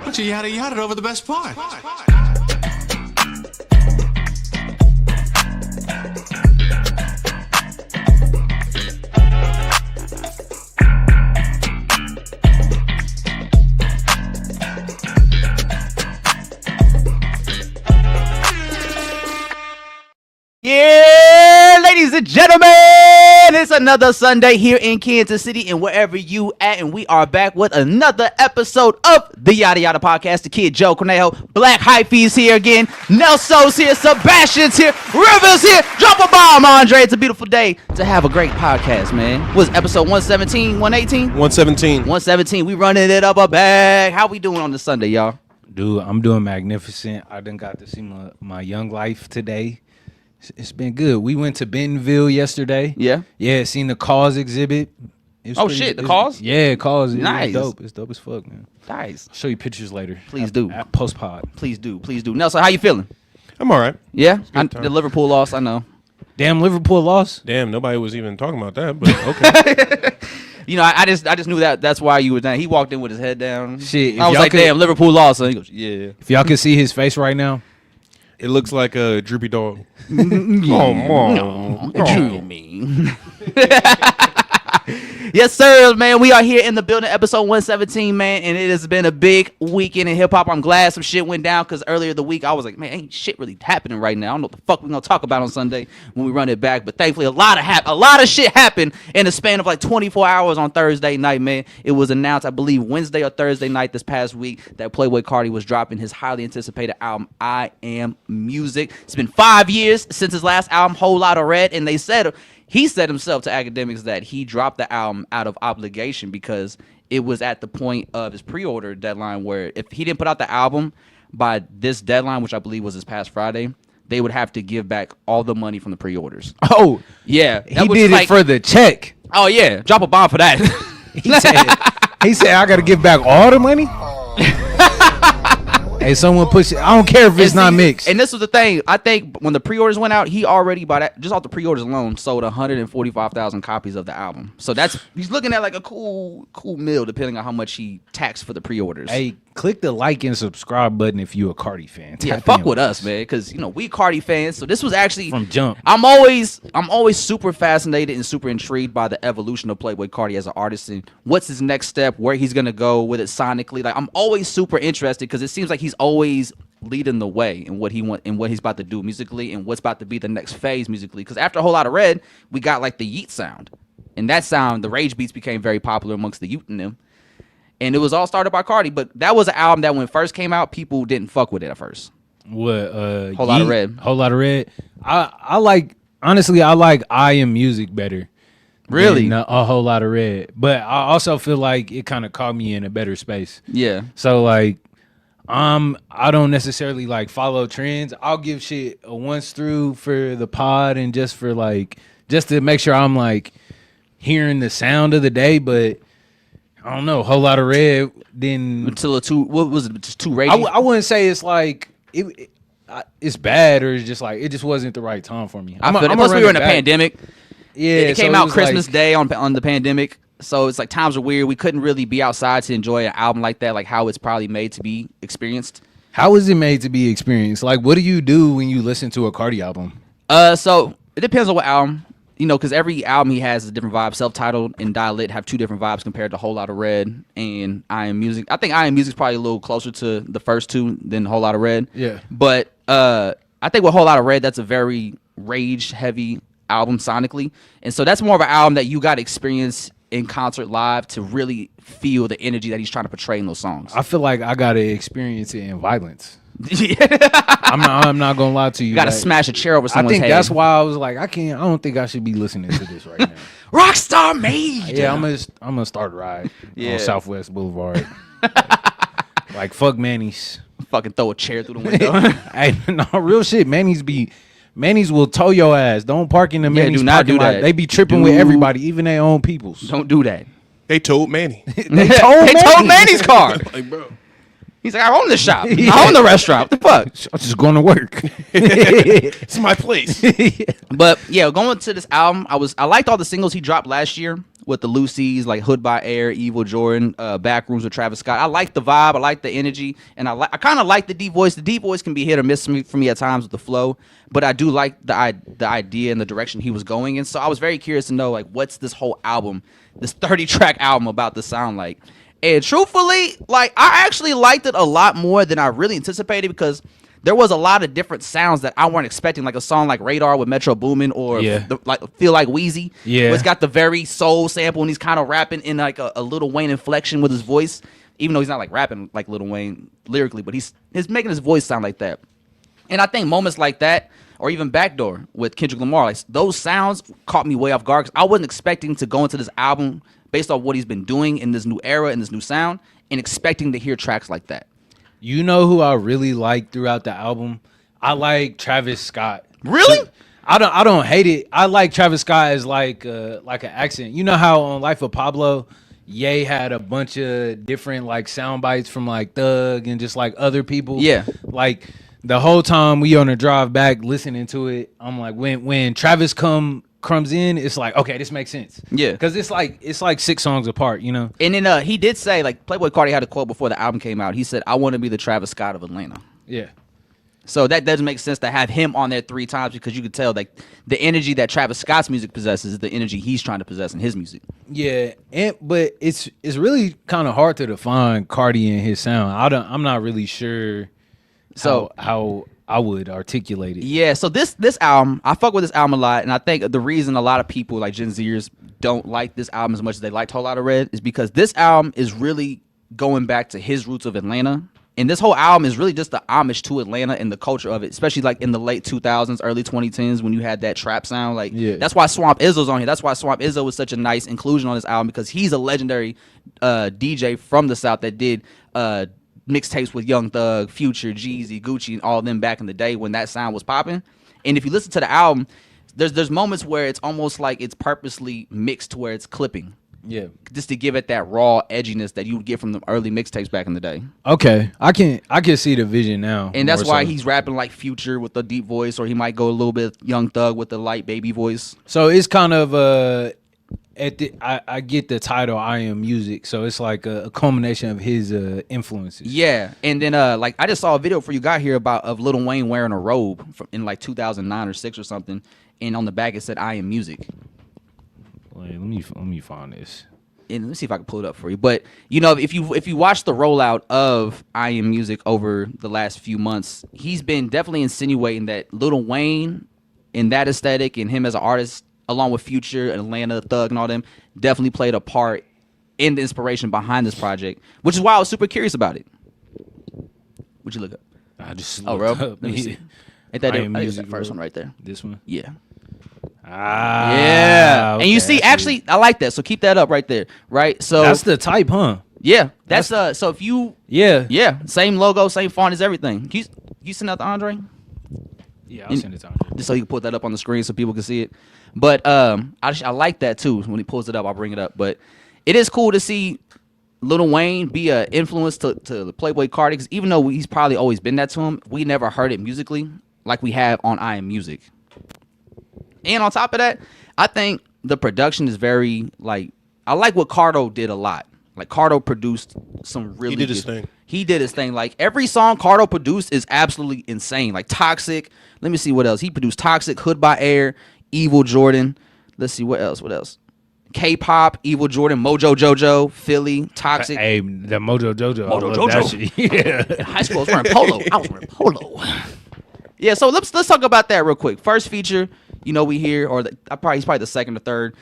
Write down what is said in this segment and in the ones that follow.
But you yada yada over the best part. Yeah, ladies and gentlemen, it's another Sunday here in Kansas City and wherever you at, and we are back with another episode of the Yadda Yadda podcast. The kid Joe Cornejo, Black Hyphy's here again, Nelson's here, Sebastian's here, Rivers here. Drop a bomb, Andre. It's a beautiful day to have a great podcast, man. What was it, episode 117, 118? 117. 117. We running it up a bag. How we doing on this Sunday, y'all? Dude, I'm doing magnificent. I done got to see my young life today. It's been good. We went to Bentonville yesterday. Yeah? Yeah, seen the Cause exhibit. Oh, shit, the Cause? Yeah, Cause. Nice. It's dope. It's dope as fuck, man. Nice. I'll show you pictures later. Please do. At post-pod. Please do. Please do. Nelson, how you feeling? I'm all right. Yeah? Good time. The Liverpool loss, I know. Damn, Liverpool lost? Damn, nobody was even talking about that, but okay. You know, I just knew that's why you were down. He walked in with his head down. Shit, I was like, damn, Liverpool lost. And he goes, yeah. If y'all can see his face right now. It looks like a droopy dog. Yes, sir, man. We are here in the building, episode 117, man, and it has been a big weekend in hip hop. I'm glad some shit went down because earlier the week I was like, man, ain't shit really happening right now. I don't know what the fuck we're gonna talk about on Sunday when we run it back. But thankfully, a lot of shit happened in the span of like 24 hours on Thursday night, man. It was announced, I believe, Wednesday or Thursday night this past week that Playboi Carti was dropping his highly anticipated album, I Am Music. It's been 5 years since his last album, Whole Lotta Red, and he said himself to academics that he dropped the album out of obligation because it was at the point of his pre-order deadline where if he didn't put out the album by this deadline, which I believe was this past Friday, they would have to give back all the money from the pre-orders. Oh, yeah. He did it for the check. Oh, yeah. Drop a bomb for that. He said, I got to give back all the money? Hey, someone push it. I don't care if it's not mixed. And this was the thing. I think when the pre-orders went out, he already, just off the pre-orders alone, sold 145,000 copies of the album. So he's looking at like a cool meal, depending on how much he taxed for the pre-orders. Hey, click the like and subscribe button if you a Carti fan. Yeah, fuck with us, man, because we Carti fans. So this was actually from jump. I'm always super fascinated and super intrigued by the evolution of Playboi Carti as an artist and what's his next step, where he's gonna go with it sonically. Like I'm always super interested because it seems like he's always leading the way in what he want and what he's about to do musically and what's about to be the next phase musically. Because after a Whole Lotta Red, we got like the Yeet sound, and that sound, the Rage beats, became very popular amongst the youth in them. And it was all started by Carti, but that was an album that when it first came out, people didn't fuck with it at first. What? Whole Lotta Red. Whole Lotta Red. I like I Am Music better. Really? Than a Whole Lotta Red. But I also feel like it kind of caught me in a better space. Yeah. So like, I don't necessarily like follow trends. I'll give shit a once through for the pod and just to make sure I'm like hearing the sound of the day, but I don't know. Whole Lotta Red then until what was it? Just too raging. I wouldn't say it's like it's bad or it's just like it just wasn't the right time for me. Plus we were in a pandemic. Yeah, it came out Christmas Day on the pandemic, so it's like times are weird. We couldn't really be outside to enjoy an album like that, like how it's probably made to be experienced. How is it made to be experienced? Like, what do you do when you listen to a Carti album? So it depends on what album. Because every album he has is a different vibe. Self-Titled and Die-Lit have two different vibes compared to Whole Lotta Red and I Am Music. I think I Am Music's probably a little closer to the first two than Whole Lotta Red. Yeah. But I think with Whole Lotta Red, that's a very rage-heavy album sonically. And so that's more of an album that you got to experience in concert live to really feel the energy that he's trying to portray in those songs. I feel like I got to experience it in violence. I'm not gonna lie to you. You gotta smash a chair over someone's head. I think that's why I was like, I don't think I should be listening to this right now. Rockstar made. Yeah, I'm gonna start a ride on Southwest Boulevard. Like fuck Manny's. Fucking throw a chair through the window. Hey, no, real shit. Manny's will tow your ass. Don't park in the Manny's do not parking do lot. that. They be tripping with everybody, even their own peoples. Don't do that. They told Manny. They told Manny's car. Like, bro. He's like, I own the shop. I own the restaurant. What the fuck? I'm just going to work. It's my place. But yeah, going to this album, I liked all the singles he dropped last year. with the Lucy's, like Hood by Air, Evil Jordan, Backrooms with Travis Scott. I like the vibe, I like the energy, and I kind of like the deep voice. The deep voice can be hit or miss for me at times with the flow, but I do like the idea and the direction he was going in. So I was very curious to know, like, what's this whole album, this 30-track album about to sound like? And truthfully, like, I actually liked it a lot more than I really anticipated, because there was a lot of different sounds that I weren't expecting, like a song like Radar with Metro Boomin, or Feel Like Wheezy. Yeah. Where it's got the very soul sample and he's kind of rapping in like a Lil Wayne inflection with his voice, even though he's not like rapping like Lil Wayne lyrically, but he's making his voice sound like that. And I think moments like that, or even Backdoor with Kendrick Lamar, like, those sounds caught me way off guard, because I wasn't expecting to go into this album based on what he's been doing in this new era and this new sound, and expecting to hear tracks like that. You know who I really like throughout the album? I like Travis Scott. Really? I don't hate it. I like Travis Scott as like an accent. You know how on Life of Pablo, Ye had a bunch of different like sound bites from like Thug and just like other people. Yeah. Like the whole time we on the drive back listening to it, I'm like, when Travis comes in, it's like, okay, this makes sense. Yeah, because it's like 6 songs apart, you know. And then he did say, like, Playboi Carti had a quote before the album came out. He said, "I want to be the Travis Scott of Atlanta." Yeah. So that doesn't make sense to have him on there 3 times, because you could tell, like, the energy that Travis Scott's music possesses is the energy he's trying to possess in his music. Yeah, but it's really kind of hard to define Cardi and his sound. I'm not really sure. So how I would articulate it. Yeah, so this album, I fuck with this album a lot, and I think the reason a lot of people, like Gen Zers, don't like this album as much as they liked Whole Lotta Red is because this album is really going back to his roots of Atlanta. And this whole album is really just the homage to Atlanta and the culture of it, especially like in the late 2000s, early 2010s, when you had that trap sound. Like, yeah. That's why Swamp Izzo's on here. That's why Swamp Izzo was such a nice inclusion on this album, because he's a legendary DJ from the South that did mixtapes with Young Thug, Future, Jeezy, Gucci, and all of them back in the day when that sound was popping. And if you listen to the album, there's moments where it's almost like it's purposely mixed to where it's clipping. Yeah, just to give it that raw edginess that you would get from the early mixtapes back in the day. Okay, I can see the vision now, and that's why he's rapping like Future with a deep voice, or he might go a little bit Young Thug with the light baby voice. So it's kind of I get the title I Am Music, so it's like a culmination of his influences. Yeah, and then like I just saw a video before you got here of Lil Wayne wearing a robe in like 2009 or 6 or something, and on the back it said I Am Music. Wait, let me find this. And let me see if I can pull it up for you. But you know, if you watch the rollout of I Am Music over the last few months, he's been definitely insinuating that Lil Wayne in that aesthetic and him as an artist, along with Future, Atlanta, Thug, and all them, definitely played a part in the inspiration behind this project, which is why I was super curious about it. What'd you look up? I just bro. Let me see. Ain't that it? It's that first one right there. This one? Yeah. Yeah. Okay, and you see, actually, I like that. So keep that up right there. Right. So that's the type, huh? Yeah. That's so if you same logo, same font as everything. You send that to Andre? Yeah, I'll send it to Andre. Just so you can put that up on the screen so people can see it. But I like that too. When he pulls it up, I'll bring it up. But it is cool to see Lil Wayne be an influence to the Playboi Carti, because even though he's probably always been that to him, we never heard it musically like we have on I Am Music. And on top of that, I think the production is very, like, I like what Cardo did a lot. Like, Cardo produced some really He did his thing. He did his thing. Like, every song Cardo produced is absolutely insane. Like, Toxic. Let me see what else. He produced Toxic, Hood by Air, Evil Jordan. Let's see, what else? K-pop, Evil Jordan, Mojo Jojo, Philly, Toxic. Hey, the Mojo Jojo. Mojo Jojo. Yeah. In high school, I was wearing polo. I was wearing polo. Yeah, so let's talk about that real quick. First feature, you know, we hear, or he's probably the second or third,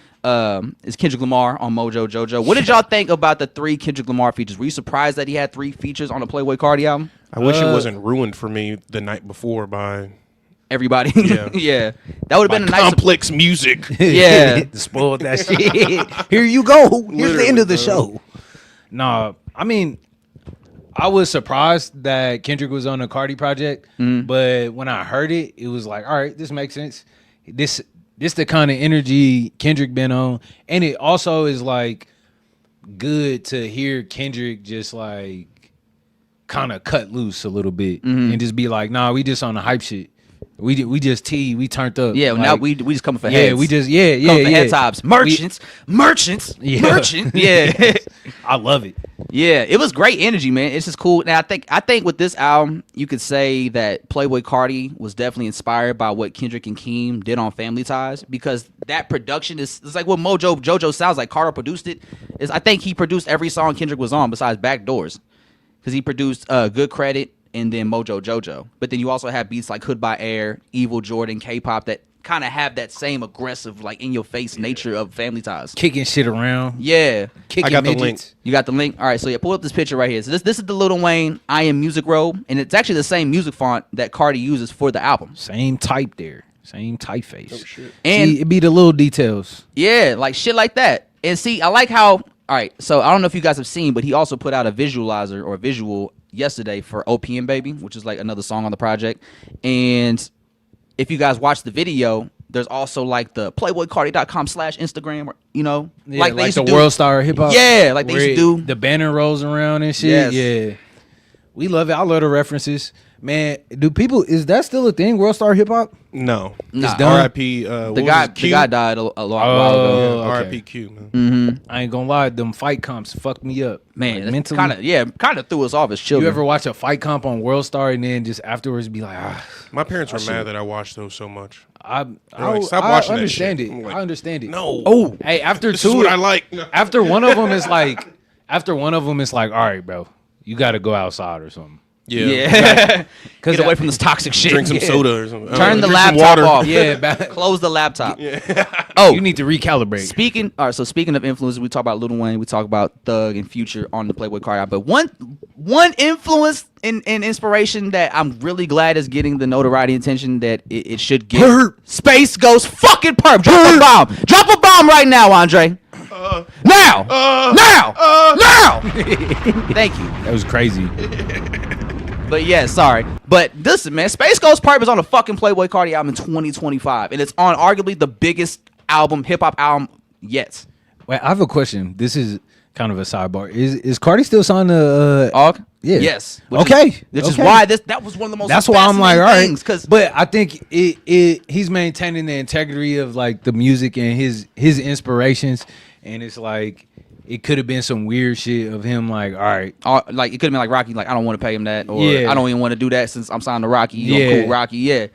is Kendrick Lamar on Mojo Jojo. What did y'all think about the 3 Kendrick Lamar features? Were you surprised that he had 3 features on the Playboi Carti album? I wish it wasn't ruined for me the night before by everybody. Yeah. Yeah. That would have been a nice complex music. Yeah. Spoiled that shit. Here you go. Here's the end of the show. No, I mean, I was surprised that Kendrick was on the Cardi project, but when I heard it, it was like, all right, this makes sense. This the kind of energy Kendrick been on, and it also is like good to hear Kendrick just like kind of cut loose a little bit and just be like, nah, we just on the hype shit. We just we turned up. Yeah, like, now we just coming for heads. Yeah, we just coming for head tops. Merchants. Merchant. Yeah. I love it. Yeah, it was great energy, man. It's just cool. Now I think with this album, you could say that Playboi Carti was definitely inspired by what Kendrick and Keem did on Family Ties, because that production it's like what JoJo sounds like. Carter produced it. I think he produced every song Kendrick was on besides Backdoors, because he produced Good Credit and then Mojo Jojo. But then you also have beats like Hood by Air, Evil Jordan, K-pop that kind of have that same aggressive, like in your face nature of Family Ties. Kicking shit around. Yeah. Kicking I got the midgets. link. You got the link? All right, so yeah, pull up this picture right here. So this is the Lil Wayne I Am Music Row, and it's actually the same music font that Cardi uses for the album. Same type there. Same typeface. Oh, shit. And see, it be the little details. yeah, like shit like that. And see, I like how, all right, so I don't know if you guys have seen, but he also put out a visualizer or a visual yesterday for OPM Baby, which is like another song on the project. And if you guys watch the video, there's also like the playboycardi.com/Instagram, or, you know, Yeah, like they like used the to do. World Star Hip Hop. Yeah, like they where used to do. the banner rolls around and shit. Yes. Yeah, we love it. I love the references, man. Do people, is that still a thing? World Star Hip Hop? Nah. No. It's done. R.I.P. The guy died a long while ago. Oh, okay. R.I.P. Q, man. I ain't gonna lie, them fight comps fucked me up. Man, like, mentally. kind of threw us off as children. You ever watch a fight comp on World Star and then just afterwards be like, My parents were mad that I watched those so much. I like, stop watching that understand shit. it. I'm like, I understand it. No. Oh, hey, after This two, is what I like. after one of them is like, all right, bro, you got to go outside or something. Yeah. Cause Get away from this toxic shit. Drink some soda or something. Turn the Drink some laptop water. off. Yeah, Close the laptop. oh, you need to recalibrate. Speaking of influences, we talk about Lil Wayne, we talk about Thug and Future on the Playboi Carti, but one influence and inspiration that I'm really glad is getting the notoriety and attention that it should get. Perp. Space Ghost fucking perp. Drop a bomb. Drop a bomb right now, Andre. Now. Now. Thank you. That was crazy. But yeah, sorry. But listen, man, Space Ghost Perp is on a fucking Playboi Carti album in 2025, and it's on arguably the biggest hip hop album yet. Wait, I have a question. This is kind of a sidebar. Is Cardi still signed to Og? Yeah. Yes. Which is why that was one of the most. That's why I'm like, all right. Because But I think he's maintaining the integrity of like the music and his inspirations, and it's like it could have been some weird shit of him like, all right, like it could have been like Rocky, like I don't want to pay him that, or Yeah. I don't even want to do that since I'm signed to Rocky. Yeah. I'm cool, Rocky. Yeah.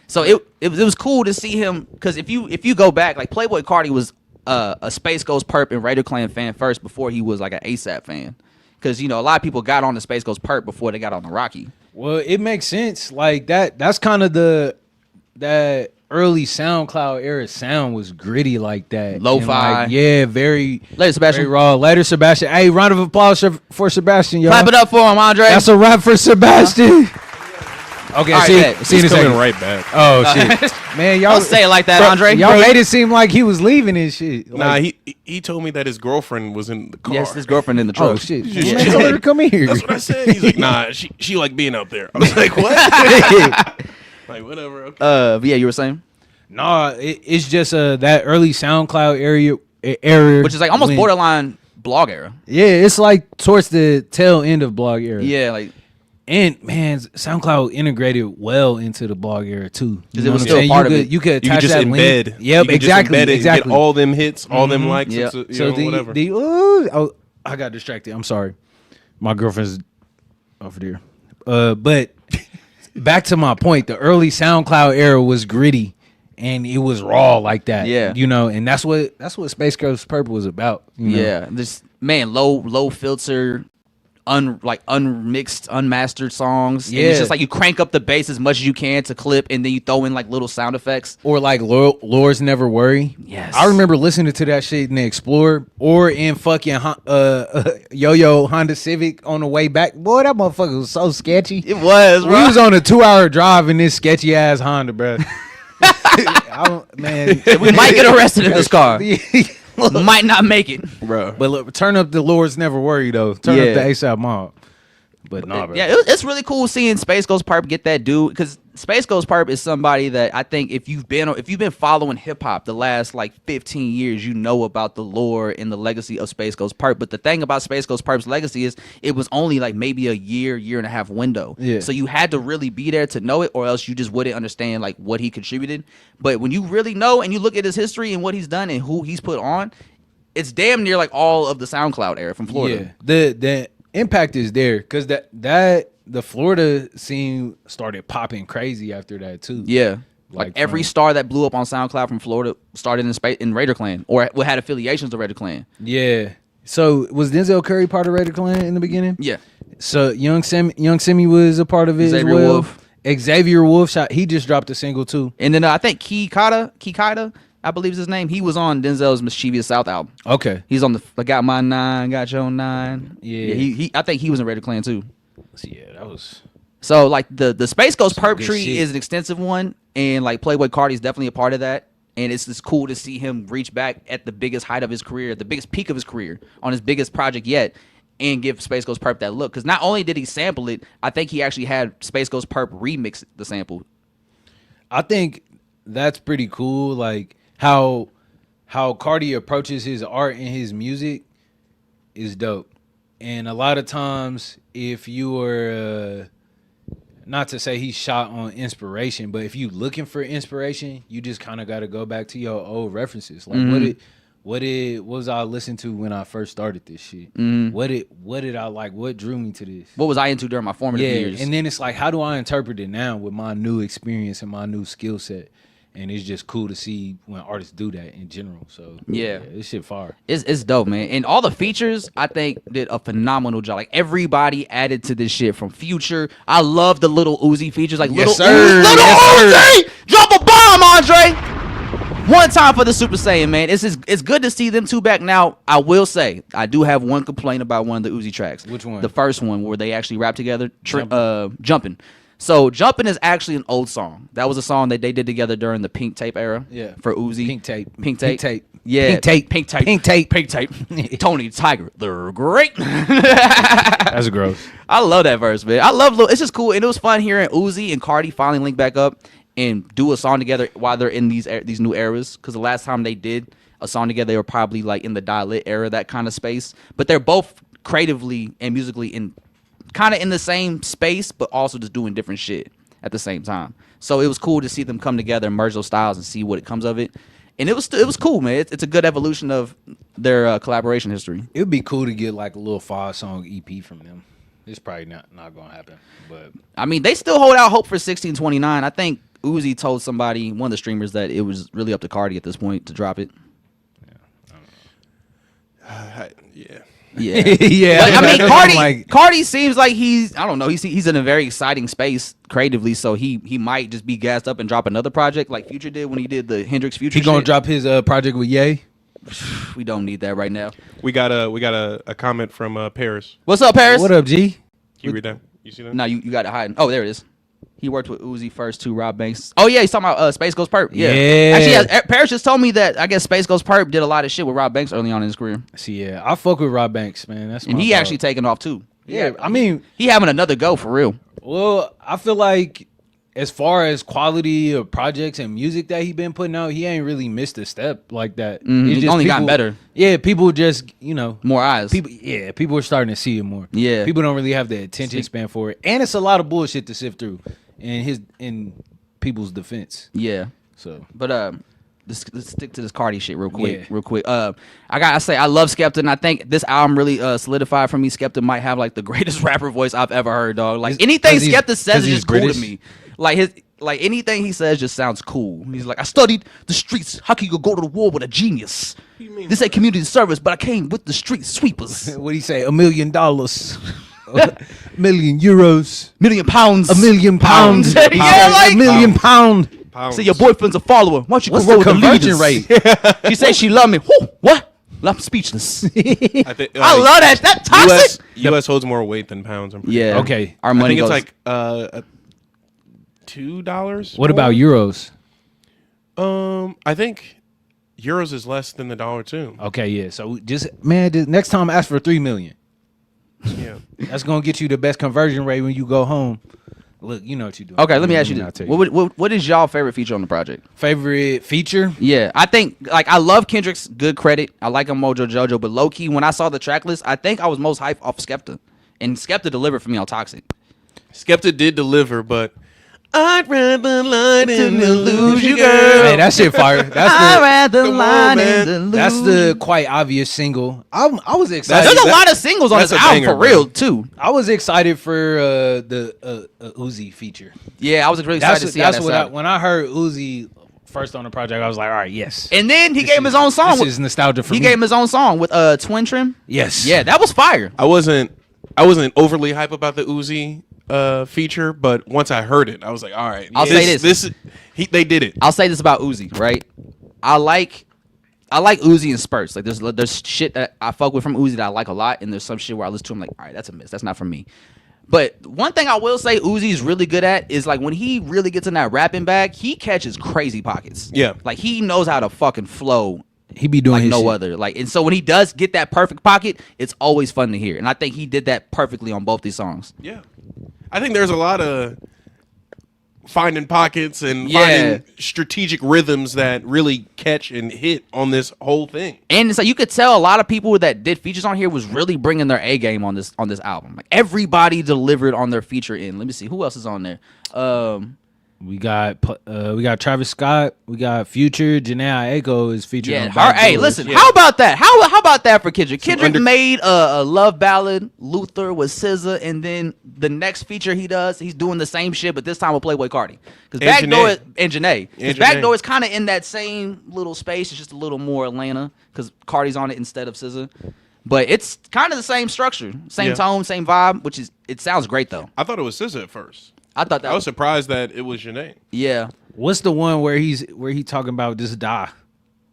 So it was cool to see him, because if you go back, like Playboi Carti was a Space Ghost Perp and Raider Clan fan first before he was like an ASAP fan, because a lot of people got on the Space Ghost Perp before they got on the Rocky. Well, it makes sense. Like that's kind of that early SoundCloud era sound was gritty like that. Lo-fi. And, like, yeah, very Later, Sebastian. very raw. Later, Sebastian. Hey, round of applause for Sebastian, y'all. Clap it up for him, Andre. That's a wrap for Sebastian. Okay, All right, see bet. you in a He's coming second. right back. Oh shit, man, y'all Don't say it like that, Andre. Y'all made it seem like he was leaving his shit. Nah, Like, he told me that his girlfriend was in the car. Yes, his girlfriend in the truck. oh shit, Yeah. man, tell her to come here. That's what I said. He's like, nah, she like being out there. I was like, what? Like, whatever. Okay. But yeah, you were saying, Nah, it's just that early SoundCloud area, which is like almost when- borderline blog era. Yeah, it's like towards the tail end of blog era. Yeah, like And man, SoundCloud integrated well into the blog era too. Because You it know was what I'm still saying? part of you it. could, you could You attach can just that embed. link. Yep, You can just exactly, embed it and exactly. Get all them hits, all them likes. Yeah. It's, So whatever. I got distracted. I'm sorry. My girlfriend's over there. But back to my point, the early SoundCloud era was gritty and it was raw like that. Yeah. And that's what Space Ghost Perp was about. you know? yeah, this man low filter, unmixed, unmastered songs. And it's Yeah. just like you crank up the bass as much as you can to clip, and then you throw in like little sound effects. Or like Lores Never Worry. Yes. I remember listening to that shit in the Explorer or in fucking Yo-Yo Honda Civic on the way back. Boy, that motherfucker was so sketchy. It was, We was on a 2-hour drive in this sketchy ass Honda, bro. Man, We might get arrested in this car. but Might not make it. Bro. look, turn up the Lords Never Worry though. Turn Yeah. up the ASAP Mob. But nah, bro. Yeah, it's really cool seeing Space Ghost Perp get that dude, because Space Ghost Perp is somebody that I think if you've been following hip hop the last like 15 years, you know about the lore and the legacy of Space Ghost Perp. But the thing about Space Ghost Perp's legacy is it was only like maybe a year and a half window. Yeah. So you had to really be there to know it, or else you just wouldn't understand like what he contributed. But when you really know and you look at his history and what he's done and who he's put on, it's damn near like all of the SoundCloud era from Florida. Yeah, the impact is there because the Florida scene started popping crazy after that too. Yeah. Like every star that blew up on SoundCloud from Florida started in Raider Clan or had affiliations to Raider Clan. Yeah. So was Denzel Curry part of Raider Clan in the beginning? Yeah. So Young Simi was a part of it Xavier as well. Wolf. Xavier Wolf he just dropped a single too. And then I think Kikata, I believe is his name. He was on Denzel's Mischievous South album. Okay. He's on the Got My 9, Got Your 9. Yeah. He I think he was in Raider Clan too. Yeah, that was. So like the Space Ghost Perp good tree shit. is an extensive one, and like Playboy Cardi is definitely a part of that. And it's just cool to see him reach back at the biggest height of his career, at the biggest peak of his career, on his biggest project yet, and give Space Ghost Perp that look. Because not only did he sample it, I think he actually had Space Ghost Perp remix the sample. I think that's pretty cool. Like how Cardi approaches his art and his music is dope. And a lot of times, if you are, not to say he's shot on inspiration, but if you looking for inspiration, you just kind of got to go back to your old references. Like what was I listening to when I first started this shit? What did I like? What drew me to this? What was I into during my formative years? And then it's like, how do I interpret it now with my new experience and my new skill set? And it's just cool to see when artists do that in general. So yeah this shit fire. It's dope, man. And all the features, I think, did a phenomenal job. Like everybody added to this shit from Future. I love the little Uzi features. Like Yes, little sir. Uzi, drop a bomb, Andre. One time for the Super Saiyan, man. It's good to see them two back. Now, I will say, I do have one complaint about one of the Uzi tracks. Which one? The first one where they actually rap together, Jumpin'. So Jumpin' is actually an old song. That was a song that they did together during the Pink Tape era. Yeah. For Uzi. Pink Tape. Yeah. Pink Tape. Pink Tape. Pink Tape. Pink Tape. Tony Tiger. They're great. That's gross. I love that verse, man. I love it's just cool. And it was fun hearing Uzi and Cardi finally link back up and do a song together while they're in these new eras. Because the last time they did a song together, they were probably like in the Die-Lit era, that kind of space. But they're both creatively and musically in kind of in the same space, but also just doing different shit at the same time. So it was cool to see them come together and merge those styles and see what it comes of it. And it was cool, man. It's a good evolution of their collaboration history. It would be cool to get like a little 5-song EP from them. It's probably not gonna happen, but I mean, they still hold out hope for 1629. I think Uzi told somebody, one of the streamers, that it was really up to Cardi at this point to drop it. Yeah. Yeah, yeah. But, I mean, Like- Cardi seems like he's in a very exciting space creatively. So he might just be gassed up and drop another project like Future did when he did the Hendrix Future. He gonna shit. drop his project with Ye. We don't need that right now. We got a comment from Paris. What's up, Paris? What up, G? Can you read that? You see that? No, you got it hiding. Oh, there it is. He worked with Uzi first to Rob Banks. Oh yeah, he's talking about Space Ghost Perp. Yeah. Actually, Paris just told me that I guess Space Ghost Perp did a lot of shit with Rob Banks early on in his career, See, yeah, I fuck with Rob Banks, man. That's and my he dog. actually taking off too. Yeah, I mean, He having another go for real. well, I feel like as far as quality of projects and music that he been putting out, he ain't really missed a step like that. It's He's just only gotten people- better. Yeah, people just More eyes. people are starting to see it more. Yeah. People don't really have the attention span for it, and it's a lot of bullshit to sift through. In people's defense, Yeah. so But let's stick to this Cardi shit real quick. Yeah. Real quick. I gotta say I love Skepta, and I think this album really solidified for me. Skepta might have like the greatest rapper voice I've ever heard, dog. Like Is- anything 'cause he's- Skepta says 'cause is he's just cool British? to me. Like anything he says just sounds cool. He's like, I studied the streets. How can you go to the war with a genius? This ain't community service, but I came with the street sweepers. what do you say? $1 million, million euros, £1 million. £1 million pounds, Yeah, like- £1 million pound. Pounds. Say your boyfriend's a follower. Why don't you What's go roll the with conversion leaders? rate? She said she loved me. Whew, what? I'm speechless. I think I love that. That toxic. U.S. holds more weight than pounds. I'm pretty Yeah. sure. Okay. Our I money think goes. it's like $2. What about euros? I think euros is less than the dollar too. Okay, yeah. So just next time ask for $3 million. Yeah. That's gonna get you the best conversion rate when you go home. Look, you know what you're doing. Okay, let me ask you I'll this: tell you. what is y'all favorite feature on the project? Favorite feature? Yeah, I think like I love Kendrick's good credit. I like him Mojo Jojo, but low key when I saw the track list, I think I was most hyped off Skepta, and Skepta delivered for me on Toxic. Skepta did deliver, but I'd rather lie than to lose you, girl. Hey, that shit fire. I'd rather Come lie on, man. than to lose. That's the quite obvious single. I was excited. There's a lot of singles on that's this a album banger, for real bro. too. I was excited for the Uzi feature. Yeah, I was really excited to see how That's that what sounded. when I heard Uzi first on the project, I was like, all right, yes. And then he gave him his own song. This is nostalgia for He me. gave him his own song with Twin Trim. Yes. Yeah, that was fire. I wasn't overly hype about the Uzi feature, but once I heard it, I was like, all right. I'll say this. They did it. I'll say this about Uzi, right? I like Uzi in spurts. Like there's shit that I fuck with from Uzi that I like a lot, and there's some shit where I listen to him like, all right, that's a miss. That's not for me. But one thing I will say Uzi's really good at is like when he really gets in that rapping bag, he catches crazy pockets. Yeah. Like he knows how to fucking flow He be doing like his no shit. other. Like, and so when he does get that perfect pocket, it's always fun to hear. And I think he did that perfectly on both these songs. Yeah. I think there's a lot of finding pockets and Yeah. finding strategic rhythms that really catch and hit on this whole thing. And it's like you could tell a lot of people that did features on here was really bringing their A game on this album. Like everybody delivered on their feature end. Let me see who else is on there. We got Travis Scott. We got Future. Janae Aiko is featured Yeah, on Back hey, Doors. listen. Yeah. How about that? How about that for Kendrick? Kendrick under- made a love ballad, Luther with SZA, and then the next feature he does, he's doing the same shit, but this time with Playboy Cardi. Because Backdoor Janae. and Janae, because And Janae. Backdoor is kind of in that same little space. It's just a little more Atlanta because Cardi's on it instead of SZA. But it's kind of the same structure, same Yeah. tone, same vibe. Which is it sounds great though. I thought it was SZA at first. I thought that I was surprised that it was Janae. yeah. What's the one where he talking about just die?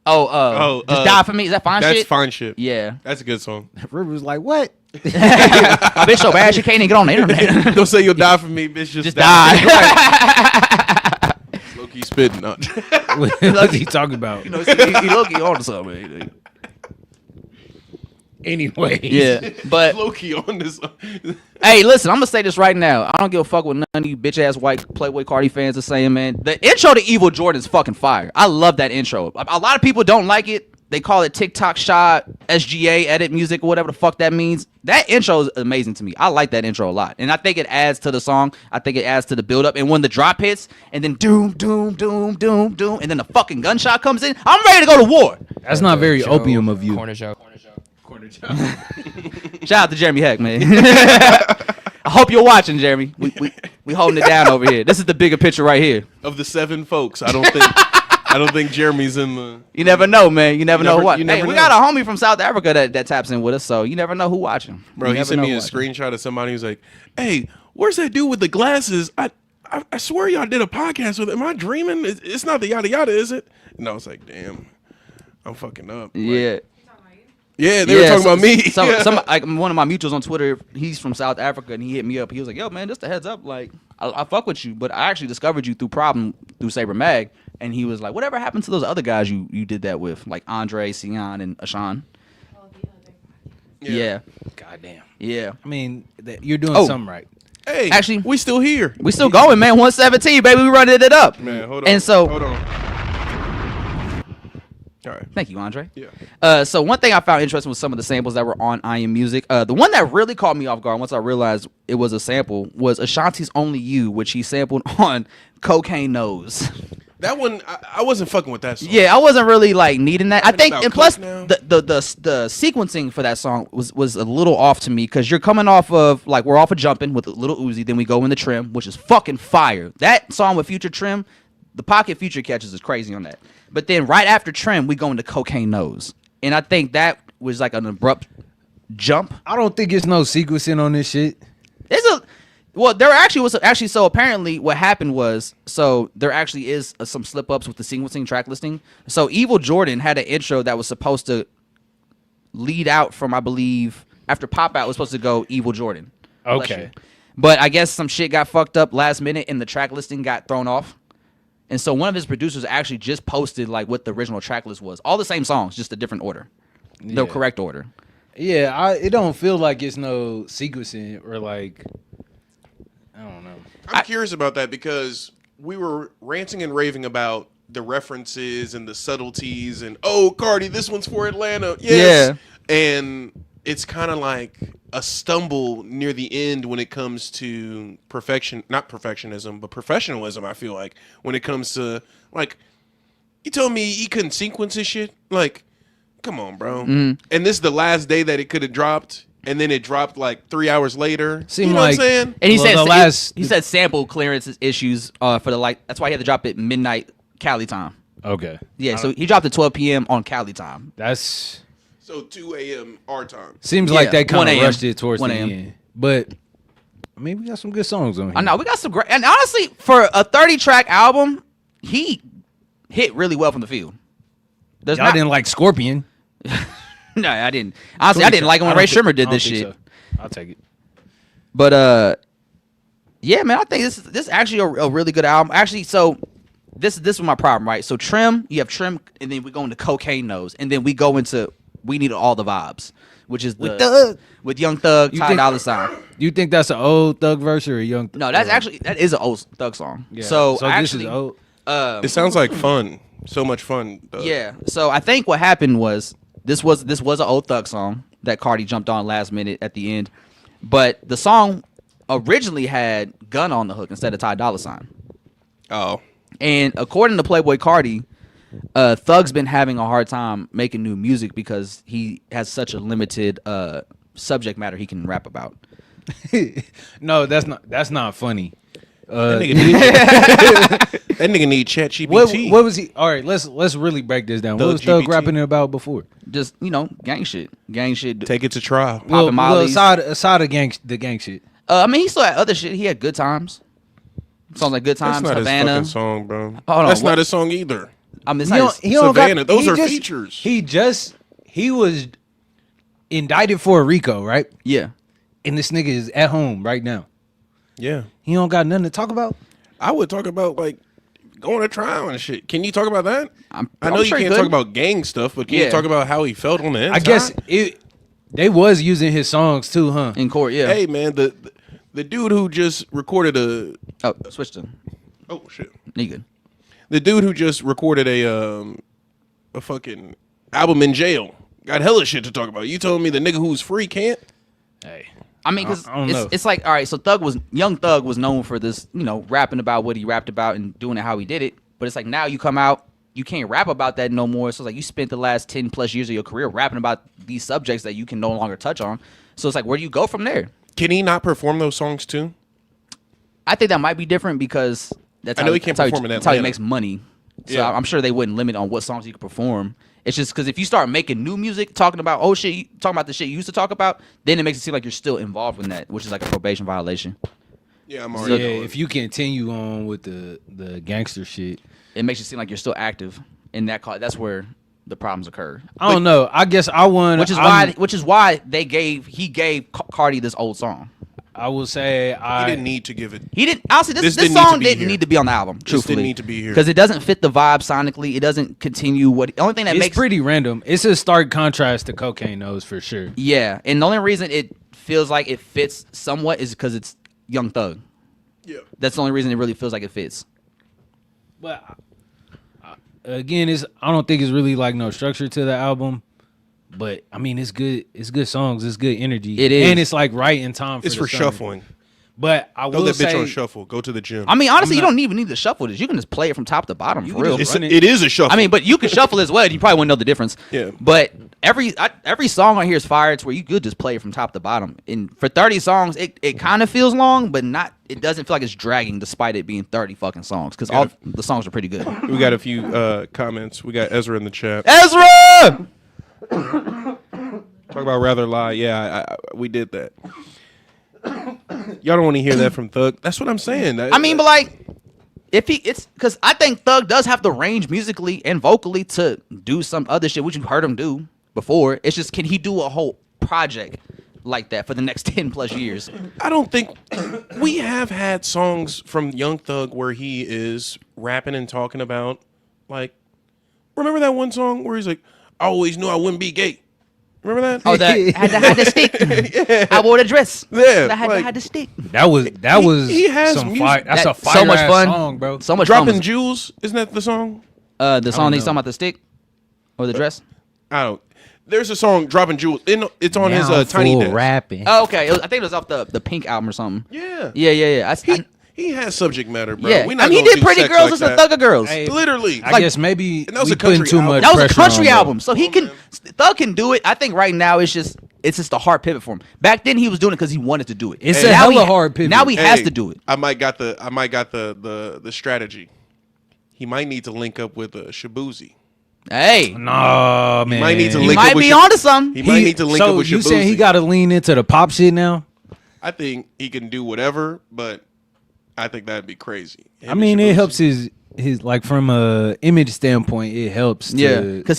Just die for me. Is that fine That's shit? fine shit. Yeah. That's a good song. River was like, what? My bitch so bad she can't even get on the internet. Don't say you'll die for me, bitch. Just die. Low key spitting. No. What's he talking about? You know, he low-key on to something. Anyway. Yeah, but Low key on this. hey, listen, I'm gonna say this right now. I don't give a fuck what none of you bitch ass white Playboy Cardi fans are saying, man. The intro to Evil Jordan is fucking fire. I love that intro. A lot of people don't like it. They call it TikTok shot, SGA edit music, or whatever the fuck that means. That intro is amazing to me. I like that intro a lot, and I think it adds to the song. I think it adds to the build up. And when the drop hits, and then doom, doom, doom, doom, doom, and then the fucking gunshot comes in, I'm ready to go to war. That's not very opium of you. Corner Joe. Shout out to Jeremy Heck, man. I hope you're watching, Jeremy. We holding it down over here. This is the bigger picture right here. Of the 7 folks, I don't think Jeremy's in the. You never know, man. You never know never- what. you Hey, never we know. got a homie from South Africa that taps in with us, so you never know who watching. Bro, You he never sent know me a who watching. screenshot of somebody who's like, "Hey, where's that dude with the glasses? I swear y'all did a podcast with him. Am I dreaming? It's not the yada yada, is it?" And I was like, "Damn, I'm fucking up." Like, Yeah. yeah, they were talking about me. Some like one of my mutuals on Twitter, he's from South Africa, and he hit me up. He was like, "Yo, man, just a heads up. Like, I fuck with you, but I actually discovered you through Saber Mag." And he was like, "Whatever happened to those other guys you did that with, like Andre, Sion, and Ashan?" Yeah, Goddamn. yeah. I mean, you're doing Oh. something right. Hey, Actually- we still here. We still going, man. 117, baby. We running it up. Man, hold on. And so, hold on. All right. thank you, Andre. Yeah. So one thing I found interesting was some of the samples that were on I Am Music. The one that really caught me off guard once I realized it was a sample was Ashanti's Only You, which he sampled on Cocaine Nose. That one, I wasn't fucking with that song. Yeah, I wasn't really like needing that. I think, about and plus coke now. the sequencing for that song was a little off to me because you're coming off of like we're off of Jumping with Little Uzi, then we go in the Trim, which is fucking fire. That song with Future Trim, the pocket Future catches is crazy on that. But then right after Trim, we go into Cocaine Nose, and I think that was like an abrupt jump. I don't think it's no sequencing on this shit. There actually was so apparently what happened was there actually is some slip ups with the sequencing track listing. So Evil Jordan had an intro that was supposed to lead out from, I believe, after Pop Out was supposed to go Evil Jordan. Bless Okay. you. But I guess some shit got fucked up last minute and the track listing got thrown off. And so one of his producers actually just posted like what the original track list was. All the same songs, just a different order. The Yeah. correct order. Yeah, it don't feel like it's no sequencing or like. I don't know. I'm curious about that because we were ranting and raving about the references and the subtleties and Cardi, this one's for Atlanta. Yes. Yeah. And it's kind of like a stumble near the end when it comes to not perfectionism, but professionalism, I feel like, when it comes to, like, you told me he couldn't sequence his shit? Like, come on, bro. And this is the last day that it could have dropped, and then it dropped like 3 hours later. Seemed you know like, what I'm saying? And he well, said sample clearance issues for the that's why he had to drop it midnight Cali time. Okay. Yeah, so he dropped at 12 p.m. on Cali time. That's So 2 a.m. our time. seems like they kind 1 of a.m. rushed it towards 1 the a.m. end. But I mean, we got some good songs on here. I know we got some great, and honestly, for a 30-track album, he hit really well from the field. I didn't like Scorpion. No, I didn't. Honestly, I didn't like him when Ray Shrimmer did this shit. So. I'll take it. But yeah, man, I think this is actually a really good album. Actually, so this was my problem, right? So Trim, you have Trim, and then we go into Cocaine Nose, and then we go into We Need All the Vibes, which is with Young Thug, Ty Dolla $ign. You think that's an old Thug verse or a young? No, that is an old Thug song. Yeah. So this actually, is old. It sounds like fun. So much fun. Yeah. So I think what happened was this was an old Thug song that Cardi jumped on last minute at the end, but the song originally had Gun on the hook instead of Ty Dolla $ign. Oh. And according to Playboy Cardi, Thug's been having a hard time making new music because he has such a limited subject matter he can rap about. No, that's not funny. That nigga need ChatGPT. What was he? All right, let's really break this down. What was Thug rapping about before? Just gang shit. Take it to trial. Popping mollies. aside of the gang shit. I mean, he still had other shit. He had Good Times. Songs like Good Times, That's not Havana. his fucking song, bro. Hold on, That's what? not his song either. I mean, it's He not don't- he don't got- Savannah, those he are just- features. He was indicted for a RICO, right? yeah. And this nigga is at home right now. Yeah. He don't got nothing to talk about. I would talk about, like, going to trial and shit. Can you talk about that? I know I'm you sure he can't could. talk about gang stuff, but can you talk about how he felt on the inside? I guess they was using his songs too, huh? In court, yeah. Hey, man, the dude who just recorded Oh, switch to. Oh, shit. You good. The dude who just recorded a fucking album in jail got hella shit to talk about. You told me the nigga who's free can't? Hey. I mean, because I don't know. it's like, all right, so Young Thug was known for this, rapping about what he rapped about and doing it how he did it. But it's like now you come out, you can't rap about that no more. So it's like you spent the last 10 plus years of your career rapping about these subjects that you can no longer touch on. So it's like, where do you go from there? Can he not perform those songs too? I think that might be different because I know he can't perform in that's how he Atlanta. makes money. So Yeah. I'm sure they wouldn't limit on what songs he could perform. It's just because if you start making new music, talking about talking about the shit you used to talk about, then it makes it seem like you're still involved in that, which is like a probation violation. Yeah, I'm Yeah, already knowing. if you continue on with the gangster shit. It makes it seem like you're still active, and that's where the problems occur. I don't know. I guess I won. Which is why he gave Cardi this old song. I will say He didn't need to give it. He didn't. Honestly, this didn't need song to be didn't here. need to be on the album. This Truthfully, didn't need to be here. because it doesn't fit the vibe sonically. It doesn't continue what. The only thing that it's makes pretty random. It's a stark contrast to Cocaine Nose for sure. yeah, and the only reason it feels like it fits somewhat is because it's Young Thug. Yeah. That's the only reason it really feels like it fits. But again, I don't think it's really like no structure to the album. But I mean, it's good. It's good songs. It's good energy. It is. and it's like right in time. It's the for summer. shuffling. But I Throw will that bitch say, on shuffle. Go to the gym. I mean, honestly, I'm you not- don't even need to shuffle this. You can just play it from top to bottom for real. it is a shuffle. I mean, but you can shuffle as well. You probably wouldn't know the difference. Yeah. But every song on here is fire. It's where you could just play it from top to bottom. And for 30 songs, it kind of feels long, but not. It doesn't feel like it's dragging, despite it being 30 fucking songs. Because all the songs are pretty good. we got a few comments. We got Ezra in the chat. Ezra. Talk about Rather Lie. Yeah, we did that. Y'all don't want to hear that from Thug. That's what I'm saying. I mean, but like, it's because I think Thug does have the range musically and vocally to do some other shit, which you've heard him do before. It's just, can he do a whole project like that for the next 10 plus years? I don't think we have had songs from Young Thug where he is rapping and talking about, like, remember that one song where he's like, I always knew I wouldn't be gay. Remember that? Oh, that had the stick. Yeah. I wore the dress. Yeah, That like- had the stick. That was he has some music. fire. That's a That's fire so much fun. song, bro. So much fun. Dropping was- Jewels, isn't that the song? The song he's know. talking about, the stick or the dress. I don't. There's a song Dropping Jewels. It's on his Now I'm Tiny full Desk. rapping. Oh, okay. I think it was off the Pink album or something. Yeah. Yeah. He has subject matter, bro. Yeah. We not I mean, he gonna did do Pretty sex Girls like and that. Thugger Girls. Hey, Literally. I guess maybe and that was we a country putting too much. That was a pressure on country him. album, so he Oh, can. man. Thug can do it. I think right now it's just a hard pivot for him. Back then he was doing it because he wanted to do it. It's Hey. a Now hella he- hard pivot. Now he has to do it. I might got the strategy. He might need to link up with Shabuzi. Hey, No, man. might need to he link might up with be Shab- onto something. He might need to link so up with you Shabuzi. saying he got to lean into the pop shit now? I think he can do whatever, but I think that'd be crazy. Him I and mean, it Shabuzi. helps his like from a image standpoint. It helps. Yeah, Because because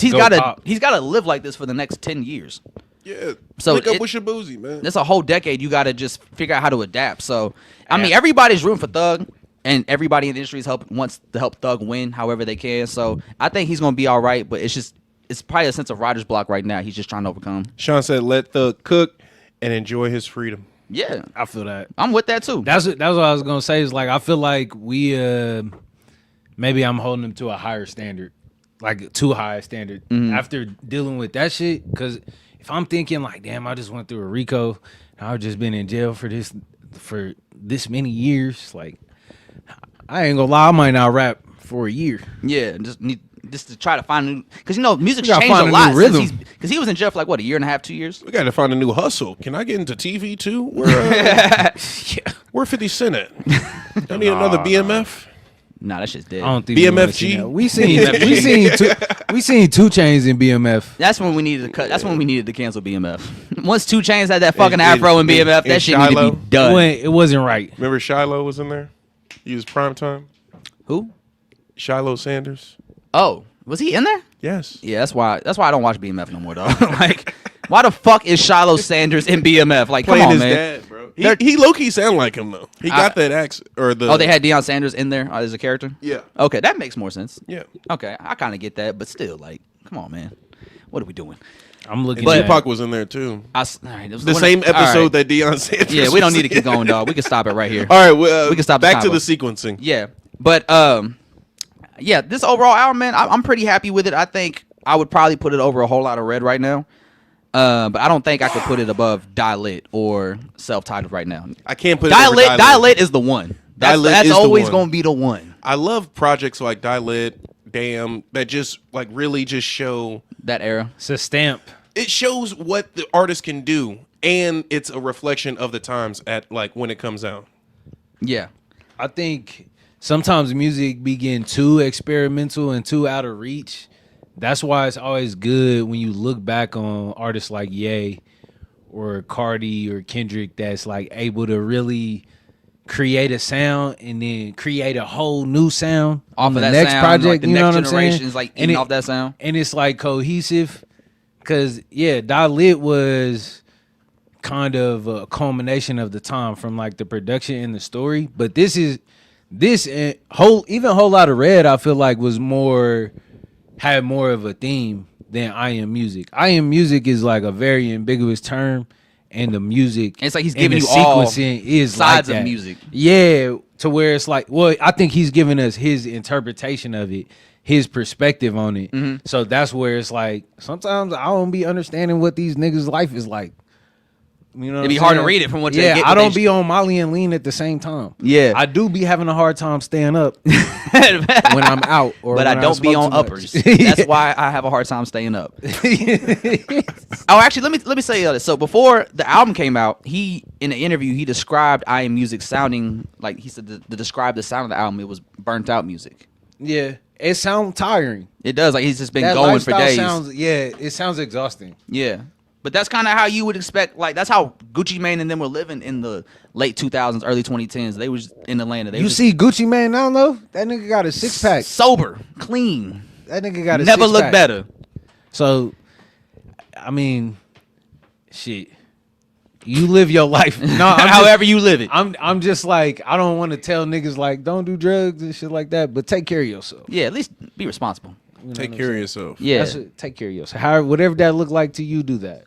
he's got to live like this for the next 10 years. Yeah. So link up it- with Shabuzi, man. That's a whole decade. You got to just figure out how to adapt. So, I mean, everybody's rooting for Thug, and everybody in the industry wants to help Thug win however they can. So, I think he's gonna be all right. But it's probably a sense of writer's block right now. He's just trying to overcome. Sean said, "Let Thug cook and enjoy his freedom." Yeah, I feel that. I'm with that too. That's what I was gonna say. Is like I feel like we maybe I'm holding him to a higher standard, like too high a standard after dealing with that shit. Because if I'm thinking like, damn, I just went through a RICO, and I've just been in jail for this many years. Like, I ain't gonna lie, I might not rap for a year. Yeah, just to try to find a new, because music's We gotta changed find a a lot new rhythm. since because he was in jail for like what, a year and a half, 2 years. We got to find a new hustle. Can I get into TV too? Where 50 Cent at? I need another BMF. Nah, that shit's dead. I don't think we wanna BMFG? see that. We seen 2 Chainz in BMF. That's when we needed to cut. That's when we needed to cancel BMF. Once 2 Chainz had that fucking In- afro in in- BMF, in that shit needed to Shiloh? be done. It wasn't right. Remember Shiloh was in there? He was prime time. Who? Shiloh Sanders. Oh, was he in there? Yes. Yeah, that's why I don't watch BMF no more, dog. Like, why the fuck is Shiloh Sanders in BMF? Like, come Playing on, his man. dad, bro. He low key sound like him though. He got that accent or the. Oh, they had Deion Sanders in there as a character. Yeah. Okay, that makes more sense. Yeah. Okay, I kind of get that, but still, like, come on, man. What are we doing? I'm looking And at Tupac was in there too. All right, it was The one- same all right. episode that Deion Sanders. Yeah, we don't was need to keep in. going, dog. We can stop it right here. All right, well, We can stop the back to combo. the sequencing. Yeah, but yeah, this overall album, man, I'm pretty happy with it. I think I would probably put it over A Whole Lot of Red right now. But I don't think I could put it above Die Lit or Self-Titled right now. I can't put it Die over Lit, Die Die Lit. Lit is the one. Die Lit That's is the always one. going to be the one. I love projects like Die Lit, Damn, that just like really just show. That era. It's a stamp. It shows what the artist can do, and it's a reflection of the times at like when it comes out. Yeah. I think sometimes music be getting too experimental and too out of reach. That's why it's always good when you look back on artists like Ye or Cardi or Kendrick that's like able to really create a sound and then create a whole new sound Off on of the that next sound, project. like the You know next what I'm saying? generation's like eating off that sound. And it's like cohesive. Cause yeah, Die Lit was kind of a culmination of the time from like the production and the story. But this and whole lot of Red, I feel like had more of a theme than I Am Music. I Am Music is like a very ambiguous term, and the music And it's like he's and giving the you all sequencing is sides like of that. music. Yeah, to where it's like, well, I think he's giving us his interpretation of it, his perspective on it. Mm-hmm. So that's where it's like sometimes I don't be understanding what these niggas' life is like. You know, It'd be hard to read it from what they yeah, get, I what don't they be on Molly and Lean at the same time. Yeah. I do be having a hard time staying up when I'm out, or but I when don't be smoke on too much. uppers. That's why I have a hard time staying up. Oh, actually, let me say this. So before the album came out, he in an interview he described I Am Music sounding like he said to describe the sound of the album, it was burnt out music. Yeah, it sounds tiring. It does, like he's just been That going for lifestyle days. it sounds exhausting. Yeah. But that's kind of how you would expect. Like, that's how Gucci Mane and them were living in the late 2000s, early 2010s. They was in Atlanta. They You was see Gucci Mane now, though? That nigga got a 6-pack. sober, clean, That nigga got a never 6-pack. looked better. So, I mean, shit. You live your life. No, However you live it. I'm just like, I don't want to tell niggas like, don't do drugs and shit like that, but take care of yourself. Yeah, at least be responsible. You know Take what care I'm of saying? yourself. Yeah. Take care of yourself. However, whatever that look like to you, do that.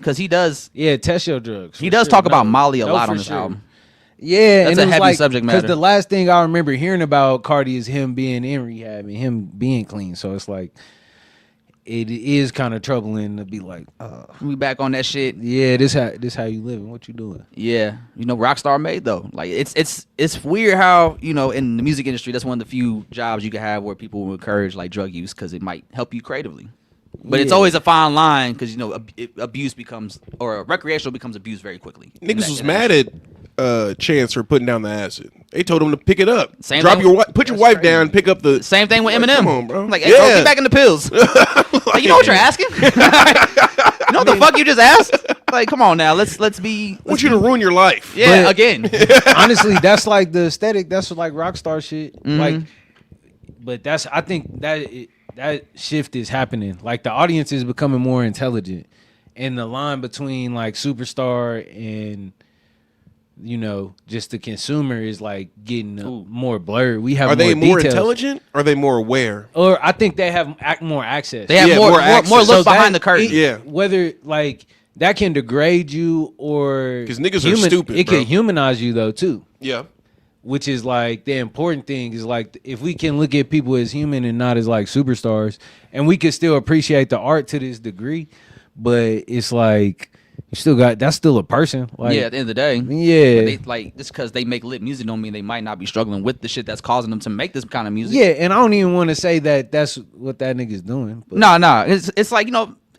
because he does. Yeah, test your drugs. He does talk about Molly a lot on this album. Yeah, that's and a heavy subject matter. Because the last thing I remember hearing about Cardi is him being in rehab and him being clean. So it's like, it is kind of troubling to be like, we back on that shit. Yeah, this how you living. What you doing? Yeah, Rockstar made though. Like it's weird how in the music industry that's one of the few jobs you can have where people will encourage like drug use because it might help you creatively. But it's always a fine line because abuse becomes or recreational becomes abuse very quickly. Niggas was mad at Chance for putting down the acid. They told him to pick it up. Put your wife down, pick up the. Same thing with Eminem. Come on, bro. Like, hey, bro, get back in the pills. Like, you know what you're asking? You know what the fuck you just asked? Like, come on now, let's be. I want you to ruin your life. Yeah, again. Honestly, that's like the aesthetic. That's like Rockstar shit. Mm-hmm. Like, but I think that shift is happening. Like the audience is becoming more intelligent, and the line between like superstar and just the consumer is like getting more blurred. We have. Are they more details. intelligent? Or are they more aware? Or I think they have more access. They have more access. More look behind the curtain. Whether like that can degrade you or because niggas are stupid. It can humanize you though too. Yeah. Which is like the important thing is like if we can look at people as human and not as like superstars, and we can still appreciate the art to this degree, but it's like. You still that's still a person. Like, yeah, at the end of the day. Yeah. But they just because they make lit music don't mean they might not be struggling with the shit that's causing them to make this kind of music. Yeah, and I don't even want to say that that's what that nigga's doing. But. No. It's like,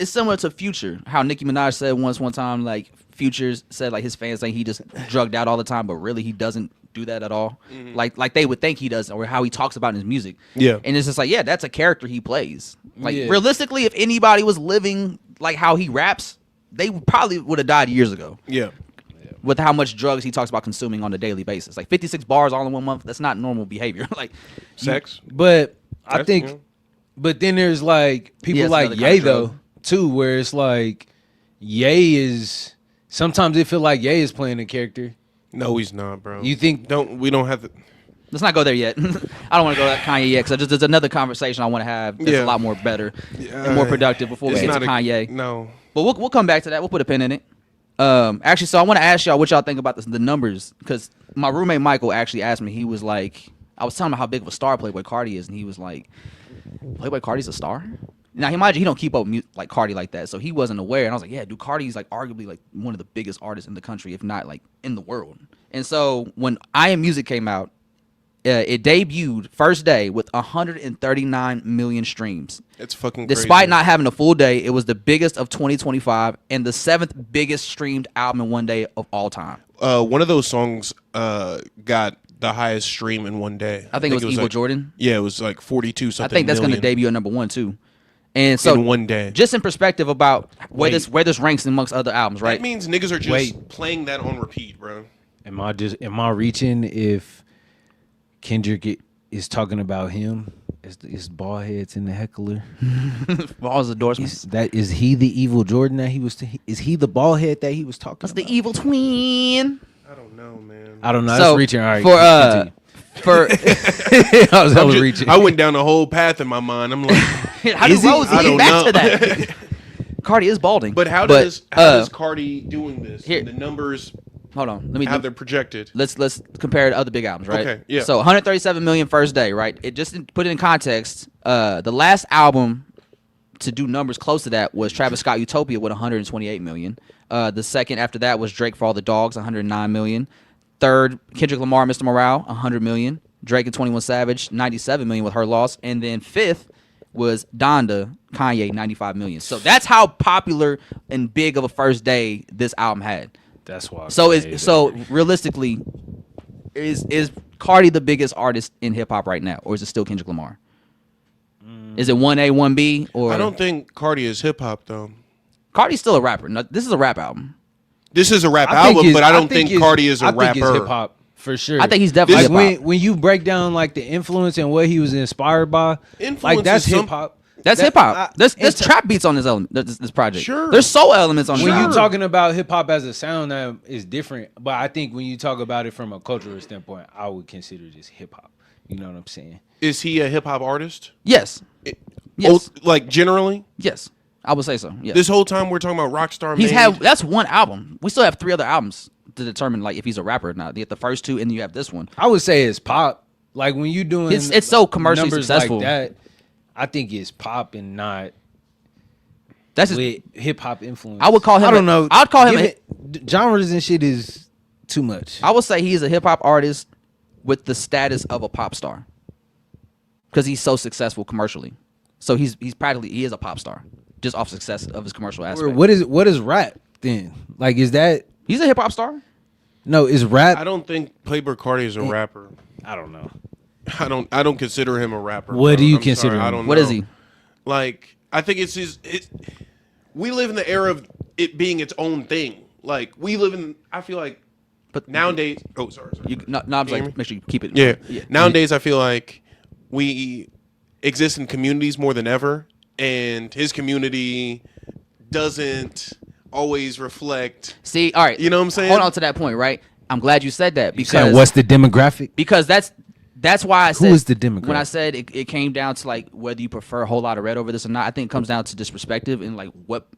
it's similar to Future. How Nicki Minaj said one time, like, Future said, like, his fans think he just drugged out all the time, but really he doesn't do that at all. Mm-hmm. Like they would think he does, or how he talks about in his music. Yeah. And it's just like, yeah, that's a character he plays. Like, realistically, if anybody was living like how he raps, they probably would have died years ago. Yeah. With how much drugs he talks about consuming on a daily basis. Like 56 bars all in 1 month, that's not normal behavior. Like sex. But I think but then there's like people like Ye though, too, where it's like Ye is sometimes it feel like Ye is playing a character. No, he's not, bro. You think we don't have to Let's not go there yet. I don't want to go to Kanye yet because there's another conversation I want to have that's a lot more better and more productive before we get to Kanye. No. But we'll come back to that. We'll put a pin in it. Actually, so I want to ask y'all what y'all think about the numbers, because my roommate Michael actually asked me. He was like, I was telling him how big of a star Playboi Carti is, and he was like, Playboi Carti's a star? Now, imagine he don't keep up like Carti like that, so he wasn't aware. And I was like, yeah, dude, Carti's like arguably like one of the biggest artists in the country, if not like in the world. And so when I Am Music came out, it debuted first day with 139 million streams. It's fucking crazy. Despite not having a full day, it was the biggest of 2025 and the 7th biggest streamed album in one day of all time. One of those songs got the highest stream in one day. I think it was Evil like, Jordan. Yeah, it was like 42 something. I think that's going to debut at number 1 too. And so in one day. Just in perspective about where this ranks amongst other albums, right? That means niggas are just playing that on repeat, bro. Am I reaching if Kendrick is talking about him as bald heads in the heckler? Balls endorsements. Is he the evil Jordan that he was? Is he the bald head that he was talking That's about? the evil twin. I don't know, man. I don't know. So that's reaching. All right. For I was hella reaching. I went down the whole path in my mind. I'm like, how do Rose get back to that? Cardi is balding. But how does Cardi doing this? Here, the numbers. Hold on. Let me how they're projected. Let's compare to other big albums, right? Okay, yeah. So 137 million first day, right? It just put it in context. The last album to do numbers close to that was Travis Scott Utopia with 128 million. The second after that was Drake For All the Dogs, 109 million. Third, Kendrick Lamar, Mr. Morale, 100 million. Drake and 21 Savage, 97 million with Her Loss. And then fifth was Donda, Kanye, 95 million. So that's how popular and big of a first day this album had. That's why. So realistically, is Cardi the biggest artist in hip hop right now, or is it still Kendrick Lamar? Is it 1A, 1B, or? I don't think Cardi is hip hop though. Cardi's still a rapper. No, this is a rap album. This is a rap album, but I don't think Cardi is a rapper. I think it's hip hop for sure. I think he's definitely hip hop. When you break down like the influence and what he was inspired by, like that's hip hop. That's hip hop. There's trap beats on this project. Sure. There's soul elements on this. When you're talking about hip hop as a sound, that is different. But I think when you talk about it from a cultural standpoint, I would consider this hip hop. You know what I'm saying? Is he a hip hop artist? Yes. Yes. Like generally? Yes. I would say so. Yeah. This whole time we're talking about Rockstar. He's Made. had that's one album. We still have 3 other albums to determine like if he's a rapper or not. You have the first 2, and then you have this one. I would say it's pop. Like when you doing It's so commercially numbers successful. like that. I think it's pop and not That's just, with hip hop influence. I would call him. I don't know. I'd call him. Genres and shit is too much. I would say he's a hip hop artist with the status of a pop star because he's so successful commercially. So he is a pop star just off success of his commercial aspect. What is rap then? Like, is that He's a hip hop star. no? Is rap? I don't think Playboi Carti is a rapper. I don't know. I don't consider him a rapper. What bro. do you I'm consider sorry, him? I don't What know. is he? Like, I think it's his. We live in the era of it being its own thing. Like, we live in. I feel like, But nowadays. Oh, sorry. You, no, I'm Can you hear like, me? make sure you keep it. Yeah. Nowadays, I feel like we exist in communities more than ever, and his community doesn't always reflect. See, all right. You know what I'm saying? Hold on to that point, right? I'm glad you said that You saying because what's the demographic? because that's why I said is the demographic? when I said it came down to like whether you prefer a whole lot of red over this or not. I think it comes down to disrespective and like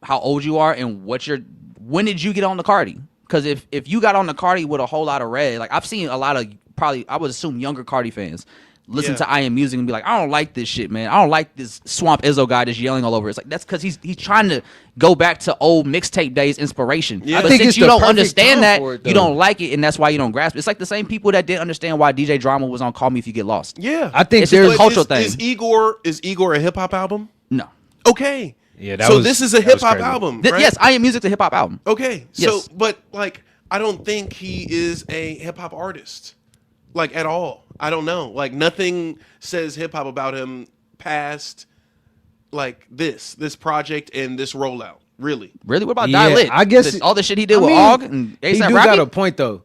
how old you are and when did you get on the Cardi? Because if you got on the Cardi with a whole lot of red, like I've seen a lot of probably I would assume younger Cardi fans listen Yeah. to I Am Music and be like, I don't like this shit, man. I don't like this Swamp Izzo guy just yelling all over. It's like that's because he's trying to go back to old mixtape days inspiration. Yeah. I But think since it's you the don't perfect understand time that, for it, you though. don't like it, and that's why you don't grasp it. It's like the same people that didn't understand why DJ Drama was on Call Me If You Get Lost. Yeah. I think It's just there's a cultural But thing. Is Igor a hip hop album? No. Okay. Yeah, that so was- this is a that was hip hop crazy. album, right? Yes, I Am Music's a hip hop album. Okay. Yes. So, but like, I don't think he is a hip hop artist, like at all. I don't know. Like, nothing says hip hop about him past like this project and this rollout. Really, Really? What about Yeah, Die Lit? I guess all the shit he did I with mean, Og and he ASAP do Rocky? got a point though.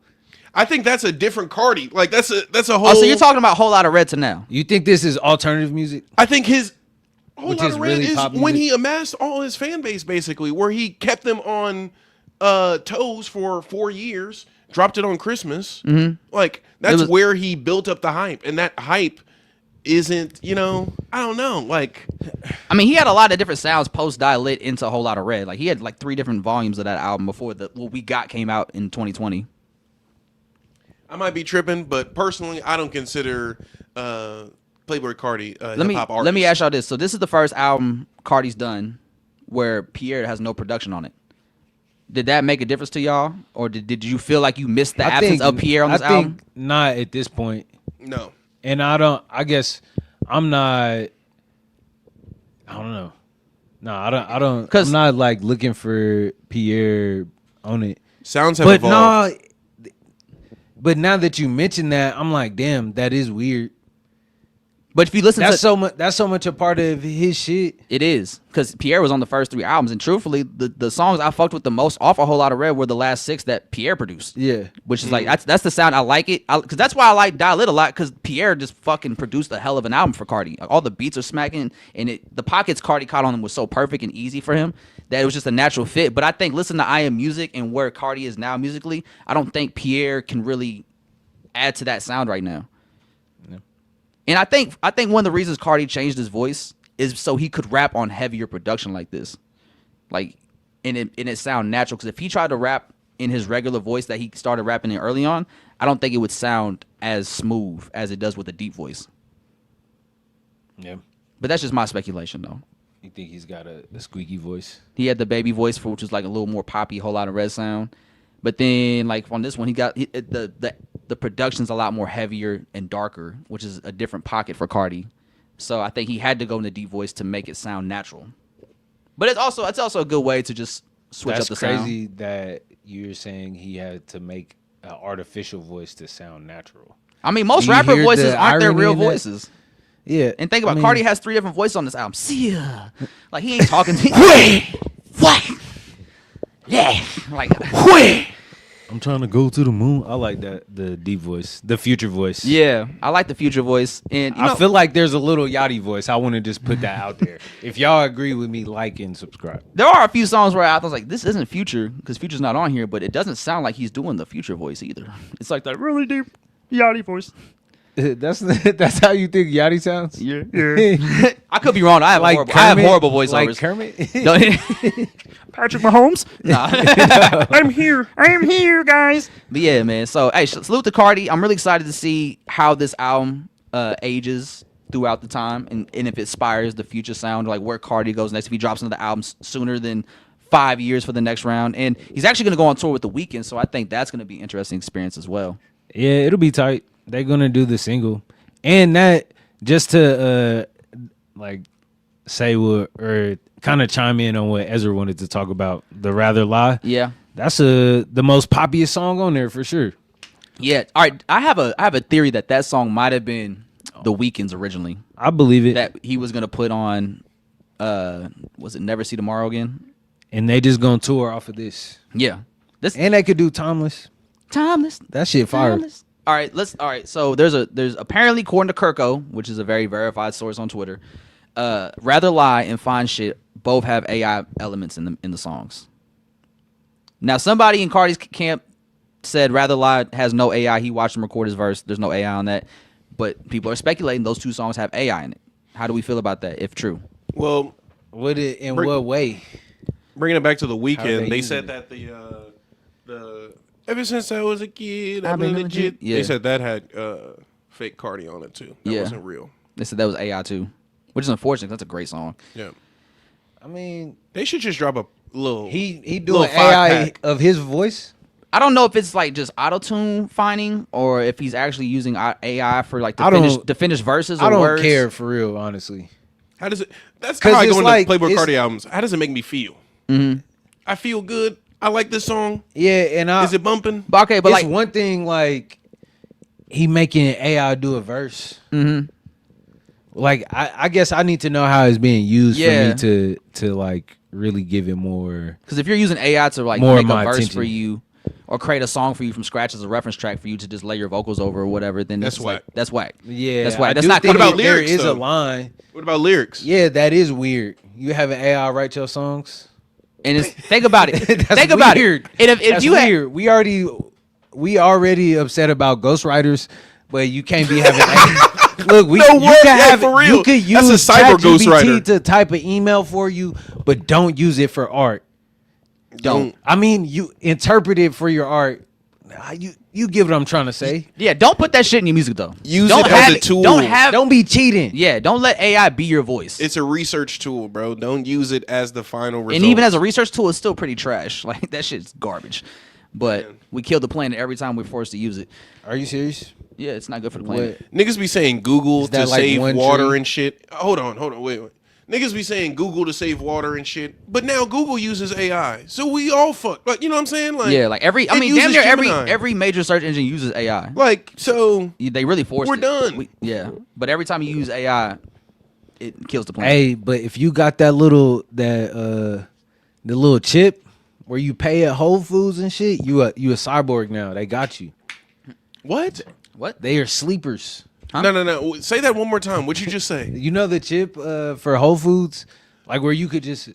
I think that's a different Cardi. Like, that's a whole. Oh, so you're talking about a whole lot of red to now? You think this is alternative music? I think his whole Which lot is of red really is pop when music? he amassed all his fan base, basically, where he kept them on toes for 4 years, dropped it on Christmas. Mm-hmm. Like, that's where he built up the hype, and that hype isn't, I don't know. Like, I mean, he had a lot of different sounds post Die Lit into a whole lot of red. Like he had like 3 different volumes of that album before what we got came out in 2020. I might be tripping, but personally, I don't consider Playboi Carti a Let hip hop artist. me ask y'all this. So this is the first album Cardi's done where Pierre has no production on it. Did that make a difference to y'all, or did you feel like you missed the absence of Pierre on this I think album? not at this point. No. And I guess I'm not. I don't know. No, I don't. 'Cause- I'm not like looking for Pierre on it. Sounds have But evolved. no. But now that you mention that, I'm like, damn, that is weird. But if you listen That's to so much. That's so much a part of his shit. it is because Pierre was on the first 3 albums, and truthfully, the songs I fucked with the most off a whole lot of red were the last 6 that Pierre produced. Yeah. Which is like that's the sound I like it because that's why I like Die Lit a lot because Pierre just fucking produced a hell of an album for Cardi. Like, all the beats are smacking and the pockets Cardi caught on him was so perfect and easy for him that it was just a natural fit. But I think listen to I Am Music and where Cardi is now musically, I don't think Pierre can really add to that sound right now. And I think one of the reasons Cardi changed his voice is so he could rap on heavier production like this, like and it sound natural. Because if he tried to rap in his regular voice that he started rapping in early on, I don't think it would sound as smooth as it does with a deep voice. Yeah. But that's just my speculation, though. You think he's got a squeaky voice? He had the baby voice, which was like a little more poppy, whole lot of red sound. But then, like on this one, the production's a lot more heavier and darker, which is a different pocket for Cardi. So I think he had to go in the deep voice to make it sound natural. But it's also a good way to just switch That's up the sound. crazy that you're saying he had to make an artificial voice to sound natural. I mean, most Do you rapper hear voices the aren't their irony real in that? voices. Yeah. And think about I mean, Cardi has 3 different voices on this album. See ya. Like he ain't talking to what? Yeah. Like I'm trying to go to the moon. I like that, the deep voice, the future voice. yeah, I like the future voice. And I feel like there's a little Yachty voice. I want to just put that out there. If y'all agree with me, like and subscribe. there are a few songs where I was like, this isn't Future because Future's not on here, but it doesn't sound like he's doing the Future voice either. It's like that really deep Yachty voice. That's how you think Yachty sounds. Yeah. I could be wrong. I have Like horrible voiceovers. Like Kermit. Patrick Mahomes. Nah. I'm here, guys. But yeah, man. So hey, salute to Cardi. I'm really excited to see how this album ages throughout the time, and if it inspires the future sound, like where Cardi goes next. If he drops another album sooner than 5 years for the next round, and he's actually going to go on tour with The Weeknd, so I think that's going to be an interesting experience as well. Yeah, it'll be tight. They're gonna do the single, and that just to like say what or kind of chime in on what Ezra wanted to talk about, the Rather Lie. Yeah, that's the most poppiest song on there for sure. Yeah. All right. I have a theory that song might have been The Weeknd's originally. I believe it. That he was gonna put on. Was it Never See Tomorrow Again? And they just gonna tour off of this. Yeah. And they could do Timeless. That shit fire. Timeless. All right. So there's apparently, according to Kirko, which is a very verified source on Twitter, Rather Lie and Fine Shit both have AI elements in the songs. Now, somebody in Cardi's camp said Rather Lie has no AI. He watched him record his verse. There's no AI on that. But people are speculating those two songs have AI in it. How do we feel about that, if true? Well, what way? Bringing it back to The They Weeknd, they use said it? that the ever since I was a kid, I've I've been been legit. legit. Yeah. They said that had fake Cardi on it too. That Yeah. wasn't real. They said that was AI too, which is unfortunate. That's a great song. Yeah, I mean, they should just drop a little. he little doing AI 5-pack. of his voice. I don't know if it's like just auto-tune finding or if he's actually using AI for like to finish verses or I don't words. care for real, honestly. How does it? That's 'Cause how I it's go into like- Playboy it's- Cardi albums. How does it make me feel? Mm-hmm. I feel good. I like this song. Yeah, and Is it bumping? But okay, but it's like, one thing like he making AI do a verse. mm-hmm. Like I guess I need to know how it's being used Yeah. for me to like really give it more. Because if you're using AI to like More make of a my verse attention. for you or create a song for you from scratch as a reference track for you to just lay your vocals over or whatever, then That's it's like, whack. that's whack. Yeah, That's whack. I That's do not think What about there lyrics, is though? a line. What about lyrics? Yeah, that is weird. You have an AI write your songs. And it's think about it. That's think about weird. it. And if That's you had, weird. We already upset about ghostwriters, but you can't be having. Look, you what? can Yeah, have for real. You could That's a use cyber ChatGPT ghostwriter. to type an email for you, but don't use it for art. Don't. I mean, you interpret it for your art. You get what I'm trying to say. yeah, don't put that shit in your music though. Use don't it as have a tool. Don't be cheating. Yeah, don't let AI be your voice. It's a research tool, bro. Don't use it as the final result. And even as a research tool, it's still pretty trash. Like that shit's garbage. But Man. we kill the planet every time we're forced to use it. Are you serious? Yeah, it's not good for the planet. Niggas be saying Google Is that to like save one water tree? and shit. Hold on, wait. Niggas be saying Google to save water and shit, but now Google uses AI, so we all fuck. Like, you know what I'm saying? Like, Yeah, like it damn uses near Gemini. every major search engine uses AI. Like, so They really forced We're it. done. Yeah, but every time you use AI, it kills the planet. Hey, but if you got the little chip where you pay at Whole Foods and shit, you a cyborg now. They got you. what? What? They are sleepers. Huh? No. Say that one more time. What'd you just say? You know the chip for Whole Foods, like where you could just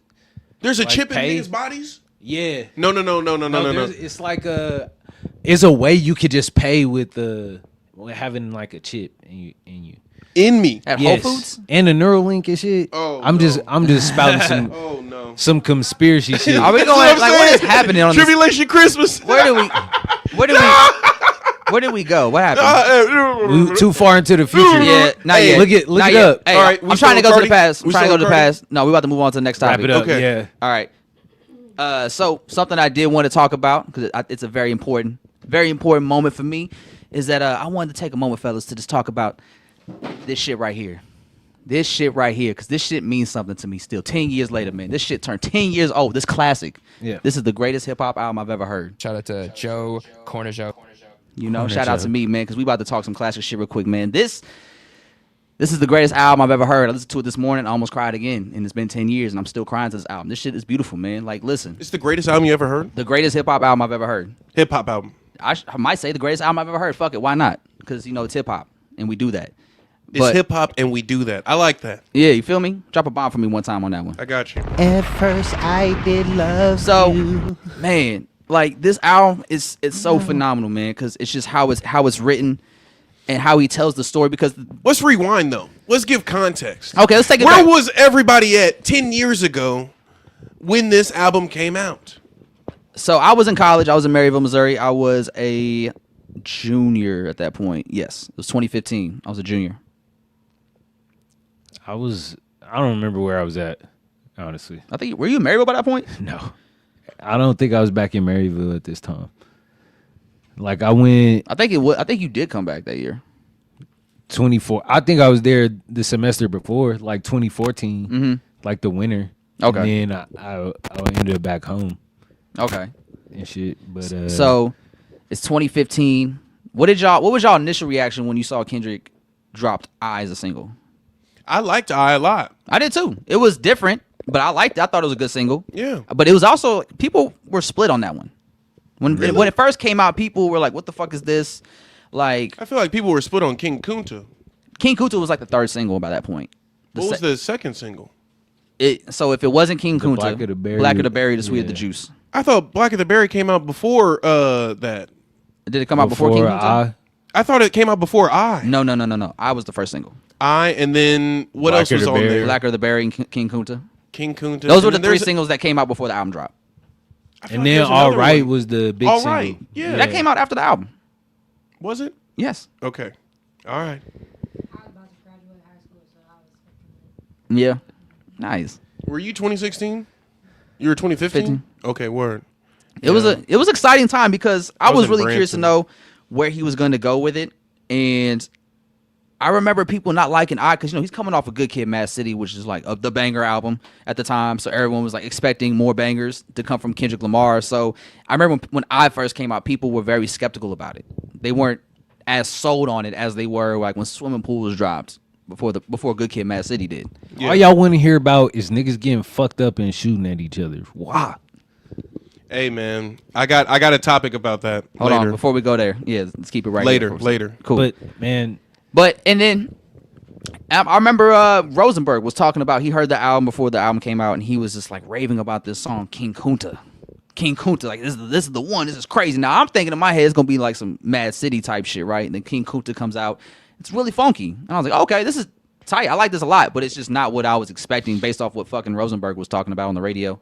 There's a Like chip pay? in niggas' bodies? yeah. No. It's like it's a way you could just pay with having like a chip and you. In me. At Yes. Whole Foods? And the Neuralink and shit. Oh, I'm no. just spouting Oh no. some conspiracy shit. Are we That's going? what I'm Like, what saying. is happening on this? Tribulation Christmas. Where did we? Where did we go? What happened? We too far into the future. Yeah, not Hey, yet. look it Not it yet. up. Hey, All right, we I'm still trying to go to Cardi? the past. I'm We trying to still go to the Cardi? past. No, we're about to move on to the next Wrap topic. it up. Okay. Yeah. All right. So something I did want to talk about because it's a very important moment for me is that I wanted to take a moment, fellas, to just talk about this shit right here. This shit right here, because this shit means something to me still. 10 years later, man. This shit turned 10 years old. This classic. Yeah. This is the greatest hip hop album I've ever heard. Shout out to Joe Cornijo. You know, Corner shout out Joe. to me, man, because we about to talk some classic shit real quick, man. This is the greatest album I've ever heard. I listened to it this morning. I almost cried again, and it's been 10 years, and I'm still crying to this album. This shit is beautiful, man. Like, listen, It's the greatest album you ever heard? the greatest hip hop album I've ever heard. Hip hop album. I might say the greatest album I've ever heard. Fuck it, why not? Because, you know, it's hip hop, and we do that. It's But- hip hop and we do that. I like that. Yeah, you feel me? Drop a bomb for me one time on that one. I got you. At first I did love So, man, like this album it's so phenomenal, man, because it's just how it's written. and how he tells the story. Because Let's rewind though. Let's give context. okay, let's take it Where back. was everybody at 10 years ago when this album came out? So I was in college. I was in Maryville, Missouri. I was a junior at that point. Yes, it was 2015. I was a junior. I don't remember where I was at, honestly. I think were you in Maryville by that point? No. I don't think I was back in Maryville at this time. Like I went I think it was. I think you did come back that year. 24. I think I was there the semester before, like 2014, like the winter. Okay. And then I ended up back home Okay. and shit. But So it's 2015. What was y'all initial reaction when you saw Kendrick dropped "I" as a single? I liked I a lot. I did too. It was different, but I liked it. I thought it was a good single. Yeah. But it was also people were split on that one. When it first came out, people were like, "What the fuck is this?" Like I feel like people were split on King Kunta. King Kunta was like the third single by that point. What was the second single? So if it wasn't King Kunta, Blacker the Berry. Blacker the Berry, the Sweeter Yeah. the Juice. I thought Black of the Berry came out before that. Did it come out before King Kunta? I thought it came out before I. No. I was the first single. And then what Black else of was the on Berry. there? Blacker the Berry and King Kunta. King Kunta. Those were the And then three there's- singles that came out before the album dropped. I feel and like then there's All another Right one. was the big All single. Right. Yeah. That came out after the album. Was it? Yes. Okay. All right. I was about to graduate high school, so I was expecting it. Yeah. Nice. Were you 2016? You were 2015? 15. Okay, word. It was an exciting time because I was was in really curious to Branson. know where he was going to go with it, and I remember people not liking I because he's coming off a Good Kid, Mad City, which is like the banger album at the time, so everyone was like expecting more bangers to come from Kendrick Lamar. So I remember when I first came out, people were very skeptical about it. They weren't as sold on it as they were like when Swimming Pool was dropped before Good Kid, Mad City did. Yeah. All y'all want to hear about is niggas getting fucked up and shooting at each other. Why? Hey man, I got a topic about that. Hold later. on, before we go there, yeah, let's keep it right Later, here. later. Cool. But man, And then I remember Rosenberg was talking about he heard the album before the album came out, and he was just like raving about this song King Kunta. King Kunta, like this is the one. This is crazy. Now I'm thinking in my head it's gonna be like some Mad City type shit, right? And then King Kunta comes out, it's really funky, and I was like, okay, this is tight. I like this a lot, but it's just not what I was expecting based off what fucking Rosenberg was talking about on the radio.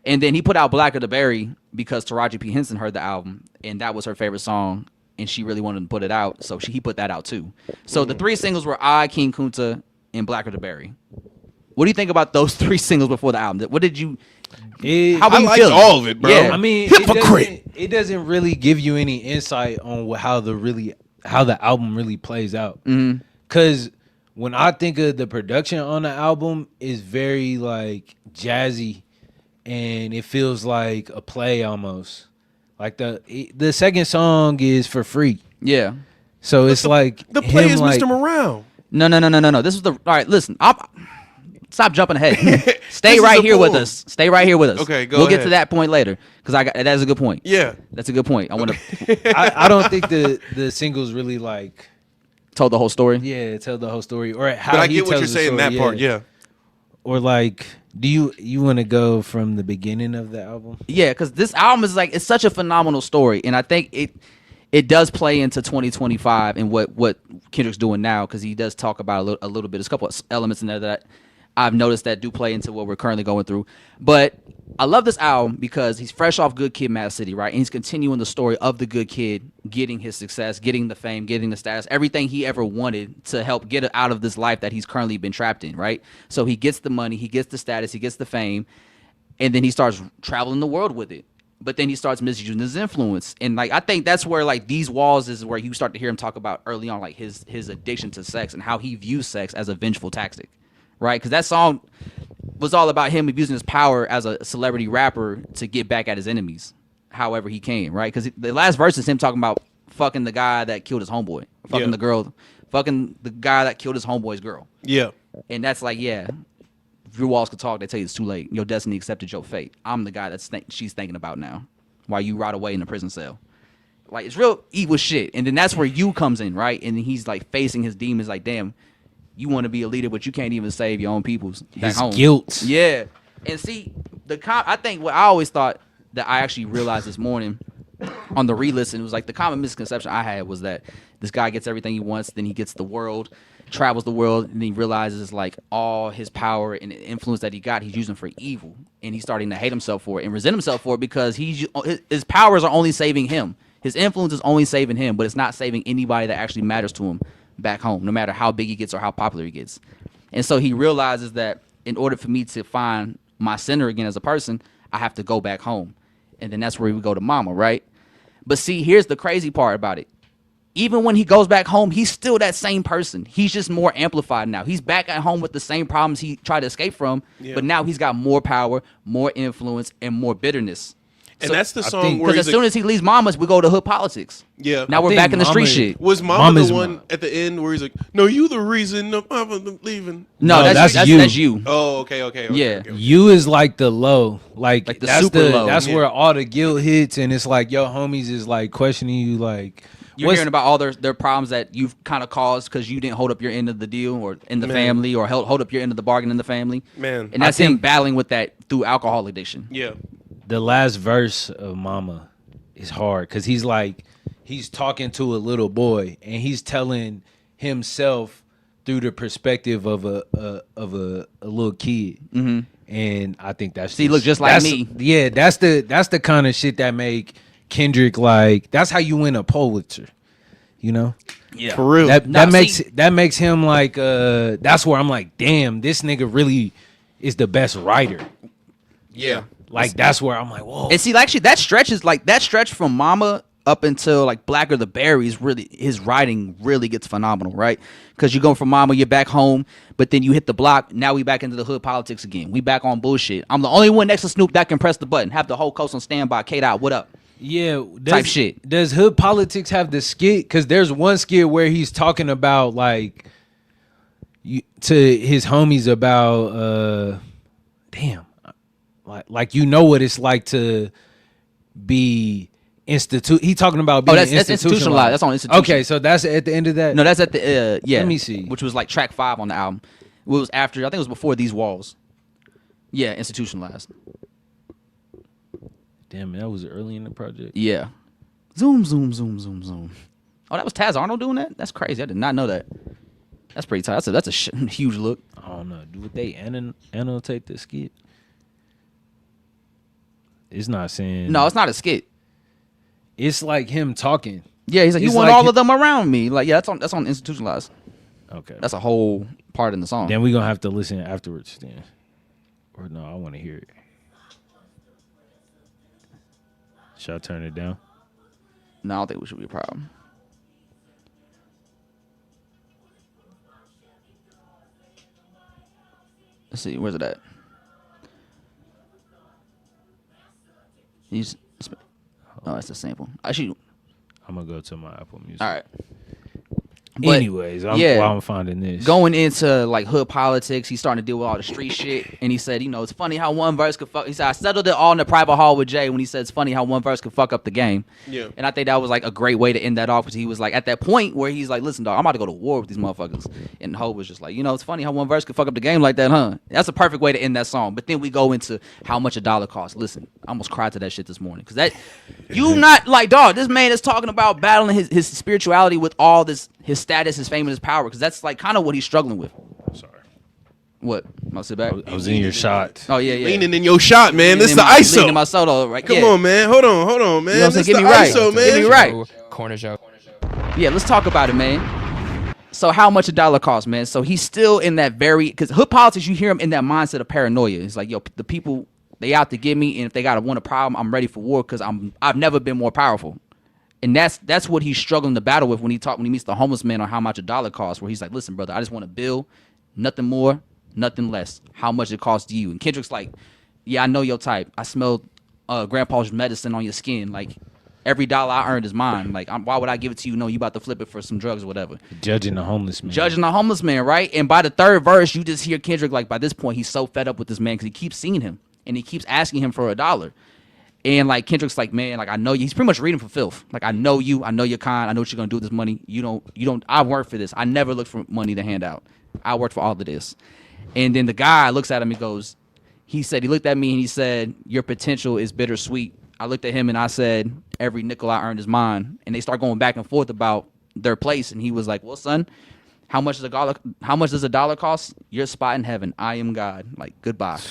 And then he put out Blacker the Berry because Taraji P. Henson heard the album, and that was her favorite song, and she really wanted to put it out, so he put that out too. So the three singles were I, King Kunta, and Blacker the Berry. What do you think about those three singles before the album? What did you... How were I you liked feeling? all of it, bro. Yeah. I mean, Hypocrite. it doesn't really give you any insight on how the album really plays out. Because when I think of the production on the album, is very like jazzy, and it feels like a play almost. Like the second song is for free, Yeah. so it's like The play him, is like, Mr. Morale. No. This is the... All right, listen. Stop jumping ahead. Stay This is right a here with poem. us. Stay right here with us. Okay, go We'll get to ahead. that point later, because that's a good point. Yeah. That's a good point. I want to... I don't think the singles really like told the whole story. tell the whole story, or how But I he get what tells you're the saying story, that part, yeah. Or like, do you want to go from the beginning of the album? Yeah, because this album is like, it's such a phenomenal story, and I think it does play into 2025 and what Kendrick's doing now, because he does talk about a little bit. There's a couple of elements in there that I've noticed that do play into what we're currently going through. But I love this album because he's fresh off Good Kid, Mad City, right? And he's continuing the story of the good kid getting his success, getting the fame, getting the status, everything he ever wanted to help get out of this life that he's currently been trapped in, right? So he gets the money, he gets the status, he gets the fame, and then he starts traveling the world with it. But then he starts misusing his influence. And like, I think that's where like These Walls is where you start to hear him talk about early on, like his addiction to sex and how he views sex as a vengeful tactic, right? Because that song was all about him abusing his power as a celebrity rapper to get back at his enemies however he can, right? Because the last verse is him talking about fucking the guy that killed his homeboy, fucking the girl, fucking the guy that killed his homeboy's girl. Yeah. And that's like, yeah, if your walls could talk, they tell you it's too late. Your destiny accepted your fate. I'm the guy she's thinking about now while you rot away in a prison cell. Like, it's real evil shit. And then that's where you comes in, right? And he's like facing his demons like, damn, you want to be a leader, but you can't even save your own peoples back His home. guilt. Yeah. And see, I think what I always thought that I actually realized this morning on the re-listen, it was like the common misconception I had was that this guy gets everything he wants, then he gets the world, travels the world, and then he realizes like all his power and influence that he got, he's using for evil, and he's starting to hate himself for it and resent himself for it because his powers are only saving him. His influence is only saving him, but it's not saving anybody that actually matters to him back home, no matter how big he gets or how popular he gets. And so he realizes that in order for me to find my center again as a person, I have to go back home. And then that's where we go to mama, right? But see, here's the crazy part about it. Even when he goes back home, he's still that same person. He's just more amplified now. He's back at home with the same problems he tried to escape from, but now he's got more power, more influence, and more bitterness. And So- that's the song where Because as soon as he leaves Mama's, we go to hood politics. Yeah. Now I we're think back in the street Mama- shit. was Mama Mama's the one mom. at the end where he's like, "No, you the reason I'm leaving." No, No, that's that's you. That's you. Oh, okay. Yeah. okay. You is like the low, like Like the that's super low. That's Yeah. where all the guilt hits, and it's like your homies is like questioning you, like You're hearing about all their problems that you've kind of caused because you didn't hold up your end of the deal or in the Man. family or hold up your end of the bargain in the family. Man. And that's him think- battling with that through alcohol addiction. Yeah. the last verse of Mama is hard because he's talking to a little boy and he's telling himself through the perspective of a little kid. Mm-hmm. And I think that's See, he look just like that's- me. Yeah, that's the kind of shit that make Kendrick like. That's how you win a Pulitzer, you know. Yeah. For real. That makes him like. That's where I'm like, damn, this nigga really is the best writer. Yeah. Like that's where I'm like, whoa. And see, actually, that stretch from Mama up until like Blacker the Berries, really, his writing really gets phenomenal, right? Because you go from Mama, you're back home, but then you hit the block. Now we back into the hood politics again. We back on bullshit. I'm the only one next to Snoop that can press the button. Have the whole coast on standby. K-Dot, what up? Yeah, Type shit. Does Hood Politics have the skit? Because there's one skit where he's talking about like to his homies about damn, like you know what it's like to be He talking about being that's institutionalized. That's on institution. Okay, so that's at the end of that. No, that's at the yeah. Let me see. Which was like track 5 on the album. It was after. I think it was before These Walls. Yeah, institutionalized. Damn, that was early in the project. Yeah. Zoom, zoom, zoom, zoom, zoom. Oh, that was Taz Arnold doing that? That's crazy. I did not know that. That's pretty tight. That's a huge look. I don't know. Do they annotate the skit? It's not saying. No, it's not a skit. It's like him talking. Yeah, he's like, you It's want like all of them around me. Like, yeah, that's on institutionalized. Okay. That's a whole part in the song. Then we're gonna have to listen afterwards then. Or no, I wanna hear it. Should I turn it down? No, I don't think we should be a problem. Let's see, where's it at? Oh, that's a sample. Actually, I'm gonna go to my Apple Music. all right. But, Anyways, while I'm finding this. going into like hood politics, he's starting to deal with all the street shit, and he said, you know, it's funny how one verse could fuck. He said, I settled it all in the private hall with Jay when he said it's funny how one verse could fuck up the game. Yeah. And I think that was like a great way to end that off because he was like at that point where he's like, listen, dog, I'm about to go to war with these motherfuckers. And Ho was just like, you know, it's funny how one verse could fuck up the game like that, huh? That's a perfect way to end that song. But then we go into how much a dollar costs. Listen, I almost cried to that shit this morning because that you not like, dog, this man is talking about battling his spirituality with all this, his status, his fame, and his power, because that's like kind of what he's struggling with. Sorry. What? I'll sit back. I was in your shot. Oh yeah, yeah. Leaning in your shot, man. This is Leaning the in ISO. leaning in my soda, right? Come Yeah. on, man. Hold on, man. You know what I'm This saying? the Get me right. ISO, Get me man. right. Corner Joe. Yeah, let's talk about it, man. So how much a dollar costs, man? So he's still in that because hood politics, you hear him in that mindset of paranoia. It's like, yo, the people, they out to get me, and if they gotta want a problem, I'm ready for war because I've never been more powerful. And that's what he's struggling to battle with when he meets the homeless man on how much a dollar costs, where he's like, listen, brother, I just want a bill, nothing more, nothing less. How much it costs you? And Kendrick's like, yeah, I know your type. I smell grandpa's medicine on your skin. Like, every dollar I earned is mine. Like, why would I give it to you? No, you about to flip it for some drugs or whatever. Judging the homeless man. Judging the homeless man, right? And by the third verse, you just hear Kendrick, like, by this point, he's so fed up with this man because he keeps seeing him and he keeps asking him for $1. And like Kendrick's like, man, like I know you. He's pretty much reading for filth. Like, I know you. I know you're kind. I know what you're gonna do with this money. You don't. I work for this. I never look for money to hand out. I worked for all of this. And then the guy looks at him and goes, he looked at me and he said, your potential is bittersweet. I looked at him and I said, every nickel I earned is mine. And they start going back and forth about their place. And he was like, well, son, how much does a dollar cost? Your spot in heaven. I am God. Like, goodbye.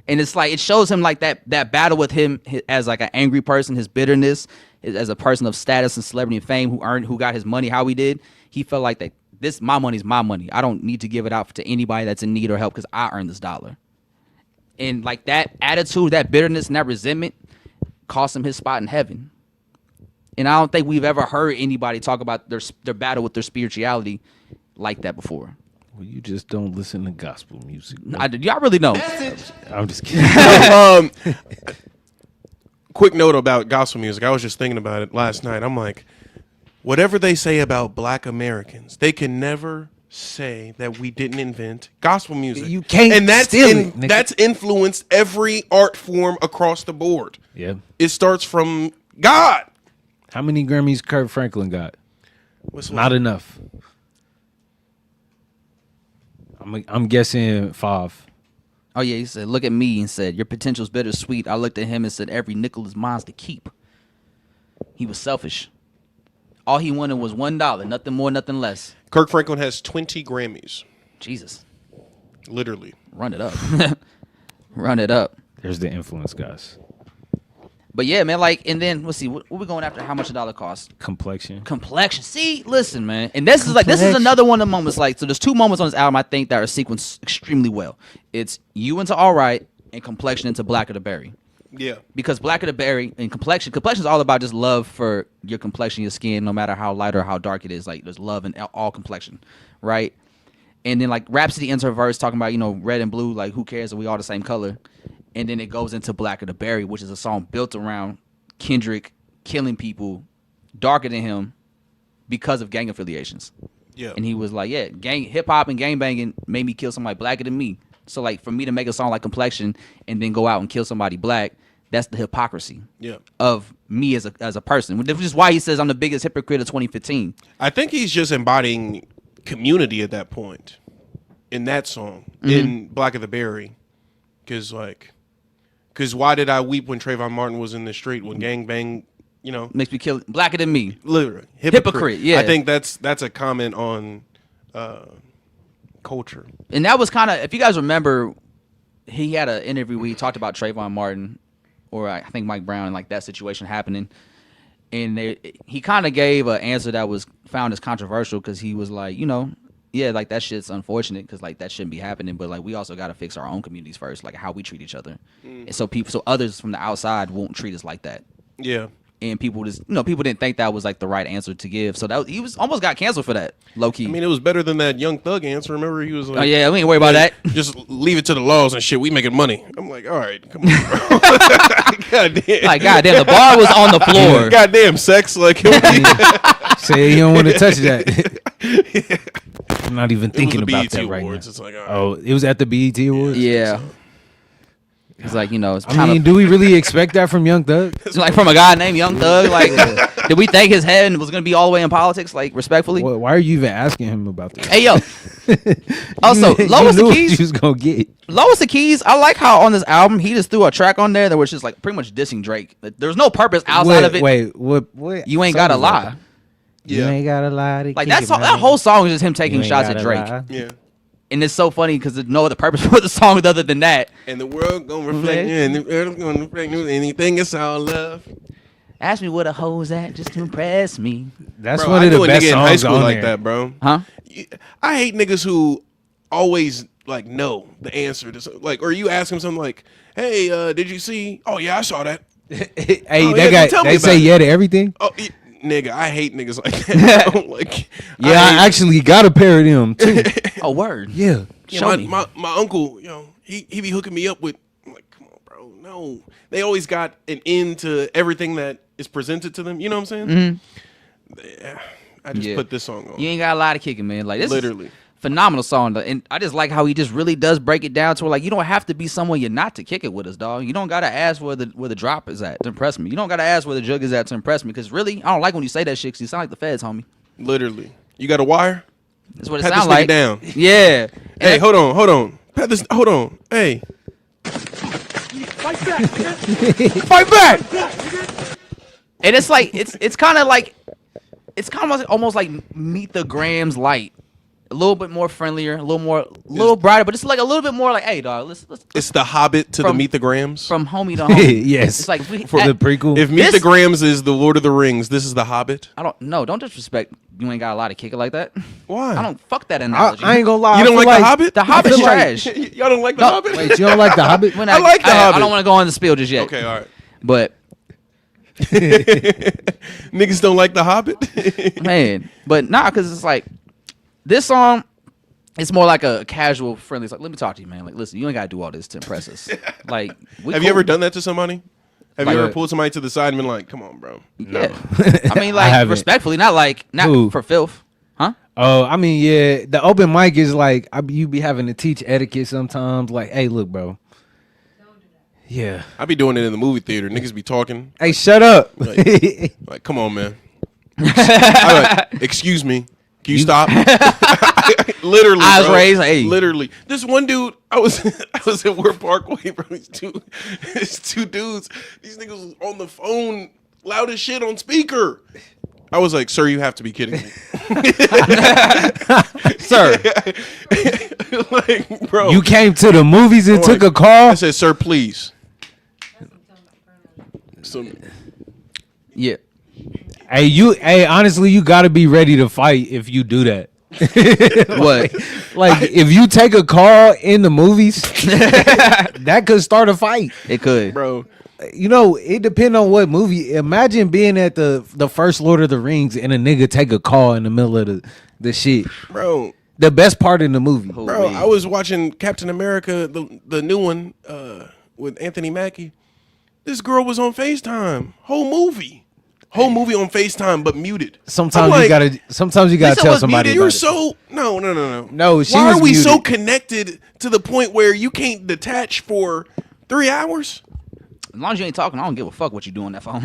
And it's like, it shows him like that battle with him as like an angry person, his bitterness, as a person of status and celebrity and fame who got his money how he did. He felt like that my money's my money. I don't need to give it out to anybody that's in need or help because I earned this dollar. And like that attitude, that bitterness, and that resentment cost him his spot in heaven. And I don't think we've ever heard anybody talk about their battle with their spirituality like that before. Well, you just don't listen to gospel music. Y'all really know. I'm just kidding. Quick note about gospel music. I was just thinking about it last night. I'm like, whatever they say about black Americans, they can never say that we didn't invent gospel music. You can't and that's steal it, nigga. that's influenced every art form across the board. Yeah. It starts from God. How many Grammys Kurt Franklin got? Not enough. I'm guessing 5. Oh yeah, he said, look at me, and said, your potential's bittersweet. I looked at him and said, every nickel is mine to keep. He was selfish. All he wanted was $1, nothing more, nothing less. Kirk Franklin has 20 Grammys. Jesus. Literally. Run it up. Run it up. There's the influence, guys. But yeah, man, like, and then let's see, what we going after? How much a dollar costs? Complexion. See, listen, man, and this is another one of the moments. Like, so there's 2 moments on this album I think that are sequenced extremely well. It's You into All Right and Complexion into Black of the Berry. Yeah. Because Black of the Berry and Complexion is all about just love for your complexion, your skin, no matter how light or how dark it is. Like, there's love in all complexion, right? And then like Rhapsody ends her verse talking about, you know, red and blue, like who cares if we all the same color. And then it goes into Black of the Berry, which is a song built around Kendrick killing people darker than him because of gang affiliations. Yeah. And he was like, yeah, hip hop and gang banging made me kill somebody blacker than me. So like for me to make a song like Complexion and then go out and kill somebody black, that's the hypocrisy of me as a person. Which is why he says I'm the biggest hypocrite of 2015. I think he's just embodying community at that point in that song, in Black of the Berry. Because why did I weep when Trayvon Martin was in the street when gangbang, you know, makes me kill blacker than me? Literally, hypocrite. Yeah, I think that's a comment on culture. And that was kind of, if you guys remember, he had an interview where he talked about Trayvon Martin, or I think Mike Brown, and like that situation happening, and he kind of gave an answer that was found as controversial because he was like, you know, yeah, like that shit's unfortunate because like that shouldn't be happening, but like we also got to fix our own communities first, like how we treat each other, and so others from the outside won't treat us like that. Yeah. And people people didn't think that was like the right answer to give, so that he was almost got canceled for that, low key. I mean, it was better than that Young Thug answer. Remember, he was like, "Oh yeah, we ain't worry about that. Just leave it to the laws and shit. We making money." I'm like, all right, come on, bro. Goddamn. Like, goddamn, the bar was on the floor. Goddamn, sex. Like, say you don't want to touch that. I'm not even thinking about that right now. It's like, all right. Oh, it was at the BET Awards. Yeah. It's like, you know, it's I mean, do we really expect that from Young Thug? It's like from a guy named Young Thug. Like, did we think his head was going to be all the way in politics? Like, respectfully. Why are you even asking him about this? Hey, yo. Also, Lois the Keys. You was gonna get Lois the Keys. I like how on this album he just threw a track on there that was just like pretty much dissing Drake. There's no purpose outside of it. Wait, what? You ain't gotta lie. You ain't gotta lie. Like that whole song is just him taking shots at Drake. Yeah. And it's so funny because there's no other purpose for the song other than that. And the world gonna reflect you, and the world gonna reflect you. Anything is all love. Ask me where the hoes at just to impress me. That's Bro, one of the best in high songs school on like there. that, bro. Huh? I hate niggas who always like know the answer to like, or you ask them something like, "Hey, did you see? Oh yeah, I saw that." Hey, Oh, that yeah, guy. tell me They about say it. yeah to everything. Oh, nigga, I hate niggas like that. Bro. Like, Yeah, I actually got a pair of them too. Oh, word. Yeah. Show me. my uncle, you know, he be hooking me up with. I'm like, come on, bro. No, they always got an end to everything that is presented to them. You know what I'm saying? Yeah, I just put this song on. You ain't got a lot of kicking, man. Like this Literally. is a phenomenal song, and I just like how he just really does break it down to where, like, you don't have to be someone you're not to kick it with us, dog. You don't gotta ask where the drop is at to impress me. You don't gotta ask where the jug is at to impress me, because really, I don't like when you say that shit, because you sound like the feds, homie. Literally, you got a wire? That's what it Pat sounds this nigga like. down. Yeah. Hey, hold on. Pat this. Hold on. Hey. Fight Fight back. And it's like it's kind of almost like Meet the Grams light. A little bit more friendlier, a little brighter, but it's like a little bit more like, hey, dog, let's It's the Hobbit to the From- Meet the Grams. from homie to homie. Yes. It's like For the prequel. If Meet This- the Grams is the Lord of the Rings, this is the Hobbit. don't disrespect. You ain't got a lot of kick it like that. Why? I don't fuck that analogy. I ain't gonna lie. You I don't feel like the Hobbit? The Hobbit's feel like- trash. Y'all don't like the No, Hobbit? Wait, you don't like the Hobbit? When I like The I Hobbit. don't want to go on the spiel just yet. Okay, all right. But Niggas don't like the Hobbit. man, but nah, because it's like this song. It's more like a casual, friendly. It's like, let me talk to you, man. Like, listen, you ain't gotta do all this to impress us. Like, Have you ever done that to somebody? Have Like- you ever pulled somebody to the side and been like, "Come on, bro"? Yeah. I mean, I like haven't. respectfully, not Who? for filth, huh? Oh, I mean, yeah. The open mic is like you be having to teach etiquette sometimes. Like, hey, look, bro. Yeah. I be doing it in the movie theater. Niggas be talking. Hey, shut up. Like, come on, man. I like, excuse me. Can you stop? Literally, Eyes bro. raised, hey. Literally. This one dude, I was at Ward Parkway, bro. These two dudes. These niggas was on the phone, loud as shit on speaker. I was like, sir, you have to be kidding me. Sir, Like, bro. You came to the movies and took a call. I said, sir, please. So, yeah. Hey, honestly, you got to be ready to fight if you do that. What? Like, if you take a call in the movies, that could start a fight. It could. bro. You know, it depends on what movie. Imagine being at the first Lord of the Rings and a nigga take a call in the middle of the shit. Bro. The best part in the movie. Bro, I was watching Captain America, the new one, with Anthony Mackie. This girl was on FaceTime. Whole movie on FaceTime, but muted. Sometimes I'm you like, gotta Lisa tell was somebody. muted. You're About it. so no. No, she Why was are we so muted. connected to the point where you can't detach for 3 hours, As long as you ain't talking, I don't give a fuck what you do on that phone.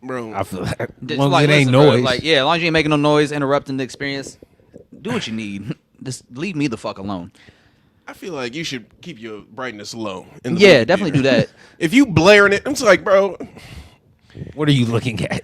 bro? I feel like, as Just long as like, it ain't listen, bro, noise. like, yeah, as long as you ain't making no noise, interrupting the experience, do what you need. Just leave me the fuck alone. I feel like you should keep your brightness low. In the Yeah, movie definitely do theater. that. If you blaring it, it's like, bro, What are you looking at?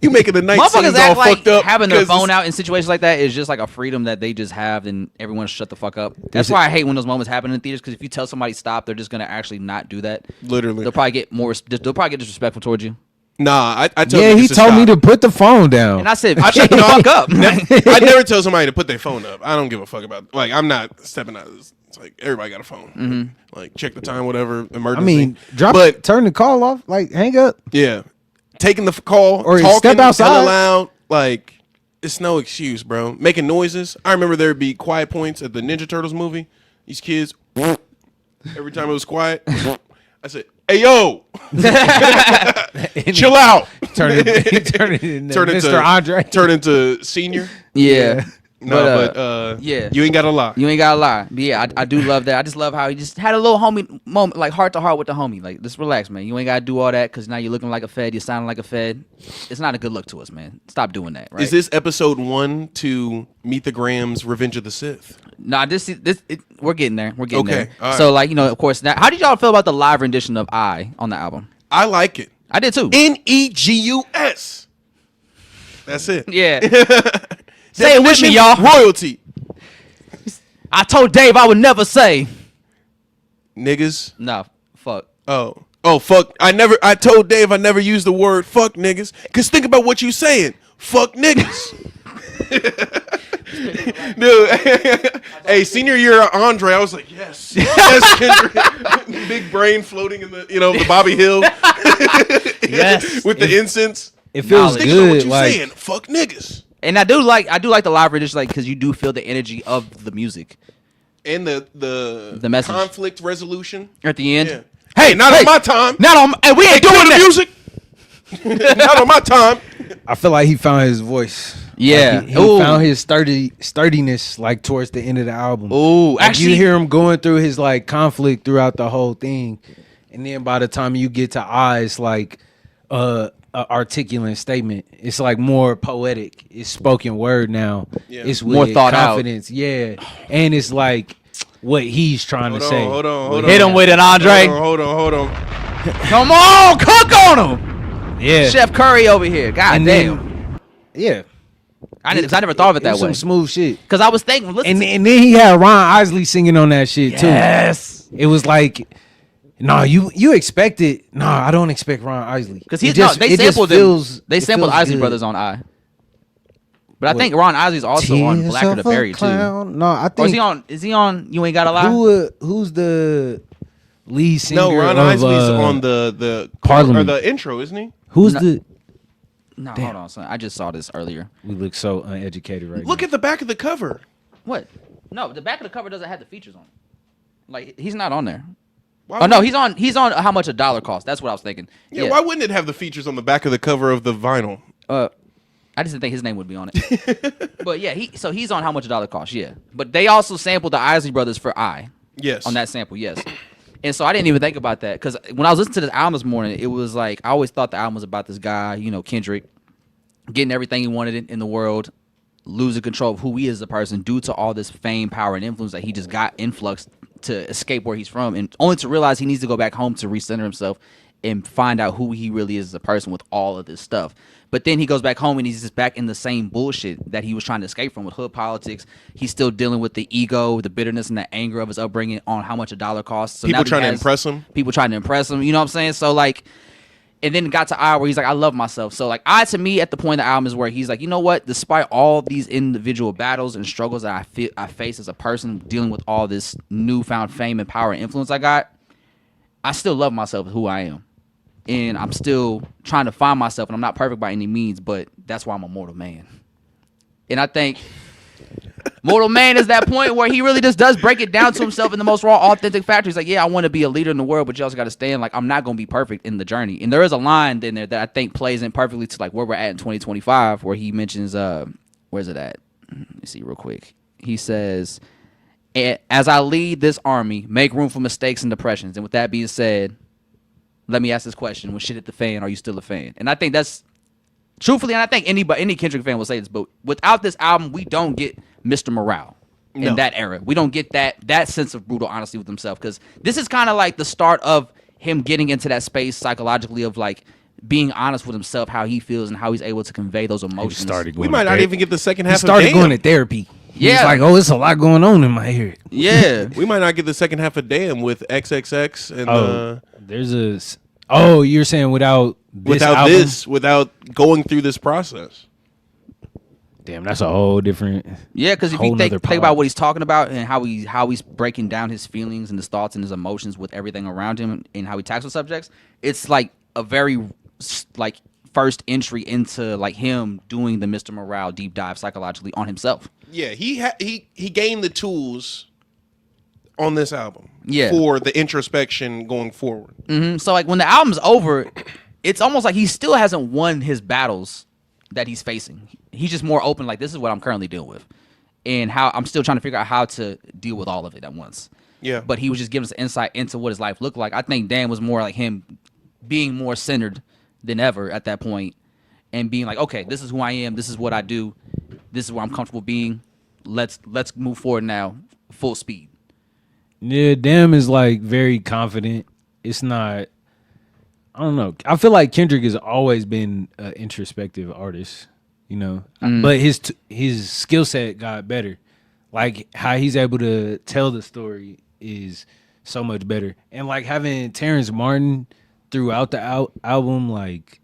you making the night scenes Motherfuckers all act like fucked up. having their because phone it's- out in situations like that is just like a freedom that they just have, and everyone shut the fuck up. That's why I hate when those moments happen in theaters, because if you tell somebody stop, they're just gonna actually not do that. Literally. They'll probably get disrespectful towards you. Nah, I tell Yeah, niggas he to told me stop. to put the phone down. And I said, shut the fuck up. I never tell somebody to put their phone up. I don't give a fuck about. Like, I'm not stepping out of this. It's like everybody got a phone. Mm-hmm. Like, check the time, whatever. I Emergency. mean, But turn the call off, like hang up. yeah, taking the call Or talking, step outside. hella loud. Like, it's no excuse, bro. Making noises. I remember there'd be quiet points at the Ninja Turtles movie. These kids, every time it was quiet, I said, "Hey yo, chill out." Turn it into Turn Mr. into Andre. Turn into senior. Yeah. No, but yeah. you ain't gotta lie. You ain't gotta lie. But yeah, I do love that. I just love how he just had a little homie moment, like heart to heart with the homie. Like, just relax, man. You ain't gotta do all that, because now you're looking like a fed. You're sounding like a fed. It's not a good look to us, man. Stop doing that. Right? Is this episode 1 to Meet the Grams Revenge of the Sith? Nah, we're getting there. We're getting Okay, there. all right. So, like, of course, now, how did y'all feel about the live rendition of "I" on the album? I like it. I did too. Negus. That's it. Yeah. Say it with me, Definition, y'all. Royalty. I told Dave I would never say. Niggas. Nah, fuck. Oh, fuck. I told Dave I never used the word fuck niggas. Cause think about what you saying. Fuck niggas. Dude. Hey, senior year of Andre, I was like, yes. Yes, Kendrick. Big brain floating in the, the Bobby Hill. Yes. With the incense. It feels Think about what good. you Like saying. Fuck niggas. And I do like the live rendition, like, because you do feel the energy of the music And the message. conflict resolution. at the end. Yeah. Hey, not on my time. Not on. Hey, we ain't Doing doing the that. music. Not on my time. I feel like he found his voice. Yeah. Like he Ooh. found his sturdiness like towards the end of the album. Ooh, Like, actually, you hear him going through his like conflict throughout the whole thing, and then by the time you get to eyes, like a articulate statement, it's like more poetic. It's spoken word now. Yeah. It's with More thought out. confidence. Yeah, and it's like what he's trying to say. Hold on. Hit him with it, Andre. Hold on. Come on, cook on him. Yeah. Chef Curry over here. God And damn. then- yeah. I never thought of it that was way. Some smooth shit. Because I was thinking, listen. And then he had Ron Isley singing on that shit too. Yes. It was like, no, you expect it. No, I don't expect Ron Isley. Because they sampled They sampled Isley Brothers on I. But I think Ron Isley's also on Blacker to Berry too. No, I Or think. is he on You Ain't Gotta Lie? Who's the lead singer? No, Ron of, Isley's on the Parliament. or the intro, isn't he? Who's No. the? No, hold on, son. I just saw this earlier. We look so uneducated right Look now. at the back of the cover. What? No, the back of the cover doesn't have the features on it. Like, he's not on there. Why Oh no, wouldn't- he's on How Much a Dollar Costs. That's what I was thinking. Yeah, why wouldn't it have the features on the back of the cover of the vinyl? I just didn't think his name would be on it. But yeah, he's on How Much a Dollar Costs, yeah. But they also sampled the Isley Brothers for I Yes. on that sample, yes. And so I didn't even think about that because when I was listening to this album this morning, it was like I always thought the album was about this guy, Kendrick, getting everything he wanted in the world, losing control of who he is as a person due to all this fame, power, and influence that he just got influxed to escape where he's from, and only to realize he needs to go back home to recenter himself and find out who he really is as a person with all of this stuff. But then he goes back home and he's just back in the same bullshit that he was trying to escape from with hood politics. He's still dealing with the ego, the bitterness, and the anger of his upbringing on how much a dollar costs. So People now he trying to has impress him. People trying to impress him. You know what I'm saying? So like, and then it got to I where he's like, I love myself. So like, I to me at the point of the album is where he's like, you know what? Despite all these individual battles and struggles that I face as a person dealing with all this newfound fame and power and influence I got, I still love myself as who I am. And I'm still trying to find myself, and I'm not perfect by any means, but that's why I'm a mortal man. And I think Mortal Man is that point where he really just does break it down to himself in the most raw, authentic factor. He's like, yeah, I want to be a leader in the world, but you also got to stand like I'm not going to be perfect in the journey. And there is a line in there that I think plays in perfectly to like where we're at in 2025, where he mentions, where's it at? Let me see real quick. He says, as I lead this army, make room for mistakes and depressions. And with that being said, let me ask this question: when shit hit the fan, are you still a fan? And I think that's truthfully, and I think any Kendrick fan will say this, but without this album, we don't get Mr. Morale in that era. We don't get that sense of brutal honesty with himself, because this is kind of like the start of him getting into that space psychologically of like being honest with himself, how he feels and how he's able to convey those emotions. We might not even get the second half. He started of going Damn. to therapy. Yeah. He's like, oh, it's a lot going on in my head. Yeah. We might not get the second half of Damn with XXX and There's a. Oh, you're saying without this without going through this process. Damn, that's a whole different. Yeah, because if whole you think nother about pod. what he's talking about and how he's breaking down his feelings and his thoughts and his emotions with everything around him and how he tackles subjects, it's like a very like first entry into like him doing the Mr. Morale deep dive psychologically on himself. Yeah, he gained the tools on this album. Yeah. For the introspection going forward. Mm-hmm. So like when the album's over, it's almost like he still hasn't won his battles that he's facing. He's just more open, like this is what I'm currently dealing with, and how I'm still trying to figure out how to deal with all of it at once. Yeah. But he was just giving us insight into what his life looked like. I think Dan was more like him being more centered than ever at that point, and being like, okay, this is who I am. This is what I do. This is where I'm comfortable being. Let's move forward now, full speed. Yeah, Damn is like very confident. It's not. I don't know. I feel like Kendrick has always been an introspective artist, but his skill set got better. Like how he's able to tell the story is so much better, and like having Terrence Martin throughout the album, like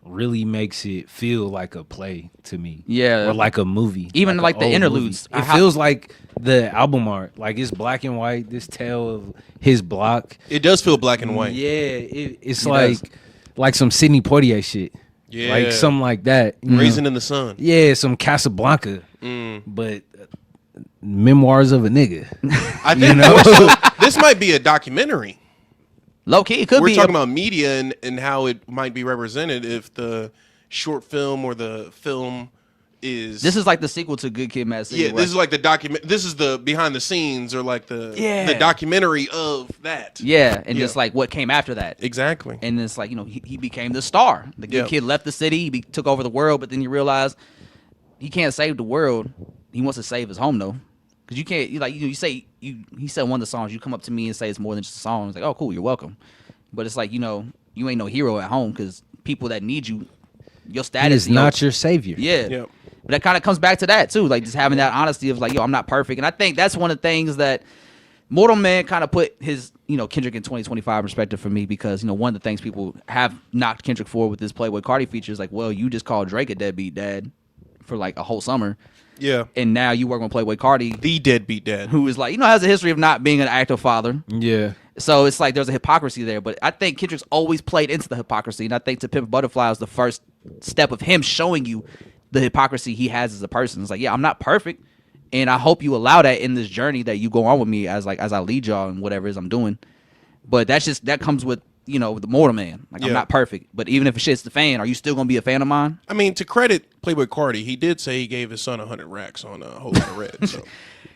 really makes it feel like a play to me. Yeah. Or like a movie. Even like an the old interludes. movie. It feels like the album art. Like it's black and white, this tale of his block. It does feel black and white. Yeah, it's It like some Sidney Poitier shit. Yeah. Like something like that. you know? Raisin in the Sun. Yeah, some Casablanca. But memoirs of a nigga. I think more so, this might be a documentary. Low key, it could We're be. talking about media and how it might be represented if the short film or the film is. This is like the sequel to Good Kid, Mad City. Yeah, where- this is like the document. This is the behind the scenes or like the Yeah. documentary of that. Yeah, and Yeah. just like what came after that. Exactly. And it's like, he became the star. The good Yeah. kid left the city, took over the world, but then you realize he can't save the world. He wants to save his home, though. Because you can't, you say, he said one of the songs, you come up to me and say it's more than just a song. It's like, oh, cool, you're welcome. But it's like, you ain't no hero at home because people that need you, your status is not your savior. Yeah. Yep. But that kind of comes back to that, too. Like, just having that honesty of, like, yo, I'm not perfect. And I think that's one of the things that Mortal Man kind of put his, Kendrick in 2025 perspective for me because, one of the things people have knocked Kendrick for with this Playboy Cardi feature is like, well, you just called Drake a deadbeat dad for, like, a whole summer. Yeah. And now you work on Playboy Cardi. The deadbeat dad. Who is like, has a history of not being an active father. Yeah. So it's like there's a hypocrisy there. But I think Kendrick's always played into the hypocrisy. And I think To Pimp a Butterfly is the first step of him showing you the hypocrisy he has as a person. It's like, yeah, I'm not perfect. And I hope you allow that in this journey that you go on with me as I lead y'all in whatever it is I'm doing. But that comes with, the Mortal Man. Like, I'm not perfect. But even if shit's the fan, are you still going to be a fan of mine? I mean, to credit Playboy Cardi, he did say he gave his son 100 racks on a whole lot of red. So.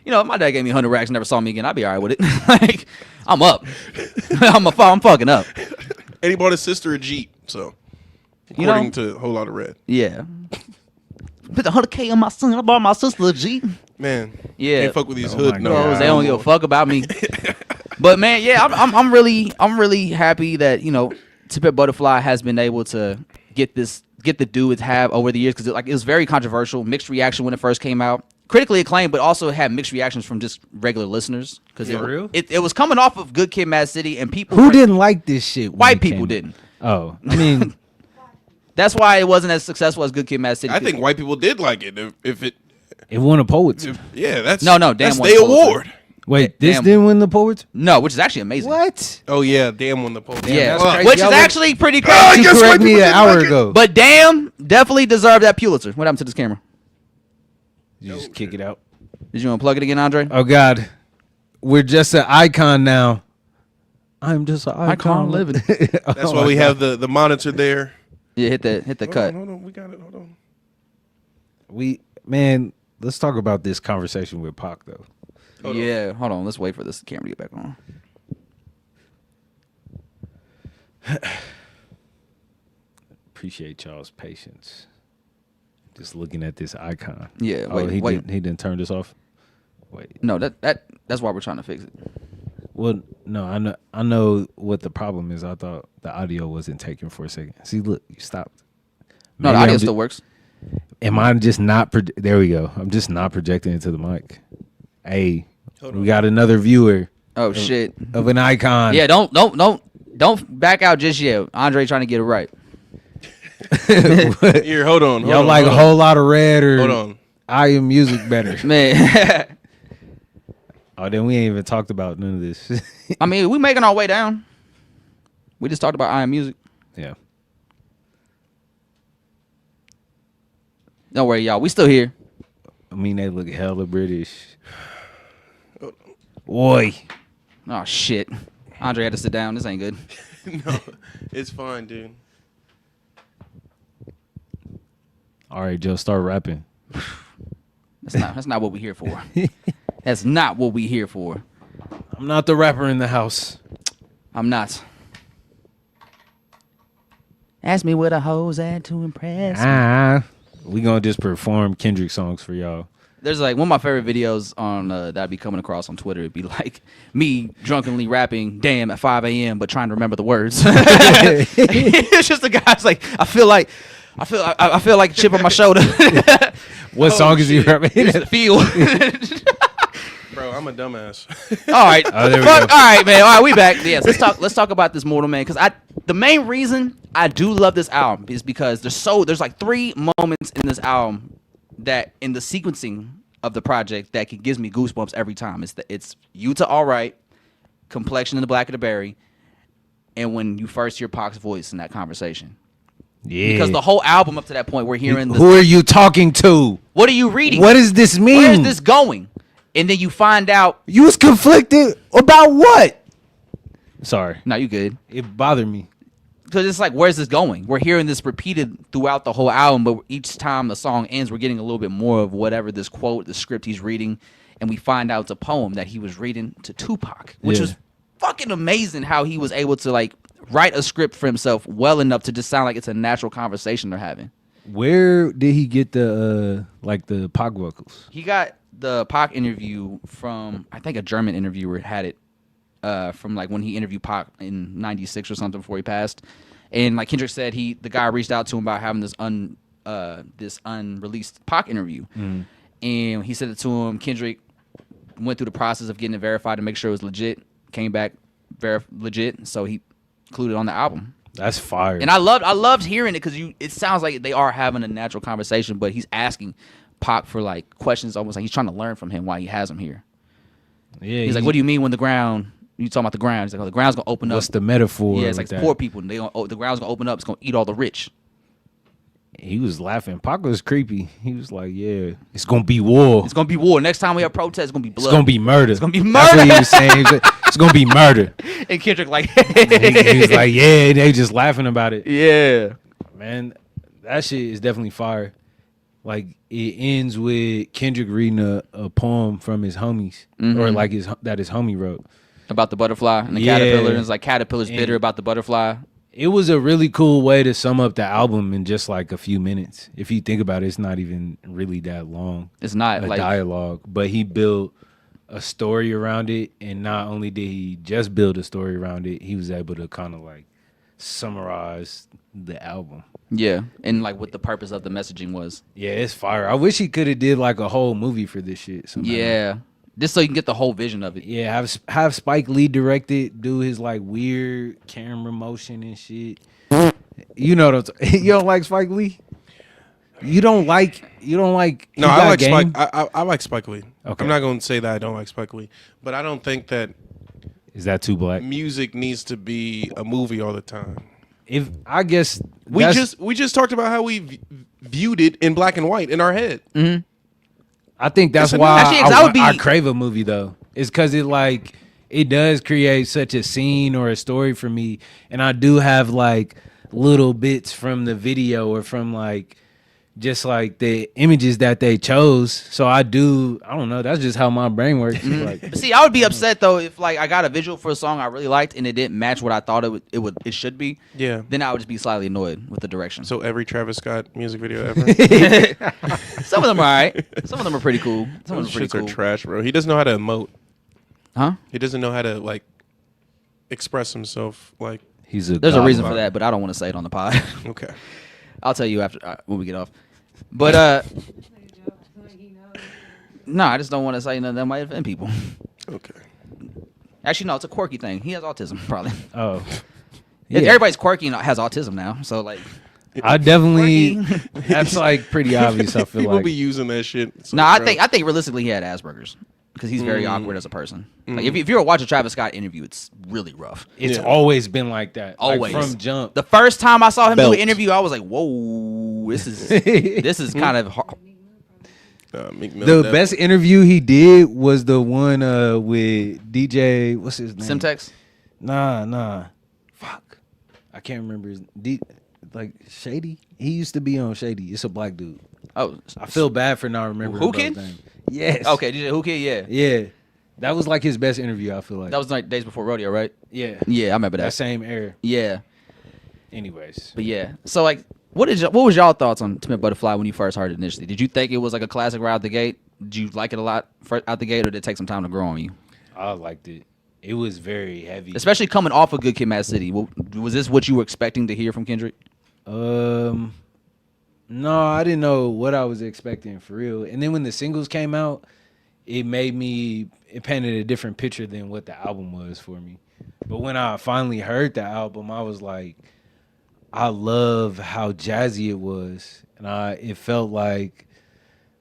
If my dad gave me 100 racks and never saw me again, I'd be all right with it. Like, I'm up. I'm fucking up. And he bought his sister a Jeep, so according to a whole lot of red. Yeah. Put the 100K on my son. I bought my sister a Jeep. Man, yeah. Can't fuck with these Oh hood my numbers. God. They don't give a fuck about me. But man, yeah, I'm really happy that To Pimp Butterfly has been able to get the due it's have over the years because it was very controversial, mixed reaction when it first came out, critically acclaimed, but also had mixed reactions from just regular listeners because it was coming off of Good Kid, Mad City, and people who didn't like this shit. White people didn't. Oh, I mean, that's why it wasn't as successful as Good Kid, Mad City. I think white people did like it. If it won a Pulitzer. Yeah, that's damn that's won their Pulitzer. award. Wait, this Damn. didn't win the Pulitzer? No, which is actually amazing. What? Oh yeah, damn won the poll. Yeah, that's crazy. which is Y'all actually pretty I crazy. guess You white corrected me people an didn't hour like it. ago. But damn, definitely deserved that Pulitzer. What happened to this camera? You just kick it out. Did you unplug it again, Andre? Oh God, we're just an icon now. I'm just an icon living. That's why we have the monitor there. Yeah, hit the cut. Hold on, we got it. Hold on. Man, let's talk about this conversation with Pac though. Hold on. Let's wait for this camera to get back on. Appreciate y'all's patience. Just looking at this icon. Yeah, Oh, wait. he didn't turn this off. Wait. No, that's why we're trying to fix it. Well, no, I know what the problem is. I thought the audio wasn't taken for a second. See, look, you stopped. No, the Maybe audio I'm still works. Am I just not? There we go. I'm just not projecting into the mic. Hey, we got another viewer Oh shit. of an icon. Yeah, don't back out just yet. Andre trying to get it right. Here, hold on. Y'all like a whole lot of red or Hold on. I am music better. Man. Oh, then we ain't even talked about none of this. I mean, we making our way down. We just talked about I Am Music. Yeah. Don't worry, y'all. We still here. I mean, they look hella British. Oi. Oh shit. Andre had to sit down. This ain't good. No, it's fine, dude. All right, Joe, start rapping. That's not what we here for. That's not what we here for. I'm not the rapper in the house. I'm not. Ask me where the hoes at to impress me. We gonna just perform Kendrick songs for y'all. There's like one of my favorite videos on that I'd be coming across on Twitter. It'd be like me drunkenly rapping "Damn" at 5 a.m. but trying to remember the words. It's just the guy's like, I feel like a chip on my shoulder. What song is he rapping? Feel. Bro, I'm a dumbass. All right. Oh, there we Fuck, go. all right, man. All right, we back. Yes, let's talk about this Mortal Man because the main reason I do love this album is because there's like 3 moments in this album that in the sequencing of the project that gives me goosebumps every time. It's You to All Right, Complexion in the Black of the Berry, and when you first hear Pac's voice in that conversation. Yeah. Because the whole album up to that point, we're hearing Who are you talking to? what are you reading? What does this mean? Where is this going? And then you find out. You was conflicted about what? Sorry. No, you good. It bothered me. Because it's like, where's this going? We're hearing this repeated throughout the whole album, but each time the song ends, we're getting a little bit more of whatever this quote, the script he's reading, and we find out it's a poem that he was reading to Tupac, which Yeah. was fucking amazing how he was able to like write a script for himself well enough to just sound like it's a natural conversation they're having. Where did he get the Pac vocals? He got the Pac interview from I think a German interviewer had it from like when he interviewed Pac in '96 or something before he passed, and like Kendrick said the guy reached out to him about having this unreleased Pac interview, and he said it to him. Kendrick went through the process of getting it verified to make sure it was legit. Came back legit, so he included it on the album. That's fire. And I loved hearing it because it sounds like they are having a natural conversation, but he's asking Pac for like questions, almost like he's trying to learn from him why he has him here. Yeah, he's like, "What do you mean when the ground? You talking about the ground?" He's like, "Oh, the ground's gonna open up." What's the metaphor? Yeah, it's like that? poor people. The ground's gonna open up. It's gonna eat all the rich. He was laughing. Pac was creepy. He was like, "Yeah, it's gonna be war. It's gonna be war. Next time we have protests, it's gonna be blood. It's gonna be murder. It's gonna be That's murder." what he was saying. He was like, it's gonna be murder." And Kendrick like, he was like, "Yeah," and they just laughing about it. "Yeah, Man, that shit is definitely fire. Like it ends with Kendrick reading a poem from his homies, or like his homie wrote about the butterfly and the caterpillar. And it's like caterpillar's bitter about the butterfly." It was a really cool way to sum up the album in just like a few minutes. If you think about it, it's not even really that long. It's not a like dialogue, but he built a story around it, and not only did he just build a story around it, he was able to kind of like summarize the album. Yeah, and like what the purpose of the messaging was. Yeah, it's fire. I wish he could have did like a whole movie for this shit somehow. Yeah, just so you can get the whole vision of it. Yeah, have Spike Lee direct it, do his like weird camera motion and shit. You know what I'm you don't like Spike Lee? You don't like No, I like Spike. I like Spike Lee. Okay. I'm not going to say that I don't like Spike Lee, but I don't think that Is that too black? music needs to be a movie all the time. If I guess We just talked about how we viewed it in black and white in our head. I think that's It's a why Actually, 'cause I would be- I crave a movie though. It's because it does create such a scene or a story for me, and I do have like little bits from the video or from like just like the images that they chose. So I don't know. That's just how my brain works. Like, But see, I would be upset though if like I got a visual for a song I really liked and it didn't match what I thought it should be. Yeah. Then I would just be slightly annoyed with the direction. So every Travis Scott music video ever. Some of them are alright. Some of them are pretty cool. Some of Those them are shits pretty are cool. trash, bro. He doesn't know how to emote. Huh? He doesn't know how to like express himself. Like, he's a There's a reason for godlike. that, but I don't want to say it on the pod. okay. I'll tell you after when we get off. But Like he knows. no, I just don't want to say nothing that might offend people. Okay. Actually, no, it's a quirky thing. He has autism, probably. Oh, Yeah. yeah. Everybody's quirky and has autism now. So like, I definitely. Quirky. That's like pretty obvious. I feel People like be using that shit. So no, I bro. think realistically he had Asperger's because he's very awkward as a person. Like if you ever watch a Travis Scott interview, it's really rough. it's Yeah. always been like that. Like, Always. from jump. The first time I saw him do Belt. an interview, I was like, "Whoa, this is kind of hard." Meek Mill, The that- best interview he did was the one with DJ. What's his name? Simtex. Nah. Fuck. I can't remember his like Shady. He used to be on Shady. It's a black dude. Oh, I feel bad for not remembering. Who bro's Kid? name. Yes. okay. DJ Who Kid? Yeah, Yeah. That was like his best interview. I feel like. that was like days before rodeo, right? yeah. Yeah, I remember That that. same era. Yeah, Anyways. but yeah. So like, what was y'all thoughts on Timid Butterfly when you first heard it initially? Did you think it was like a classic right out the gate? Did you like it a lot out the gate, or did it take some time to grow on you? I liked it. It was very heavy. Especially coming off of Good Kid, Mad City. Was this what you were expecting to hear from Kendrick? No, I didn't know what I was expecting for real. And then when the singles came out, it painted a different picture than what the album was for me. But when I finally heard the album, I was like, I love how jazzy it was. And it felt like,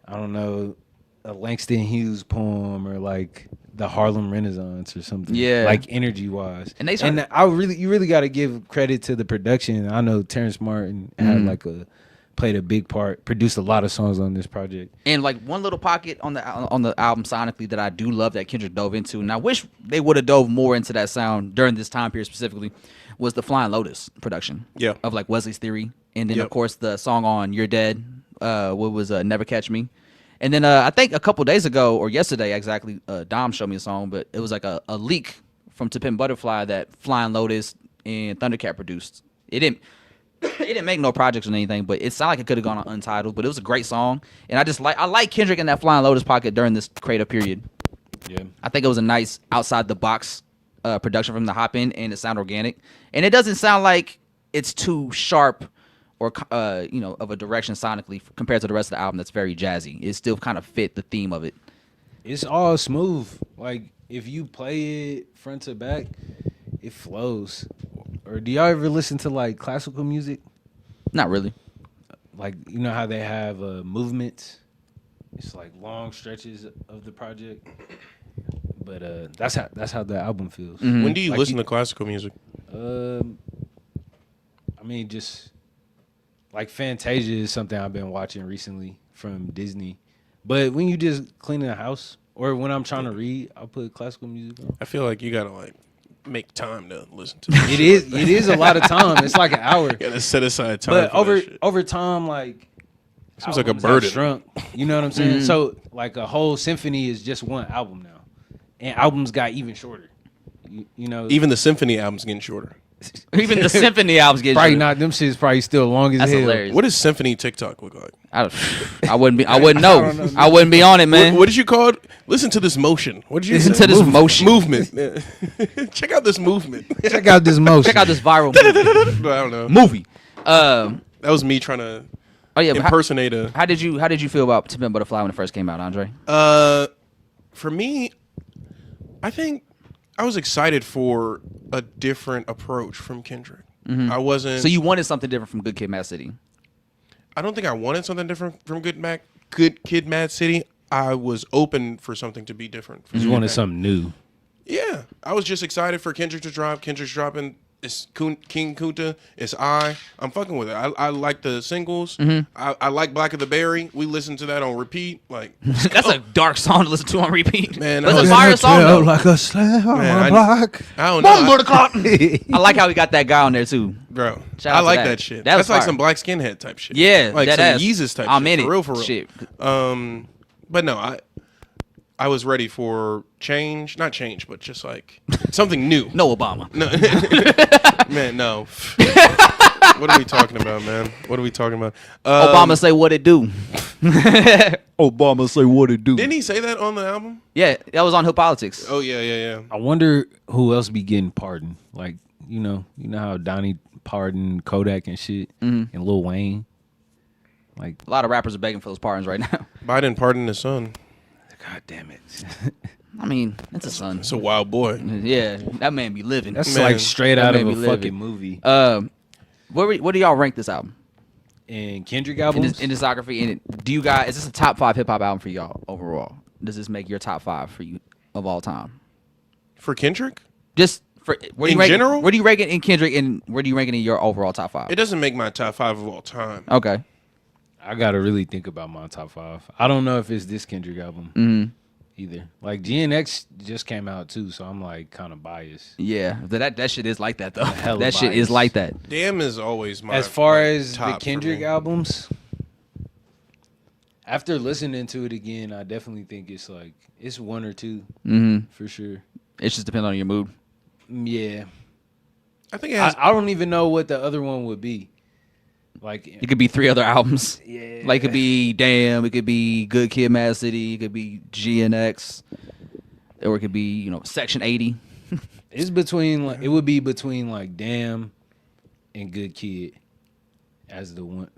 I don't know, a Langston Hughes poem or like the Harlem Renaissance or something. Yeah. Like energy wise. And they you really got to give credit to the production. I know Terrence Martin had played a big part, produced a lot of songs on this project. And like one little pocket on the album sonically that I do love that Kendrick dove into, and I wish they would have dove more into that sound during this time period specifically, was the Flying Lotus production. Yeah. Of like Wesley's Theory, and then Yep. of course the song on You're Dead, what was Never Catch Me, and then I think a couple days ago or yesterday exactly, Dom showed me a song, but it was like a leak from To Pimp Butterfly that Flying Lotus and Thundercat produced. It didn't. It didn't make no projects or anything, but it sounded like it could have gone on Untitled. But it was a great song, and I like Kendrick in that Flying Lotus pocket during this creative period. Yeah. I think it was a nice outside the box production from the hop in, and it sounded organic, and it doesn't sound like it's too sharp or of a direction sonically compared to the rest of the album. That's very jazzy. It still kind of fit the theme of it. It's all smooth. Like if you play it front to back, it flows. Or do y'all ever listen to like classical music? Not really. Like you know how they have movements. It's like long stretches of the project. But that's how the album feels. Mm-hmm. When do you Like listen to classical music? I mean, just like Fantasia is something I've been watching recently from Disney. But when you just cleaning the house or when I'm trying to read, I'll put classical music on. I feel like you gotta like make time to listen to. It is a lot of time. It's like an hour. You gotta set aside time. But for that shit. over time, like Seems like a albums have burden. Shrunk. You know what I'm saying? So like a whole symphony is just one album now, and albums got even shorter. You know, Even the symphony album's getting shorter. Even the symphony albums get probably shorter. not. Them shit's probably still long as That's hell. hilarious. What does symphony TikTok look like? I wouldn't know. I wouldn't be on it, man. What did you call it? Listen to this motion. What did you Listen say? to this motion. Movement. Check out this movement. Check out this motion. Check out this viral movie. I don't know. movie. That was me trying to Oh yeah. But impersonate a. how did you feel about To Pimp a Butterfly when it first came out, Andre? For me, I think I was excited for a different approach from Kendrick. I wasn't. So you wanted something different from Good Kid, Mad City. I don't think I wanted something different from Good Kid, Mad City. I was open for something to be different. You just wanted something new. Yeah, I was just excited for Kendrick to drop. Kendrick's dropping. It's King Kunta. It's I'm fucking with it. I like the singles. I like Black of the Berry. We listened to that on repeat. Like That's a dark song to listen to on repeat. Man, but I it's was- a fire song though. Like a slam on Man, my I- block. I don't know, I like how we got that guy on there too. bro. Shout I out to like that. that shit. That was That's like fire. some Black Skinhead type shit. Yeah, like that some ass. Yeezus type. I'm shit. in it. For real. Shit. But no, I was ready for change. Not change, but just like something new. No Obama. No. Man, no. What are we talking about, man? What are we talking about? Obama say what it do. Obama say what it do. Didn't he say that on the album? Yeah, that was on Hood Politics. Oh yeah. I wonder who else be getting pardoned. Like, you know how Donnie pardoned Kodak and shit, and Lil Wayne. Like, A lot of rappers are begging for those pardons right now. Biden pardoned his son. God damn it. I mean, it's a son. It's a wild boy. Yeah, that man be living. That's Man, like straight that out of made a me live fucking it. movie. What do y'all rank this album And Kendrick in, albums? in discography? And do you guys? Is this a top 5 hip hop album for y'all overall? Does this make your top 5 for you of all time? For Kendrick? Just for where do In you rank, general? Where do you rank it in Kendrick, and where do you rank it in your overall top 5? It doesn't make my top 5 of all time. Okay. I gotta really think about my top 5. I don't know if it's this Kendrick album either. Like GNX just came out too, so I'm like kind of biased. Yeah, that shit is like that though. hella That shit is biased. like that. Damn is always my As far my as the top for Kendrick me. albums, after listening to it again, I definitely think it's 1 or 2 for sure. It just depends on your mood. Yeah, I think it has. I don't even know what the other one would be. Like, It could be 3 other albums. yeah, Like it could be Damn, it could be Good Kid, Mad City, it could be GNX, or it could be Section 80. it's between like it would be between like Damn and Good Kid as the one.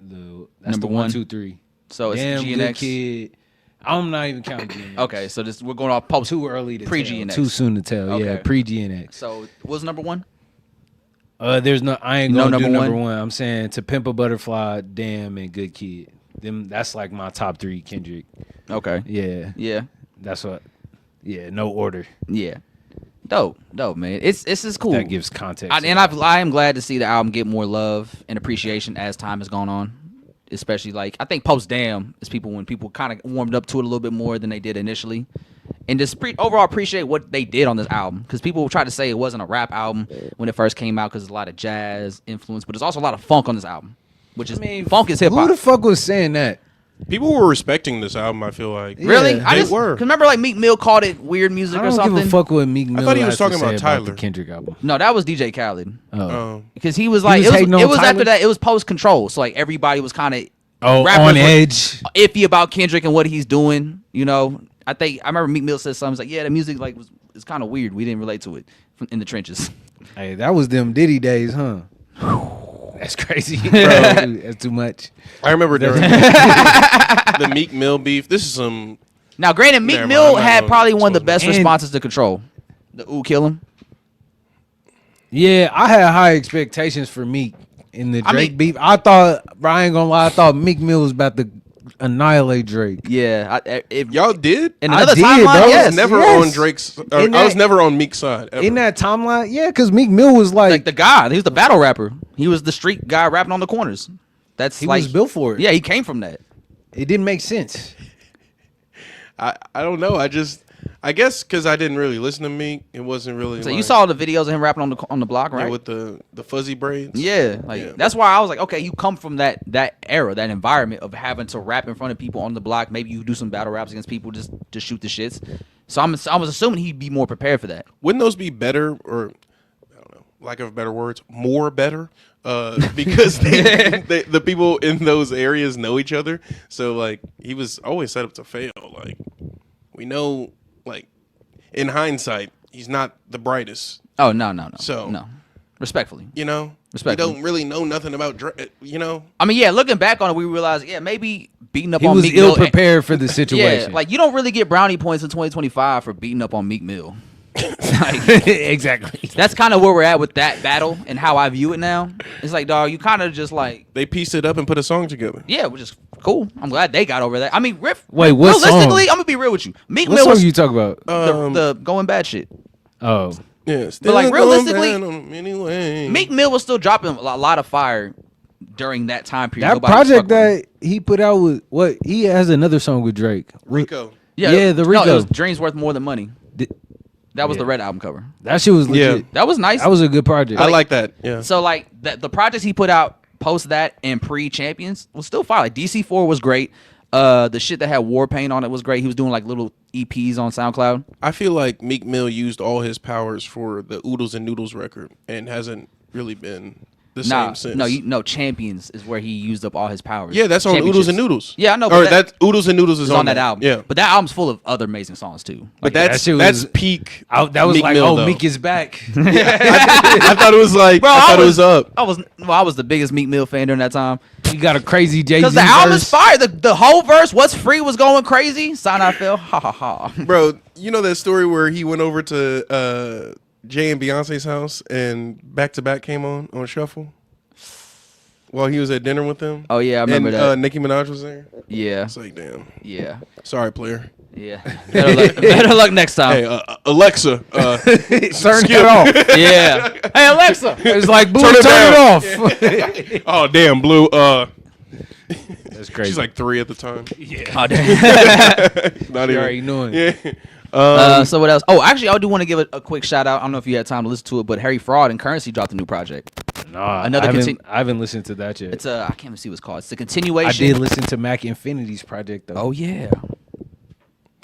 That's Number the 1, 2, 3. So it's Damn, GNX. Good Kid. I'm not even counting GNX. Okay, so we're going off post. Too early to Pre-GNX. tell. Too soon to tell. Yeah, Okay. pre-GNX. So what's number 1? There's no. I ain't No gonna do number number one? one. I'm saying To Pimp a Butterfly, Damn, and Good Kid. Them. That's like my top 3 Kendrick. Okay. Yeah, Yeah. that's what. Yeah, no order. Yeah. Dope, man. It's just cool. That gives context. I am glad to see the album get more love and appreciation as time has gone on. Especially like I think post Damn is when people kind of warmed up to it a little bit more than they did initially, and just overall appreciate what they did on this album, because people try to say it wasn't a rap album when it first came out because there's a lot of jazz influence, but there's also a lot of funk on this album, which is funk is hip Who the hop. fuck was saying that? People were respecting this album. I feel like Really? Yeah. I They just were. 'cause remember like Meek Mill called it weird music I or don't something. give a fuck what Meek Mill. thought he was has to talking about say Tyler. the Kendrick album. No, that was DJ Khaled. Oh, Because he was like, was hating on it was after Tyler? that. It was post Control, so like everybody was kind of on were edge. iffy about Kendrick and what he's doing. You know, I remember Meek Mill said something like, "Yeah, the music like was kind of weird. We didn't relate to it in the trenches." Hey, that was them Diddy days, huh? That's crazy, bro. That's too much. I remember during the Meek Mill beef. This is some. Now, granted, Meek Never mind, Mill I'm not had gonna probably one of the expose best myself. responses to Control. The "Ooh, kill him." Yeah, I had high expectations for Meek in the I Drake mean- beef. I thought, bro, I ain't gonna lie, I thought Meek Mill was about to annihilate Drake. Yeah, Y'all did? in I another did, timeline, bro. I yes. was never yes. on Drake's. In I was that- never on Meek's side. Ever. In that timeline, yeah, because Meek Mill was Like the guy, he was the battle rapper. He was the street guy rapping on the corners. That's he like was built for it. Yeah, he came from that. It didn't make sense. I don't know. I guess because I didn't really listen to Meek, it wasn't really. So like, you saw the videos of him rapping on the block, yeah, right? with the fuzzy braids. Yeah, like Yeah. that's why I was like, okay, you come from that era, that environment of having to rap in front of people on the block. Maybe you do some battle raps against people just to shoot the shits. So I was assuming he'd be more prepared for that. Wouldn't those be better, or I don't know, lack of better words, more better? Because the people in those areas know each other. So like he was always set up to fail. Like we know, like in hindsight, he's not the brightest. Oh no, So- no, respectfully. You know, we Respectfully. don't really know nothing about Drake. You know, I mean, yeah, looking back on it, we realized, yeah, maybe beating up He on was Meek Mill. ill prepared for the situation. Yeah, like you don't really get brownie points in 2025 for beating up on Meek Mill. exactly. That's kind of where we're at with that battle and how I view it now. It's like, dog, you kind of just like, they pieced it up and put a song together. yeah, which is cool. I'm glad they got over that. I mean, Wait, what realistically, song? I'm gonna be real with you. Meek What Mill song was you talk about? the going bad shit. Oh, Yeah, But like realistically, anyway, Meek Mill was still dropping a lot of fire during that time period. that Nobody was project fucking with him. that he put out with what? He has another song with Drake. Rico. yeah, the No, Rico. it was Dreams Worth More Than Money. Th- That was Yeah. the Red album cover. That shit was legit. Yeah. That was nice. That was a good project. I like that. Yeah. So like the projects he put out post that and pre Champions was still fire. Like DC4 was great. The shit that had War Paint on it was great. He was doing like little EPs on SoundCloud. I feel like Meek Mill used all his powers for the Oodles and Noodles record and hasn't really been the same since. No, Champions is where he used up all his powers. Yeah, that's on Oodles and Championships. Noodles. Yeah, I know. Or But that Oodles and Noodles is is on that album. Yeah, But that album's full of other amazing songs too. but Like, that's shit that's was- peak. that was Meek like, Mill, oh, though. Meek is back. I thought it was like. bro, I thought it was up. I was the biggest Meek Mill fan during that time. You got a crazy Jay-Z Because the album is verse. fire. The whole verse, What's Free, was going crazy. Sign I Fell. Ha ha ha. Bro, you know that story where he went over to Jay and Beyonce's house and Back to Back came on shuffle while he was at dinner with them. Oh yeah, I remember and, that. Nicki Minaj was there. Yeah. It's like, damn. Yeah. Sorry, player. Yeah. Better luck next time. Hey, Alexa, Turn skip. it off. Yeah. Hey Alexa. It's like, Blue, Turn turn it it off. Oh, damn, Blue. That's crazy. She's like 3 at the time. Oh, damn. Not You even. already knowing. Yeah. So what else? Oh, actually, I do want to give a quick shout out. I don't know if you had time to listen to it, but Harry Fraud and Currency dropped a new project. Nah, Another I haven't listened to that yet. It's I can't even see what it's called. It's the I continuation. did listen to Mac Infinity's project though. Oh yeah.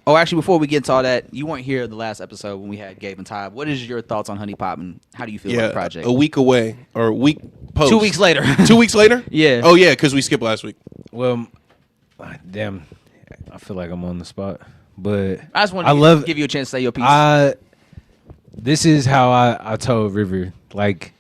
Oh, actually, before we get into all that, you weren't here the last episode when we had Gabe and Ty. What is your thoughts on Honey Pop and how do you feel about Yeah. the project? A week away or a week post. 2 weeks later. 2 weeks later? Yeah. Oh, yeah, because we skipped last week. Well, damn, I feel like I'm on the spot, but I just want to give you a chance to say your piece. This is how I told River, like,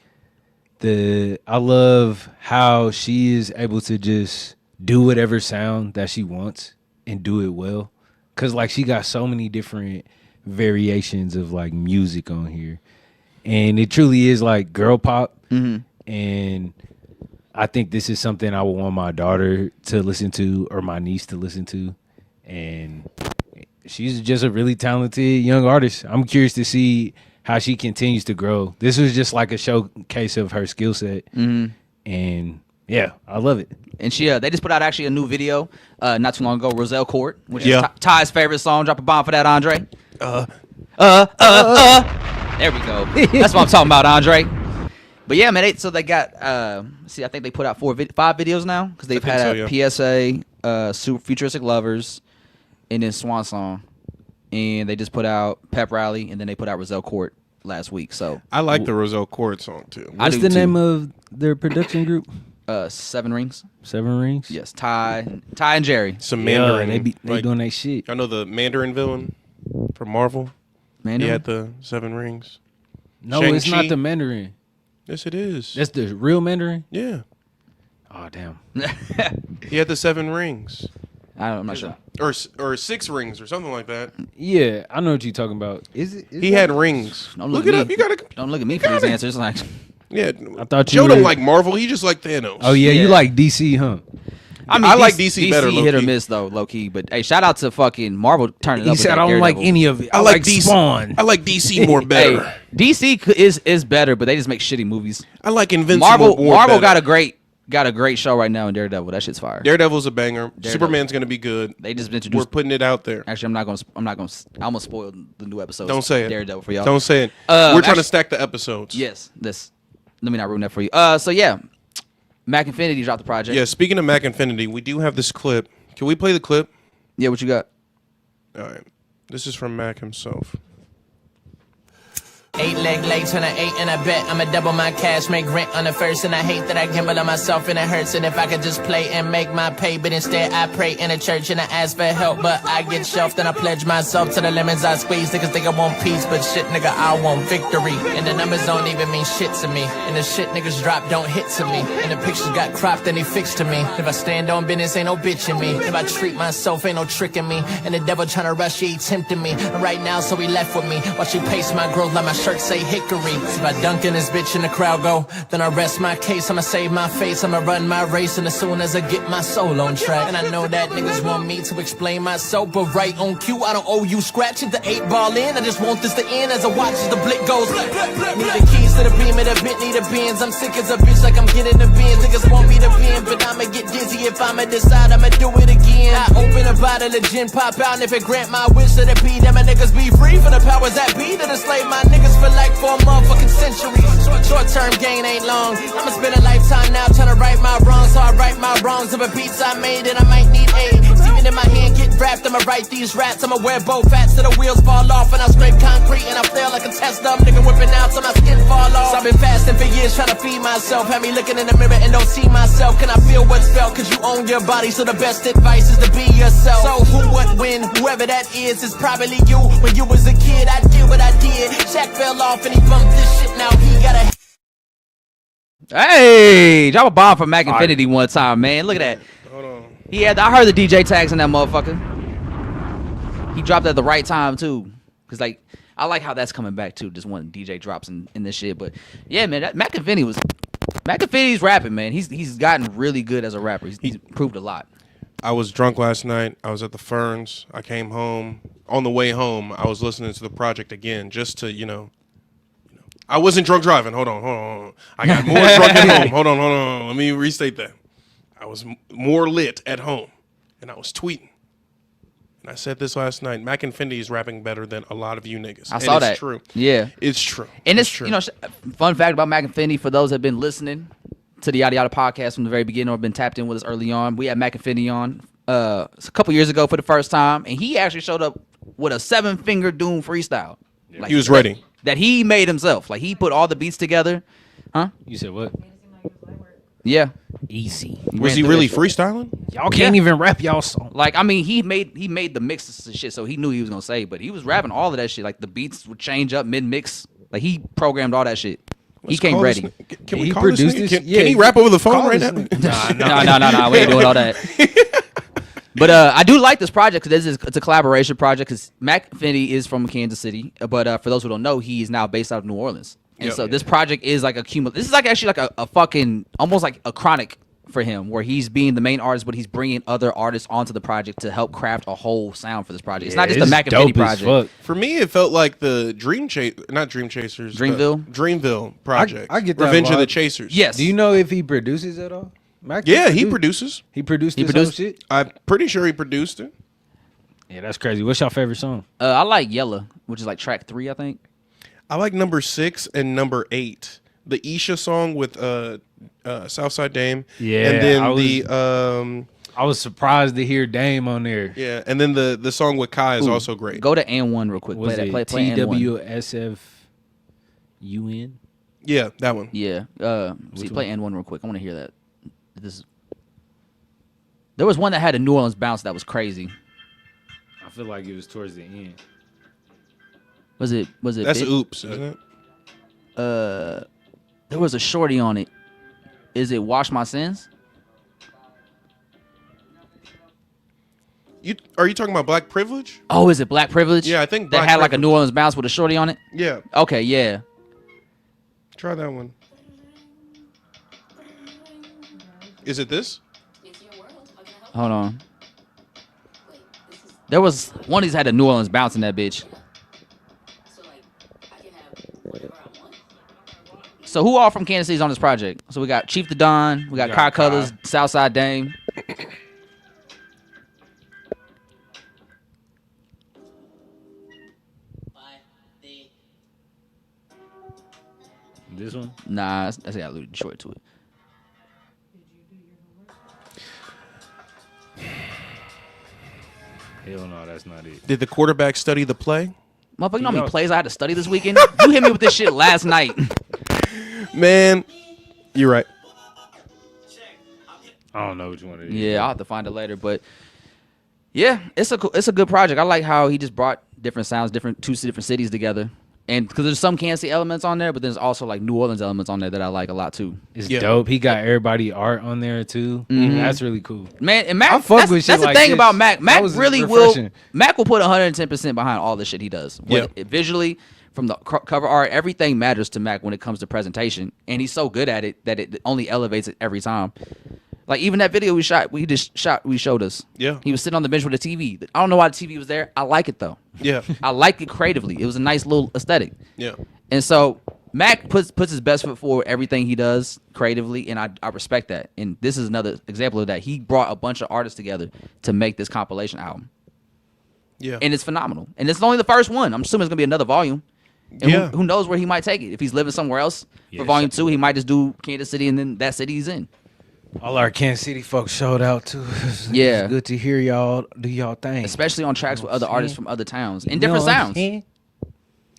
I love how she is able to just do whatever sound that she wants and do it well. Cause like she got so many different variations of like music on here. And it truly is like girl pop. Mm-hmm. And I think this is something I would want my daughter to listen to or my niece to listen to. And she's just a really talented young artist. I'm curious to see how she continues to grow. This was just like a showcase of her skill set. Mm-hmm. And yeah, I love it. And they just put out actually a new video not too long ago, Roselle Court, which Yeah. is Ty's favorite song. Drop a bomb for that, Andre. There we go. That's what I'm talking about, Andre. But yeah, man. So they got. I think they put out 5 videos now because they've think had so, a PSA, Super Futuristic Lovers, and then Swan Song. And they just put out Pep Rally, and then they put out Roselle Court last week. So I like the Roselle Court song too. I What's do the too. name of their production group? 7 Rings. 7 Rings. Yes, Ty and Jerry. Some Yeah, Mandarin. they like, doing that shit. I know the Mandarin villain from Marvel. Man, He had the 7 rings. No, it's Shang-Chi. not the Mandarin. Yes, it is. That's the real Mandarin. Yeah, Oh damn. he had the 7 rings, I'm not sure. or 6 rings, or something like that. Yeah, I know what you're talking about. Is it? He had rings. Don't Look at it me. up. You gotta. Don't look at me for these answers. Like, Yeah, I thought you Joe don't were- like Marvel. He just like Thanos. Oh yeah, you Yeah. like DC, huh? I mean, I like DC better, hit or low-key. miss though, low key. But hey, shout out to fucking Marvel turning He up. said with I that don't like Daredevil. any of it. I like DC. Spawn. I like DC more better. Hey, DC is better, but they just make shitty movies. I like Invincible Marvel more Marvel better. got a great show right now in Daredevil. That shit's fire. Daredevil's a banger. Superman's gonna be good. They just We're introduced. putting it out there. Actually, I'm gonna spoil the new episode. Don't say it. Daredevil for y'all. Don't say it. Uh, We're trying to actually- stack the episodes. Yes, this. Let me not ruin that for you. So yeah, Mac Infinity dropped the project. Yeah. Speaking of Mac Infinity, we do have this clip. Can we play the clip? Yeah, what you got? All right. This is from Mac himself. 8-leg legs when I ate and I bet I'ma double my cash, make rent on the first. And I hate that I gamble on myself and it hurts. And if I could just play and make my pay, but instead I pray in a church and I ask for help, but I get shelved and I pledge myself to the lemons I squeeze. Niggas think I want peace, but shit nigga I want victory. And the numbers don't even mean shit to me. And the shit niggas drop don't hit to me. And the pictures got cropped and they fixed to me. If I stand on business, ain't no bitch in me. If I treat myself, ain't no tricking me. And the devil tryna rush, he tempting me. And right now, so he left with me. Watch you pace my growth like my shirt say hickory. If I dunk in this bitch and the crowd go, then I rest my case. I'ma save my face, I'ma run my race. And as soon as I get my soul on track, and I know that niggas want me to explain myself, but right on cue, I don't owe you scratch it. The 8-ball in, I just want this to end as I watch as the blick goes. Need the keys to the beam of the bit, need the bins. I'm sick as a bitch like I'm getting the bins. Niggas want me to bend, but I'ma get dizzy if I'ma decide I'ma do it again. I open a bottle of gin, pop out, and if it grant my wish, let it be. Then my niggas be free for the powers that be that enslave my niggas for like for a motherfucking century. Short term gain ain't long. I'ma spend a lifetime now trying to right my wrongs. So I right my wrongs of a beats I made, and I might need aid. Even in my hand get wrapped, I'ma write these raps. I'ma wear both hats till the wheels fall off, and I scrape concrete and I flail like a test dumb nigga whipping out till my skin fall off. So I've been fasting for years trying to feed myself. Had me looking in the mirror and don't see myself. Can I feel what's felt? Cause you own your body, so the best advice is to be yourself. So who, what, when, whoever that is probably you. When you was a kid, I did what I did. Shaq fell off and he bumped this shit. Now he got a Hey, drop a bomb for Mac Infinity one time, man. Look at that. Hold on. I heard the DJ tags in that motherfucker. He dropped at the right time too, cause like I like how that's coming back too. Just one DJ drops in this shit, but yeah, man, Mac Infinity's rapping, man. He's gotten really good as a rapper. He's improved a lot. I was drunk last night. I was at the Ferns. I came home. On the way home, I was listening to the project again, just to, I wasn't drunk driving. Hold on. I got more drunk at home. Hold on. Let me restate that. I was more lit at home, and I was tweeting. And I said this last night. Mac Infinity is rapping better than a lot of you niggas. I saw that. It's true. Yeah. It's true. And it's true. Fun fact about Mac Infinity for those that have been listening to the Yadda Yadda podcast from the very beginning or been tapped in with us early on. We had Mac Infinity on a couple years ago for the first time, and he actually showed up with a 7-finger Doom freestyle. Like, He was ready. That he made himself. Like he put all the beats together. Huh? You said what? Made it seem like it was light work. Yeah. Easy. Was ran he through really that shit. freestyling? Y'all can't even rap y'all song. Like, I mean, he made the mixes and shit, so he knew he was gonna say, but he was rapping all of that shit. Like the beats would change up mid mix. Like he programmed all that shit. He Let's came call ready. this Can we He call this produced nigga? this? Can Yeah, he rap over the phone call right this now? nigga. No, we ain't doing all that. But I do like this project because it's a collaboration project. Because Mac Infinity is from Kansas City, but for those who don't know, he is now based out of New Orleans. And Yep. so this project is like a cumulative. This is like actually like a fucking almost like a chronic for him, where he's being the main artist, but he's bringing other artists onto the project to help craft a whole sound for this project. It's not just the Mac Infinity project. For me, it felt like the not Dream Chasers, Dreamville project. I get that Revenge of the vibe. Chasers. Yes. Do you know if he produces at all? Mac Yeah, he produces. He produced He his produced- own shit? I'm pretty sure he produced it. Yeah, that's crazy. What's your favorite song? I like Yella, which is like track 3, I think. I like number 6 and number 8. The Isha song with Southside Dame. Yeah, And then I was- the I was surprised to hear Dame on there. Yeah, and then the song with Kai is also great. Go to N1 real quick. Was Play it that. Play N1. TWSFUN? Yeah, that one. Yeah. See, Which play N1 real quick. I want to hear that. There was one that had a New Orleans bounce that was crazy. I feel like it was towards the end. Was it? That's Big? Oops, isn't it? There was a shorty on it. Is it Wash My Sins? Are you talking about Black Privilege? Oh, is it Black Privilege? Yeah, I think that Black had like a Privilege. New Orleans bounce with a shorty on it. Yeah. Okay, yeah. Try that one. Is it this? Hold on. There was one of these had a New Orleans bounce in that bitch. So who all from Kansas City's on this project? So we got Chief the Don, we got Kai Colors, Southside Dame. This one? Nah, that's got a little short to it. Hell no, that's not it. Did the quarterback study the play? Motherfucker, you know how many plays I had to study this weekend? You hit me with this shit last night. Man, you're right. I don't know which one it is. Yeah, I'll have to find it later, but yeah, it's a good project. I like how he just brought different sounds, two different cities together, and because there's some Kansas City elements on there, but there's also like New Orleans elements on there that I like a lot too. It's Yeah. dope. He got everybody art on there too. That's really cool. Man, and Mac, I fuck that's, with shit that's the like thing this. about Mac. That Mac was really refreshing. Mac will put 110% behind all the shit he does. Visually, from the cover art, everything matters to Mac when it comes to presentation, and he's so good at it that it only elevates it every time. Like even that video we showed us. Yeah. He was sitting on the bench with a TV. I don't know why the TV was there. I like it though. Yeah. I like it creatively. It was a nice little aesthetic. Yeah. And so Mac puts his best foot forward everything he does creatively, and I respect that. And this is another example of that. He brought a bunch of artists together to make this compilation album. Yeah. And it's phenomenal. And it's only the first one. I'm assuming it's gonna be another volume. And Yeah. who knows where he might take it. If he's living somewhere else Yeah, for volume 2, he might just do Kansas City and then that city he's in. All our Kansas City folks showed out too. Yeah. It's good to hear y'all do y'all thing. Especially on tracks with other artists from other towns and You know different what I'm sounds. saying?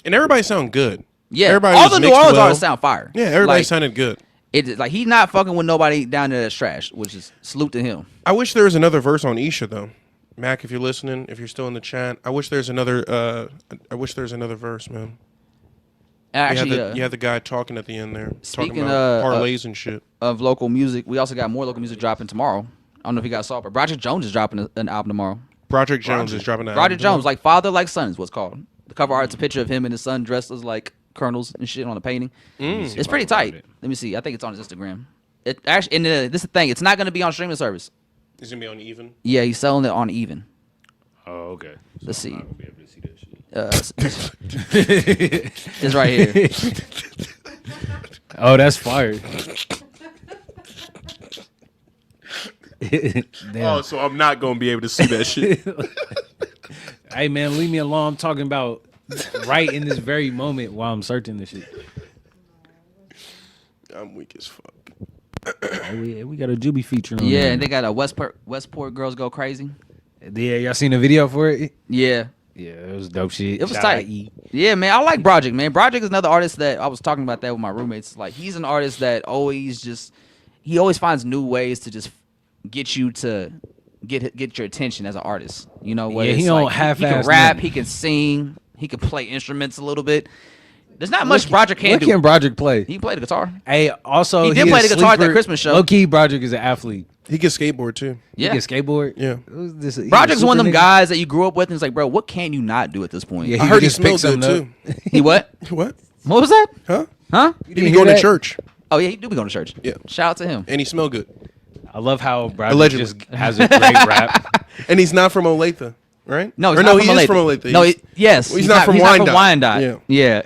And everybody sound good. Yeah, Everybody all was the New mixed Orleans well. artists sound fire. Yeah, everybody Like, sounded good. Like he's not fucking with nobody down there that's trash, which is salute to him. I wish there was another verse on Isha though. Mac, if you're listening, if you're still in the chat, I wish there's another verse, man. Actually, you had the guy talking at the end there, speaking talking about parlays and shit. of local music, we also got more local music dropping tomorrow. I don't know if you guys saw it, but Broderick Jones is dropping an album tomorrow. Project Jones is dropping that. Broderick Jones, like Father Like Son is what's called. The cover art's a picture of him and his son dressed as like colonels and shit on a painting. It's pretty tight. Let me see. I think it's on his Instagram. It actually, and this is the thing. It's not going to be on streaming service. It's gonna be on Even. Yeah, he's selling it on Even. Oh, okay. Let's see. I'm not gonna be able to see that shit. It's right here. Oh, that's fire. Damn. Oh, so I'm not gonna be able to see that shit. Hey man, leave me alone. I'm talking about right in this very moment while I'm searching this shit. I'm weak as fuck. We got a Juby feature on Yeah, there. and they got a Westport Girls Go Crazy. Yeah, y'all seen the video for it? Yeah. Yeah, it was dope shit. It was Shout out tight. E. Yeah, man, I like Broderick, man. Broderick is another artist that I was talking about that with my roommates. Like, he's an artist that he always finds new ways to just get you to get your attention as an artist. You know, whether Yeah, he it's don't like, he half-ass can rap, nothing. he can sing, he can play instruments a little bit. There's not much Broderick can't What do. can Broderick play? He can play the guitar. Hey, also He did play is the guitar at that sleeper. Christmas show. Low key, Broderick is an athlete. He can skateboard too. Yeah. He can skateboard. Yeah. Who's this? He a Broderick's one of them super nigga? guys that you grew up with, and it's like, bro, what can you not do at this point? Yeah, I heard he just pick smelled good something too. up. He what? What? What was that? Huh? Huh? He didn't be going hear to that? church. Oh yeah, he do be going to church. Yeah. Shout out to him. And he smell good. I love how Broderick Allegedly. just has a great rap. And he's not from Olathe, right? No, he's Or not no, from he Olathe. is from Olathe. No, He's- yes, he's not from He's not from Wyandotte. Wyandotte. Yeah,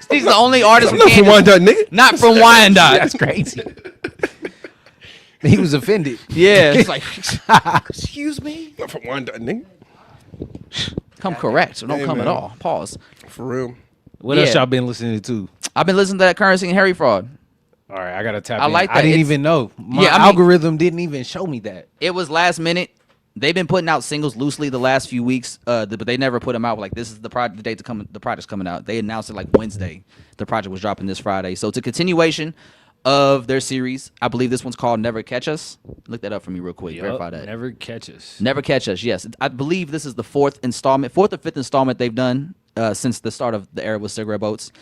he's the only artist I'm from not from Kansas. Wyandotte, nigga. Not from Wyandotte. That's crazy. He was offended. Yeah, it's like Excuse me. Not from Wyandotte, nigga. come correct, so don't Hey, come at man. all. Pause. For real. What else Yeah. y'all been listening to? I've been listening to that Currency and Harry Fraud. All right, I gotta tap I in. like I that. didn't It's- even know. My Yeah, I mean- algorithm didn't even show me that. It was last minute. They've been putting out singles loosely the last few weeks, but they never put them out like this is the date to come. The project's coming out. They announced it like Wednesday. The project was dropping this Friday, so it's a continuation of their series. I believe this one's called Never Catch Us. Look that up for me real quick. Verify that. Never catch us. Never Catch Us. Yes, I believe this is the fourth or fifth installment they've done since the start of the era with Cigarette Boats.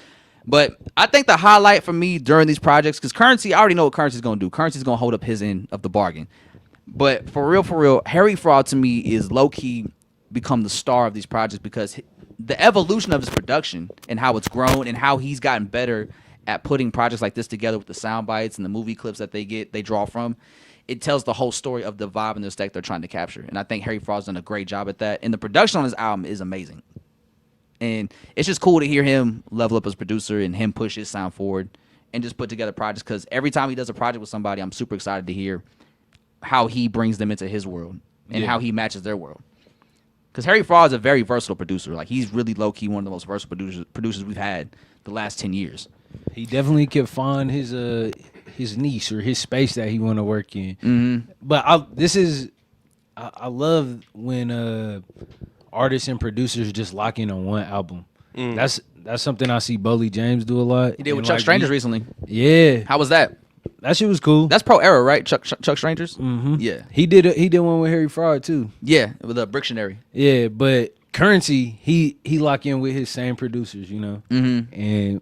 But I think the highlight for me during these projects, because Currency, I already know what Currency's going to do. Currency's going to hold up his end of the bargain. But for real, Harry Fraud to me is low-key become the star of these projects because the evolution of his production and how it's grown and how he's gotten better at putting projects like this together with the sound bites and the movie clips that they draw from, it tells the whole story of the vibe and the aesthetic they're trying to capture. And I think Harry Fraud's done a great job at that. And the production on his album is amazing. And it's just cool to hear him level up as producer and him push his sound forward and just put together projects because every time he does a project with somebody, I'm super excited to hear how he brings them into his world and how he matches their world. Because Harry Fraud is a very versatile producer. Like, he's really low-key one of the most versatile producers we've had the last 10 years. He definitely can find his niche or his space that he want to work in. Mm-hmm. But I love when artists and producers just lock in on one album. That's something I see Boley James do a lot. He did with Chuck Strangers recently. Yeah. How was that? That shit was cool. That's Pro Era, right? Chuck Strangers? Mm-hmm. Yeah. He did one with Harry Fraud too. Yeah, with a Brictionary. Yeah, but Currency, he lock in with his same producers, you know? Mm-hmm. And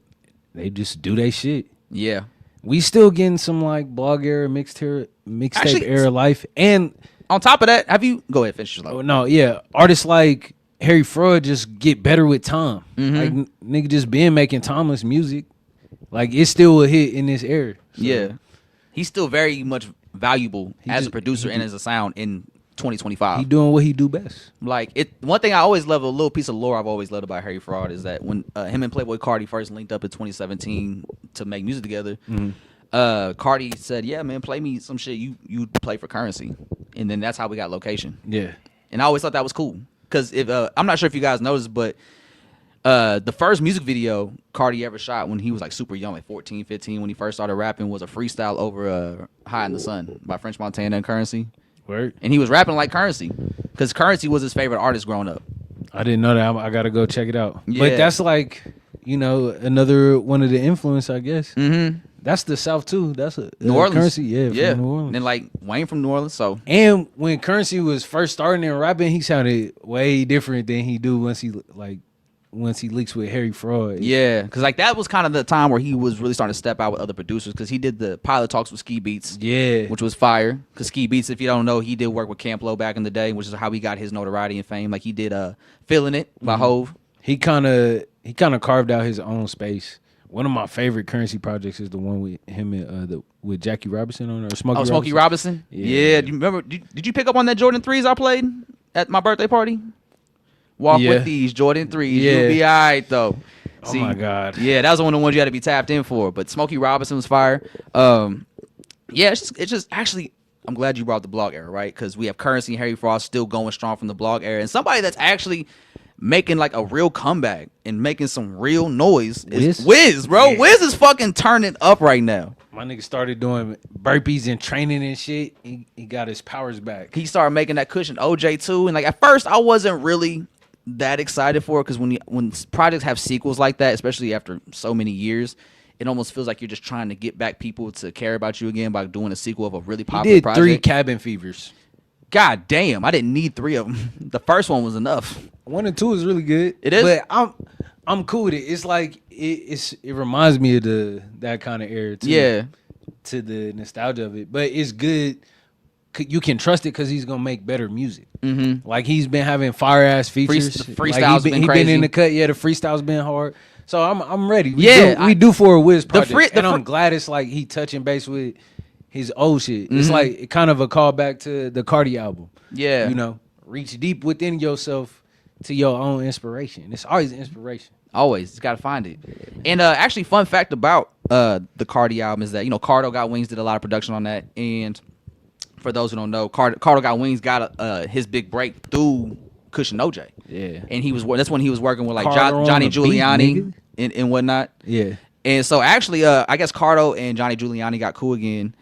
they just do their shit. Yeah. We still getting some like blog era, mixtape era life. And on top of that, go ahead, finish your slow. no, yeah. Artists like Harry Fraud just get better with time. Mm-hmm. Like nigga just been making timeless music. Like it's still a hit in this era. So. Yeah. He's still very much valuable as a producer and as a sound in 2025. He doing what he do best. Like one thing I always love, a little piece of lore I've always loved about Harry Fraud is that when him and Playboy Cardi first linked up in 2017 to make music together, Cardi said, "Yeah, man, play me some shit you play for Currency," and then that's how we got Location. Yeah, and I always thought that was cool because if I'm not sure if you guys noticed, but the first music video Cardi ever shot when he was like super young, like 14, 15, when he first started rapping, was a freestyle over "High in the Sun" by French Montana and Currency. Word. And he was rapping like Currency because Currency was his favorite artist growing up. I didn't know that. I gotta go check it out. Yeah. But that's like, another one of the influence, I guess. Mm-hmm. That's the South too. That's a New Orleans. Currency, yeah, from New Orleans. And then like Wayne from New Orleans. So and when Currency was first starting in rapping, he sounded way different than he do once he leaks with Harry Fraud. Yeah, because like that was kind of the time where he was really starting to step out with other producers because he did the pilot talks with Ski Beats. Yeah. Which was fire. Because Ski Beats, if you don't know, he did work with Camp Lo back in the day, which is how he got his notoriety and fame. Like he did Feeling It by Hove. He kind of carved out his own space. One of my favorite Currency projects is the one with him and with Jackie Robinson on it, or Smokey Robinson. Smokey Robinson? Yeah. Do you remember, did you pick up on that Jordan 3s I played at my birthday party? Walk with these Jordan 3s. Yeah. You'll be all right, though. See, oh, my God. Yeah, that was one of the ones you had to be tapped in for. But Smokey Robinson was fire. Yeah, it's just actually, I'm glad you brought the blog era, right? Because we have Currency and Harry Fraud still going strong from the blog era. And somebody that's actually making like a real comeback and making some real noise is Wiz, bro. Yeah. Wiz is fucking turning up right now. My nigga started doing burpees and training and shit. He got his powers back. He started making that cushion OJ too. And like at first I wasn't really that excited for it because when projects have sequels like that, especially after so many years, it almost feels like you're just trying to get back people to care about you again by doing a sequel of a really popular project. He did 3 Cabin Fevers. God damn, I didn't need 3 of them. The first one was enough. 1 and 2 is really good. It is, but I'm cool with it. It's like it reminds me of that kind of era too. Yeah, to the nostalgia of it. But it's good. You can trust it because he's gonna make better music. Mm-hmm. Like he's been having fire ass features. Freestyle's been crazy. He been in the cut. Yeah, the freestyle's been hard. So I'm ready. We we do for a Wiz project, and I'm glad it's like he touching base with his old shit. It's like kind of a callback to the Cardi album. Yeah, reach deep within yourself to your own inspiration. It's always an inspiration. Always, you gotta find it. And actually, fun fact about the Cardi album is that Cardo Got Wings did a lot of production on that. And for those who don't know, Cardo Got Wings got his big break through Cushion OJ. Yeah, and that's when he was working with like Johnny Giuliani and whatnot. Yeah. And so actually, I guess Cardo and Johnny Giuliani got cool again,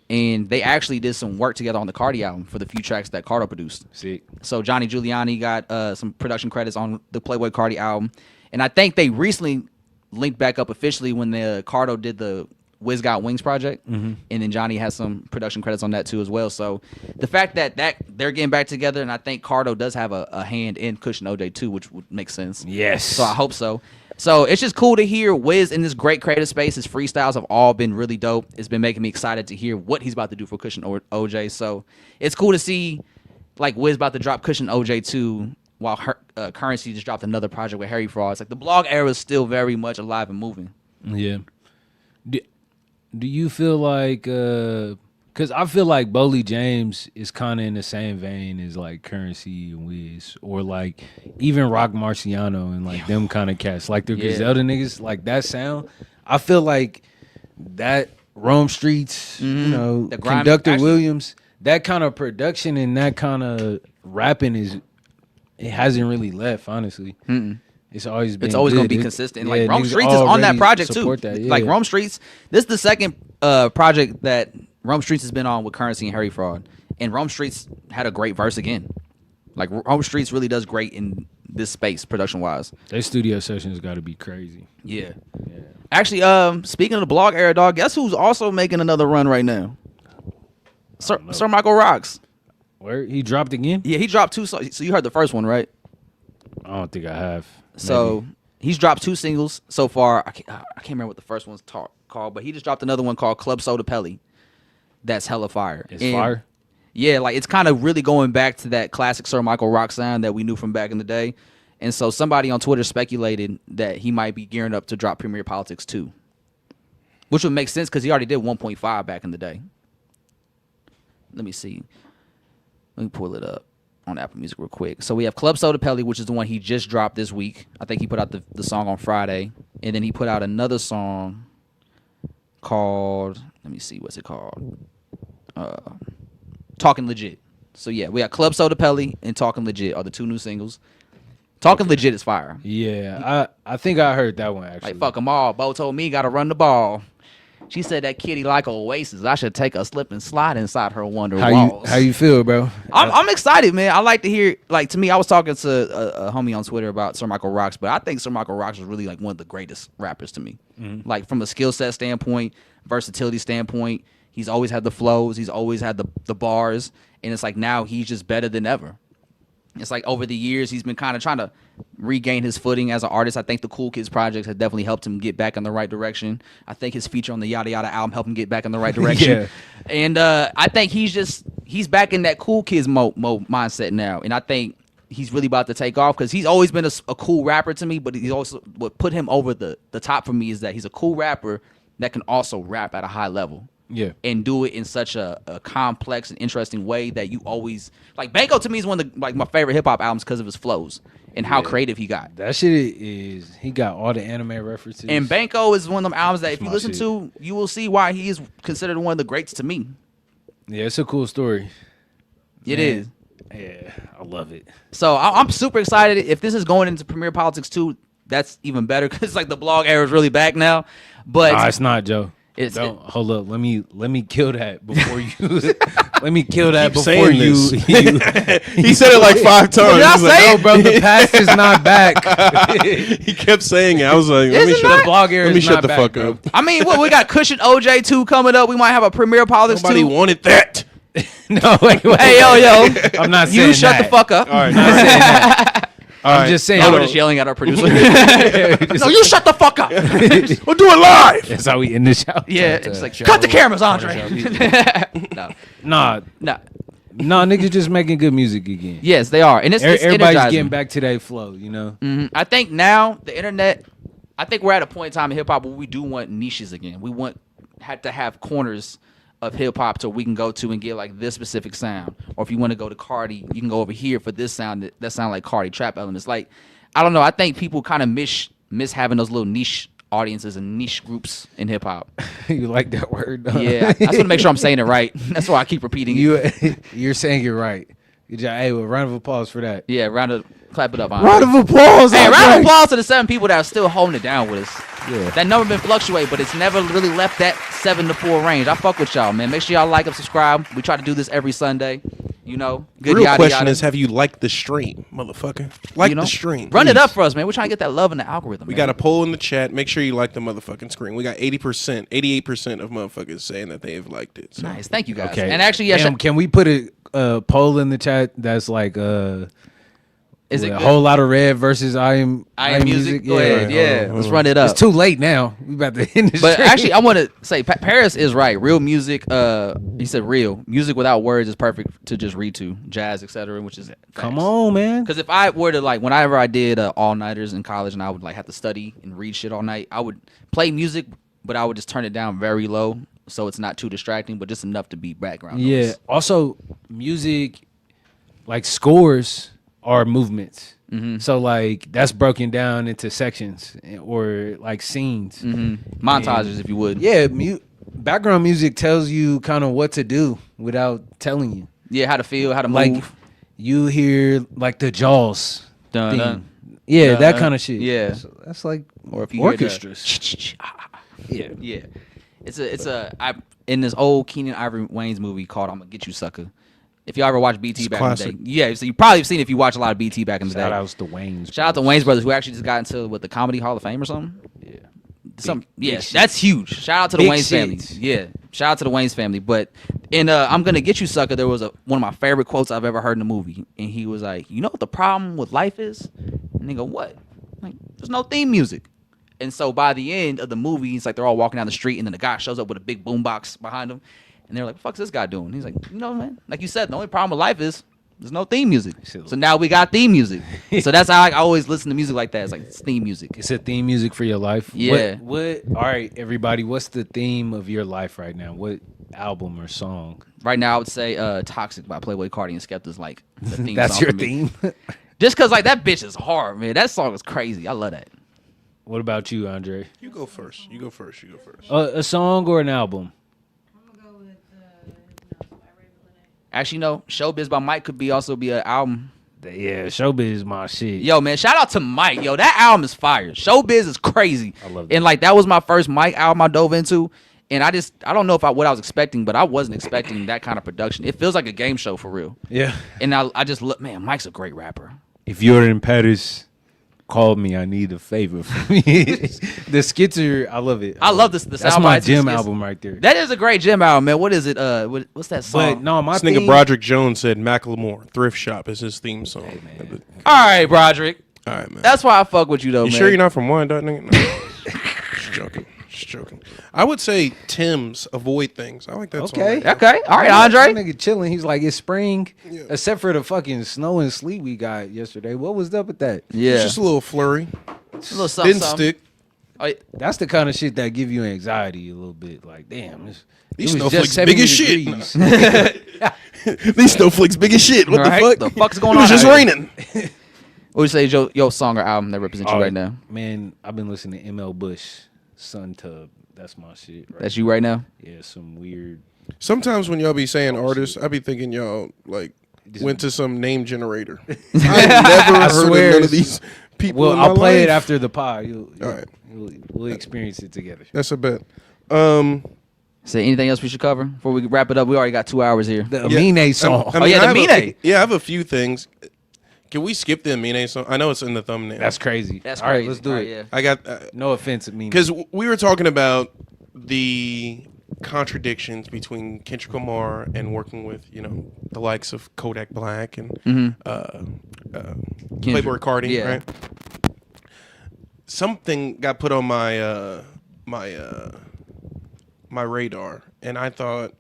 and they actually did some work together on the Cardi album for the few tracks that Cardo produced. Sick. So Johnny Giuliani got some production credits on the Playboy Cardi album, and I think they recently linked back up officially when the Cardo did the Wiz Got Wings project, and then Johnny has some production credits on that too as well. So the fact that they're getting back together, and I think Cardo does have a hand in Cushion OJ too, which would make sense. Yes. So I hope so. So it's just cool to hear Wiz in this great creative space. His freestyles have all been really dope. It's been making me excited to hear what he's about to do for Cushion OJ. So it's cool to see like Wiz about to drop Cushion OJ 2 while Currency just dropped another project with Harry Fraud. It's like the blog era is still very much alive and moving. Yeah. Do you feel like because I feel like Boley James is kind of in the same vein as like Currency and Wiz, or like even Rock Marciano and like them kind of cats, like the Griselda niggas, like that sound. I feel like that Rome Streets, you know, The grime- Conductor actually- Williams, that kind of production and that kind of rapping it hasn't really left, honestly. It's always been. It's always going to good. be consistent. Yeah, Like Rome niggas Streets is on that already project too. support that, yeah. Like Rome Streets, this is the second project that Rome Streets has been on with Currency and Harry Fraud, and Rome Streets had a great verse again. Like Rome Streets really does great in this space production wise. Their studio sessions got to be crazy. Yeah. Actually, speaking of the blog era, dog, guess who's also making another run right now? Sir Michael Rocks. Where he dropped again? Yeah, he dropped 2 songs. So you heard the first one, right? I don't think I have. So he's dropped 2 singles so far. I can't remember what the first one's called, but he just dropped another one called Club Soda Pelly. That's hella fire. It's fire. Yeah, like it's kind of really going back to that classic Sir Michael Rock sound that we knew from back in the day. And so somebody on Twitter speculated that he might be gearing up to drop Premier Politics 2, which would make sense because he already did 1.5 back in the day. Let me see. Let me pull it up on Apple Music real quick. So we have Club Soda Pelly, which is the one he just dropped this week. I think he put out the song on Friday. And then he put out another song called, let me see, what's it called? Talking Legit. So yeah, we got Club Soda Pelly and Talking Legit are the 2 new singles. Talking Legit is fire. Yeah, I think I heard that one actually. Like, fuck them all. Bo told me gotta run the ball. She said that kitty like Oasis. I should take a slip and slide inside her wonder walls. How you feel, bro? I'm excited, man. I like to hear, like, to me, I was talking to a homie on Twitter about Sir Michael Rocks, but I think Sir Michael Rocks is really like one of the greatest rappers to me. Like from a skill set standpoint, versatility standpoint, he's always had the flows, he's always had the bars, and it's like now he's just better than ever. It's like over the years he's been kind of trying to regain his footing as an artist. I think the Cool Kids projects have definitely helped him get back in the right direction. I think his feature on the Yadda Yadda album helped him get back in the right direction. And I think he's back in that Cool Kids mindset now. And I think he's really about to take off because he's always been a cool rapper to me, but he's also what put him over the top for me is that he's a cool rapper that can also rap at a high level. Yeah. And do it in such a complex and interesting way that you always like. Banco to me is one of the, like, my favorite hip hop albums because of his flows and how creative he got. That shit is, he got all the anime references. And Banco is one of them albums that if you my listen shit. to, you will see why he is considered one of the greats to me. Yeah, it's a cool story. It Man. is. Yeah, I love it. So I'm super excited. If this is going into Premier Politics 2, that's even better because like the blog era is really back now. But Nah, it's not, Joe. Hold up. Let me kill that before you. Let me kill that before saying you. He said it like 5 times. Did I He's like, say No, bro, the past is not back. he kept saying it. I was like, Is it not? The blog era let me is shut not the back, fuck bro. up. I mean, what we got Cushion OJ 2 coming up. We might have a Premier Politics Nobody 2. wanted that. No, wait. Hey, yo. I'm not saying You shut that. the fuck up. All right, I'm not saying that. I'm just saying. Now we're just yelling at our producer. No, No, you shut the fuck up. we'll do it live. That's how we end the show. Yeah, it's like, cut the cameras, Andre. No. Nah, niggas just making good music again. Yes, they are. And it's Everybody's energizing. getting back to that flow, you know? I think now the internet, I think we're at a point in time in hip hop where we do want niches again. We had to have corners of hip hop to we can go to and get like this specific sound. Or if you want to go to Cardi, you can go over here for this sound that sound like Cardi trap elements. Like, I don't know. I think people kind of miss having those little niche audiences and niche groups in hip hop. You like that word? Huh? Yeah, I just want to make sure I'm saying it right. That's why I keep repeating it. You're saying it right. Good job. Hey, well, round of applause for that. Yeah, clap it up, Andre. Round of applause. Hey, Andre. round of applause to the 7 people that are still holding it down with us. Yeah. That number been fluctuate, but it's never really left that 7 to 4 range. I fuck with y'all, man. Make sure y'all like and subscribe. We try to do this every Sunday. You know, good Real yada, question yada. is, have you liked the stream, motherfucker? Like You know? the stream. Run it please. up for us, man. We're trying to get that love in the algorithm. We man. got a poll in the chat. Make sure you like the motherfucking screen. We got 80%, 88% of motherfuckers saying that they have liked it. So. Nice. Thank you guys. Okay. And actually, yeah, Damn, can we put a poll in the chat that's like is it a good? whole lot of red versus I am music? Go ahead. Yeah, Yeah, hold on, let's hold run it up. It's too late now. We about to end this. But actually, I want to say Paris is right. Real music. He said real music without words is perfect to just read to, jazz, etc. Which is come on, man. Because if I were to like, whenever I did all nighters in college, and I would like have to study and read shit all night, I would play music, but I would just turn it down very low, so it's not too distracting, but just enough to be background Yeah. noise. Also, music, like scores, are movements. So like that's broken down into sections or like scenes. Montages, if you would. Yeah, background music tells you kind of what to do without telling you. Yeah, how to feel, how to Like move. you hear like the Jaws Dun, theme. dun. Yeah, Dun, that dun. kind of shit. Yeah. So that's like Or if you hear the orchestras. Yeah. Yeah, in this old Keenan Ivory Wayans movie called "I'm Gonna Get You, Sucker." If y'all ever watched BT It's back classic. in the day, yeah, so you probably have seen it if you watch a lot of BT back in the Shout day. outs to Wayne's. Shout out to Wayne's brothers who actually just got into the Comedy Hall of Fame or something. Yeah. Yeah, that's huge. Shout out to the Big Wayne's family. shit. Yeah, shout out to the Wayne's family. But in "I'm Gonna Get You, Sucker," there was one of my favorite quotes I've ever heard in a movie, and he was like, "You know what the problem with life is?" And they go, "What?" Like, there's no theme music. And so by the end of the movie, it's like they're all walking down the street, and then the guy shows up with a big boombox behind him, and they're like, "What the fuck's this guy doing?" And he's like, "You know, man, like you said, the only problem with life is there's no theme music. So now we got theme music. So that's how I always listen to music like that. It's like it's theme music. It's a theme music for your life. Yeah. What? All right, everybody. What's the theme of your life right now? What album or song? Right now, I would say "Toxic" by Playboy Cardi and Skepta's like the theme That's song your for me. theme. Just because like that bitch is hard, man. That song is crazy. I love that. What about you, Andre? You go first. You go first. A song or an album? I'm gonna go with by Raven Lene. Actually, no. "Showbiz" by Mike could also be an album. Yeah, Showbiz is my shit. Yo, man, shout out to Mike. Yo, that album is fire. "Showbiz" is crazy. I love that. And like that was my first Mike album I dove into. And I don't know what I was expecting, but I wasn't expecting that kind of production. It feels like a game show for real. Yeah. And I just look, man, Mike's a great rapper. If you're in Paris, call me. I need a favor from me. The skits are, I love it. I love this. The That's sound my bites and gym skits. album right there. That is a great gym album, man. What is it? What's that song? But no, my This nigga theme, Broderick Jones said Macklemore Thrift Shop is his theme song. All right, Broderick. All right, man. That's why I fuck with you though, You man. sure you're not from Wyandotte, nigga? No. Just joking. Just joking. I would say Tim's "Avoid Things." I like that song. Okay. Okay. All right, That Andre. nigga chilling. He's like, it's spring, Yeah. except for the fucking snow and sleet we got yesterday. What was up with that? Yeah. It's just a little flurry. A little something, Didn't something. stick. Oh, yeah. That's the kind of shit that give you anxiety a little bit. Like, damn, These it was snowflakes just big 70 as shit. degrees. These snowflakes big as shit. What Right? the fuck? The fuck's going It was on just out here? raining. What would you say is your song or album that represents you right now? Man, I've been listening to ML Bush, Sun Tub. That's my shit. Right That's you right now? Yeah, some weird. Sometimes when y'all be saying artists, I be thinking y'all like Just- went to some name generator. I've never heard swear of none of it's- these people. Well, in I'll my play it life. after the pod. All right. We'll experience it together. That's a bet. Say anything else we should cover before we wrap it up? We already got 2 hours here. The Amine song. Oh, yeah, the I have Amine. Yeah, I have a few things. Can we skip the Amine song? I know it's in the thumbnail. That's crazy. That's All right, crazy. let's do All it. right, yeah. I got No offense, Amine. because we were talking about the contradictions between Kendrick Lamar and working with the likes of Kodak Black and Playboy Cardi, yeah. right? Something got put on my my radar, and I thought,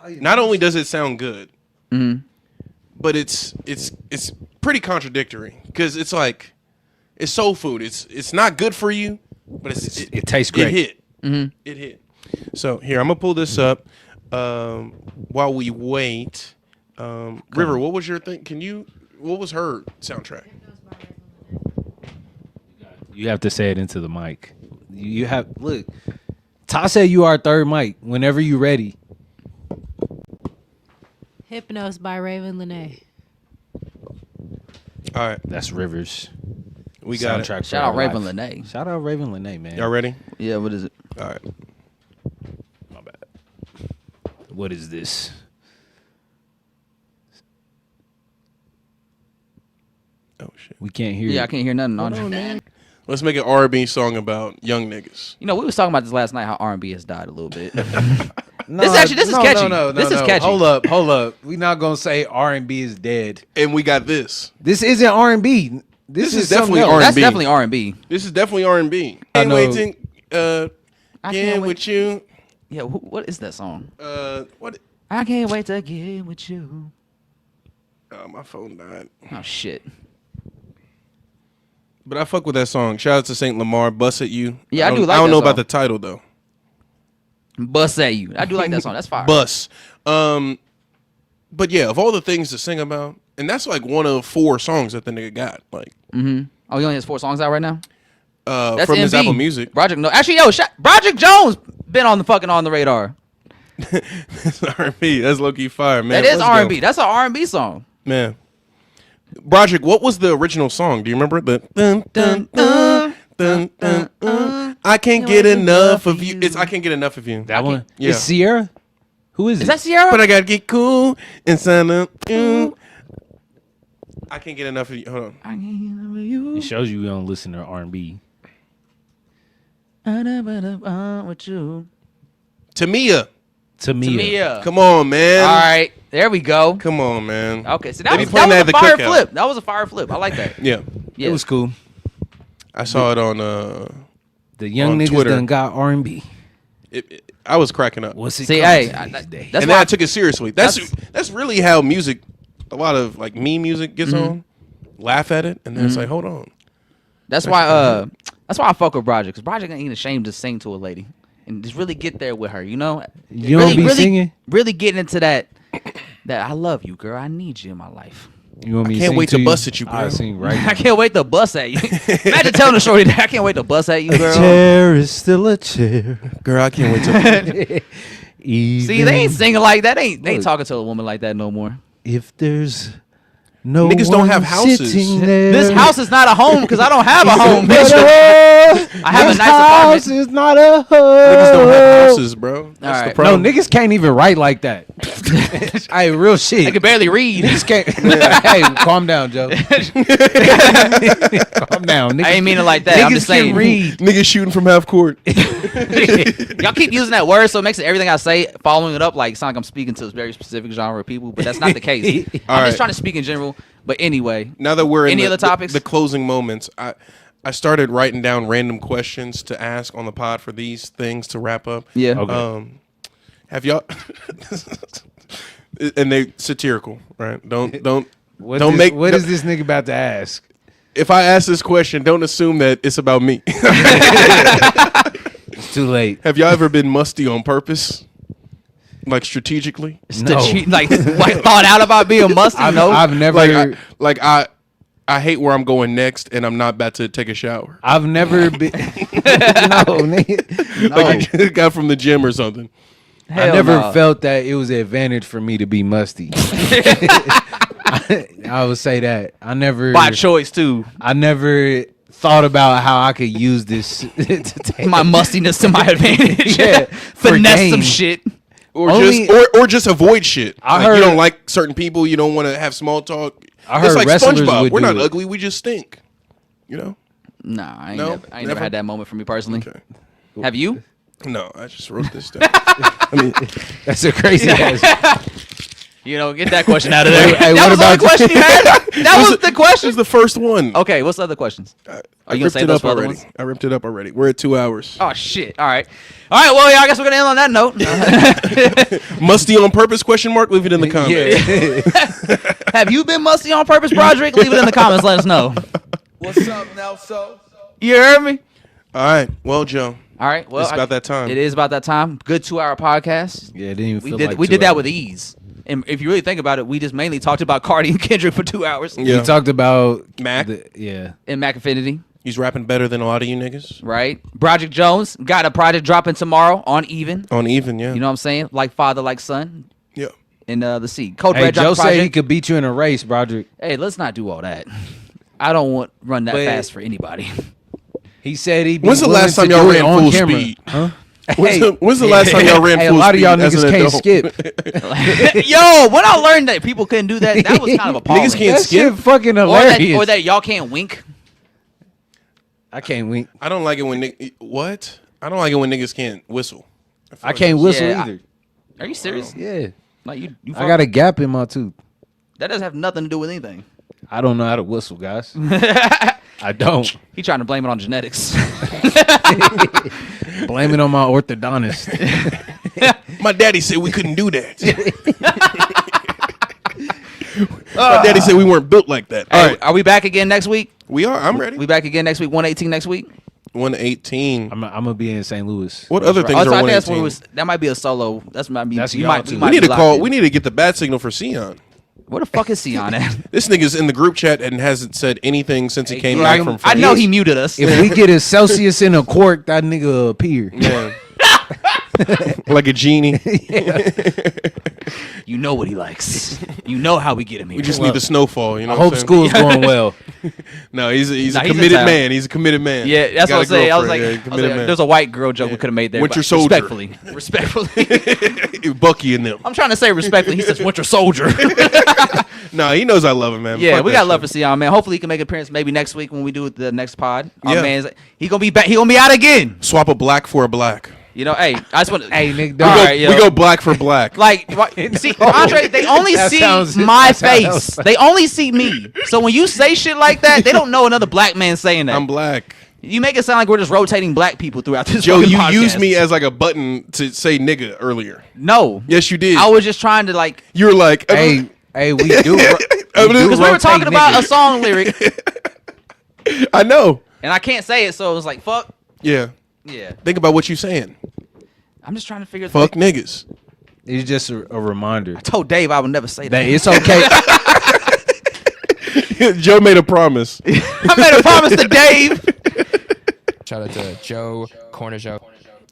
not only does it sound good, but it's pretty contradictory because it's like it's soul food. It's not good for you, but it tastes great. It hit. It hit. So here I'm gonna pull this up while we wait. River, what was your thing? What was her soundtrack? You have to say it into the mic. You have look. Ta said you are third mic. Whenever you ready. Hypnos by Raven Lene. All right. That's Rivers. We got Soundtrack it. for Shout out our Raven life. Lene. Shout out Raven Lene, man. Y'all ready? Yeah, what is it? All right. My bad. What is this? Oh shit. We can't hear. Yeah, I it. can't hear nothing on it. Let's make an R&B song about young niggas. You know, we was talking about this last night, how R&B has died a little bit. No, this is catchy. This is catchy. Hold up. We not gonna say R&B is dead. And we got this. This isn't R&B. This is is something definitely else. R&B. That's definitely R&B. This is definitely R&B. I Can't know. wait to I get can't wait. with you. Yeah, what is that song? What? I can't wait to get with you. Oh, my phone died. Oh shit. But I fuck with that song. Shout out to Saint Lamar. Bust at you. Yeah, I do like I don't that know song. about the title though. Bust at you. I do like that song. That's fire. Bus. But yeah, of all the things to sing about, and that's like one of 4 songs that the nigga got. Like Oh, he only has 4 songs out right now. That's from his MV. Apple Music. Project No. Actually, yo, Project Jones been on the fucking on the radar. That's R&B. That's low key fire, man. That is Let's go. R&B. That's an R&B song. Man. Broderick, what was the original song? Do you remember? The dun, dun, dun, dun, dun, I can't get enough of you. It's I can't get enough of you. That one. Yeah. Is Sierra? Who is it? Is that Sierra? But I gotta get cool and sign up. I can't get enough of you. Hold on. I can't get enough of you. It shows you don't listen to R&B. With you. Tamia. Tamia. Come on, man. All right, there we go. Come on, man. Okay, so They that be was playing a at the fire cookout. flip. That was a fire flip. I like that. Yeah. Yeah. It was cool. I saw it on The young On niggas Twitter. done got R&B. I was cracking up. What's it See, coming hey, to I- these that- days? that's And why then I took it seriously. that's- That's really how music, a lot of like meme music gets on. Laugh at it, and then it's like, hold on. That's why I fuck with Broderick, because Broderick ain't ashamed to sing to a lady and just really get there with her, you know? You don't be singing? Really getting into that I love you, girl. I need you in my life. You want me can't sing wait to you? bust at you, I'll bro. sing right I now. can't wait to bust at you. Imagine telling the shorty that I can't wait to bust at you, A girl. chair is still a chair. Girl, I can't wait to. See, they ain't singing like that. They ain't talking to a woman like that no more. If there's no Niggas don't one have houses. sitting there. This house is not a home because I don't have a home, bitch. I have a This nice house apartment. is not a home. Niggas don't have houses, bro. That's All the right. problem. No, niggas can't even write like that. Hey, real shit. I can barely read. Niggas can't. Hey, calm down, Joe. Calm down. Niggas, I ain't mean it like that. Niggas I'm just saying. can read. Niggas shooting from half court. Y'all keep using that word, so it makes everything I say, following it up, like sound like I'm speaking to a very specific genre of people, but that's not the case. I'm All right. just trying to speak in general. But anyway, Now that we're in Any the, other topics? the closing moments, I started writing down random questions to ask on the pod for these things to wrap up. yeah. Okay. Have y'all? And they satirical, right? Don't What don't is this nigga about to ask? If I ask this question, don't assume that it's about me. It's too late. Have y'all ever been musty on purpose, like strategically? No. Like thought out about being musty. No. I've never. I hate where I'm going next, and I'm not about to take a shower. I've never been. No, nigga. Like a guy from the gym or something. I Hell never no. felt that it was an advantage for me to be musty. I would say that. I never. By choice too. I never thought about how I could use this to take My mustiness to my advantage. Yeah, for Finesse some gain. shit. Or Only- just avoid shit. I Like, you heard- don't like certain people. You don't want to have small talk. I It's heard like wrestlers SpongeBob. would We're do not it. ugly. We just stink. You know? Nah, I ain't, No? never, I ain't Never? never had that moment for me personally. Okay. Have you? No, I just wrote this down. I mean, That's a crazy ass. You know, get that question out of there. Hey, that what was the only about- question you had? That was the this question. is the first one. Okay, what's the other questions? I Are you gonna ripped save it those up for other already. ones? I ripped it up already. We're at 2 hours. Oh shit! All right, well, yeah, I guess we're gonna end on that note. Musty on purpose? Question mark. Leave it in the comments. Yeah. Have you been musty on purpose, Broderick? Leave it in the comments. Let us know. What's up now, so? You heard me? All right. Well, Joe. All right. Well, It's about that time. It is about that time. Good 2 hour podcast. Yeah, it didn't even We feel did like we 2 did that hours. with ease. And if you really think about it, we just mainly talked about Cardi and Kendrick for 2 hours. Yeah. We talked about Mac. Yeah. And Mac Affinity, He's rapping better than a lot of you niggas. right? Project Jones got a project dropping tomorrow on Even. On even, yeah. You know what I'm saying? Like father, like son. Yeah. In the Seed. Code Hey, Red Joe dropped a said he project. could beat you in a race, Broderick. Hey, let's not do all that. I don't want run that But- fast for anybody. He said he. When's the last time y'all ran full speed? Huh? When's the last time y'all ran Hey, full a lot of speed y'all as niggas an can't adult? skip. Yo, when I learned that people couldn't do that, that was kind of appalling. Niggas can't That skip. shit fucking or hilarious. that y'all can't wink. I can't wink. I don't like it when what? I don't like it when niggas can't whistle. I can't whistle Yeah, either. Are you serious? Yeah, Like you I got a gap in my tooth. That doesn't have nothing to do with anything. I don't know how to whistle, guys. I don't. He trying to blame it on genetics. Blame it on my orthodontist. My daddy said we couldn't do that. My daddy said we weren't built like that. All Hey, right, are we back again next week? we are. I'm ready. We back again next week. 118 next week. 118. I'm gonna be in St. Louis. What other things Oh, are so I think that's what 118? it was. That might be a solo. That's might be. That's we y'all might. too. We, might We need be to locked call. in. We need to get the bat signal for Sion. Where the fuck is Sion at? This nigga's in the group chat and hasn't said anything since he Hey, came yeah, back I- from. I know France. he muted us. If we get a Celsius in a cork, that nigga will appear. Yeah. Like a genie. You know what he likes. You know how we get him here. We just need the snowfall. You know. I what hope I'm saying? school's going well. No, he's Nah, a he's in committed town. man. He's a committed man. Yeah, that's Got what I was a saying. I was girlfriend. like, Yeah, I was committed like, man. there's a white girl joke we could have made there. Winter but soldier. Respectfully. Bucky and them. I'm trying to say respectfully. He says Winter Soldier. No, he knows I love him, man. Yeah, Fuck we that got love shit. for Sion, man. Hopefully he can make an appearance maybe next week when we do the next pod. Oh Yeah. man, he gonna be back. He gonna be out again. Swap a black for a black. You know, hey, I just want. Hey, nigga, We, dog. go, All right, yo. we go black for black. Like, see, Andre, they only That see sounds- my that's how it face. sounds. They only see me. So when you say shit like that, they don't know another black man saying that. I'm black. You make it sound like we're just rotating black people throughout this. Joe, fucking you podcast. used me as like a button to say nigga earlier. No. Yes, you did. I was just trying to like, You were like, Hey, we do. because we were talking about a niggas. song lyric, I know. and I can't say it, so it was like, fuck. Yeah. Yeah. Think about what you're saying. I'm just trying to figure. Fuck niggas. It's just a reminder I told Dave I would never say that that. it's okay. Joe made a promise. I made a promise to Dave. Shout out to Joe, Corner Joe.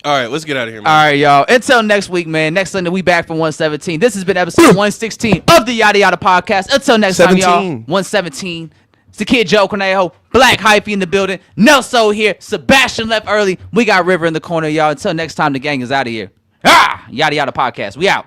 All right, let's get out of here, man. All right, y'all. Until next week, man. Next Sunday, we back from 117. This has been episode 116 of the Yada Yada podcast. Until next time, y'all. 17. 117. It's the kid Joe Cornejo, Black Hypey in the building. Nelso here. Sebastian left early. We got River in the corner, y'all. Until next time, the gang is out of here. Yada Yada podcast. We out.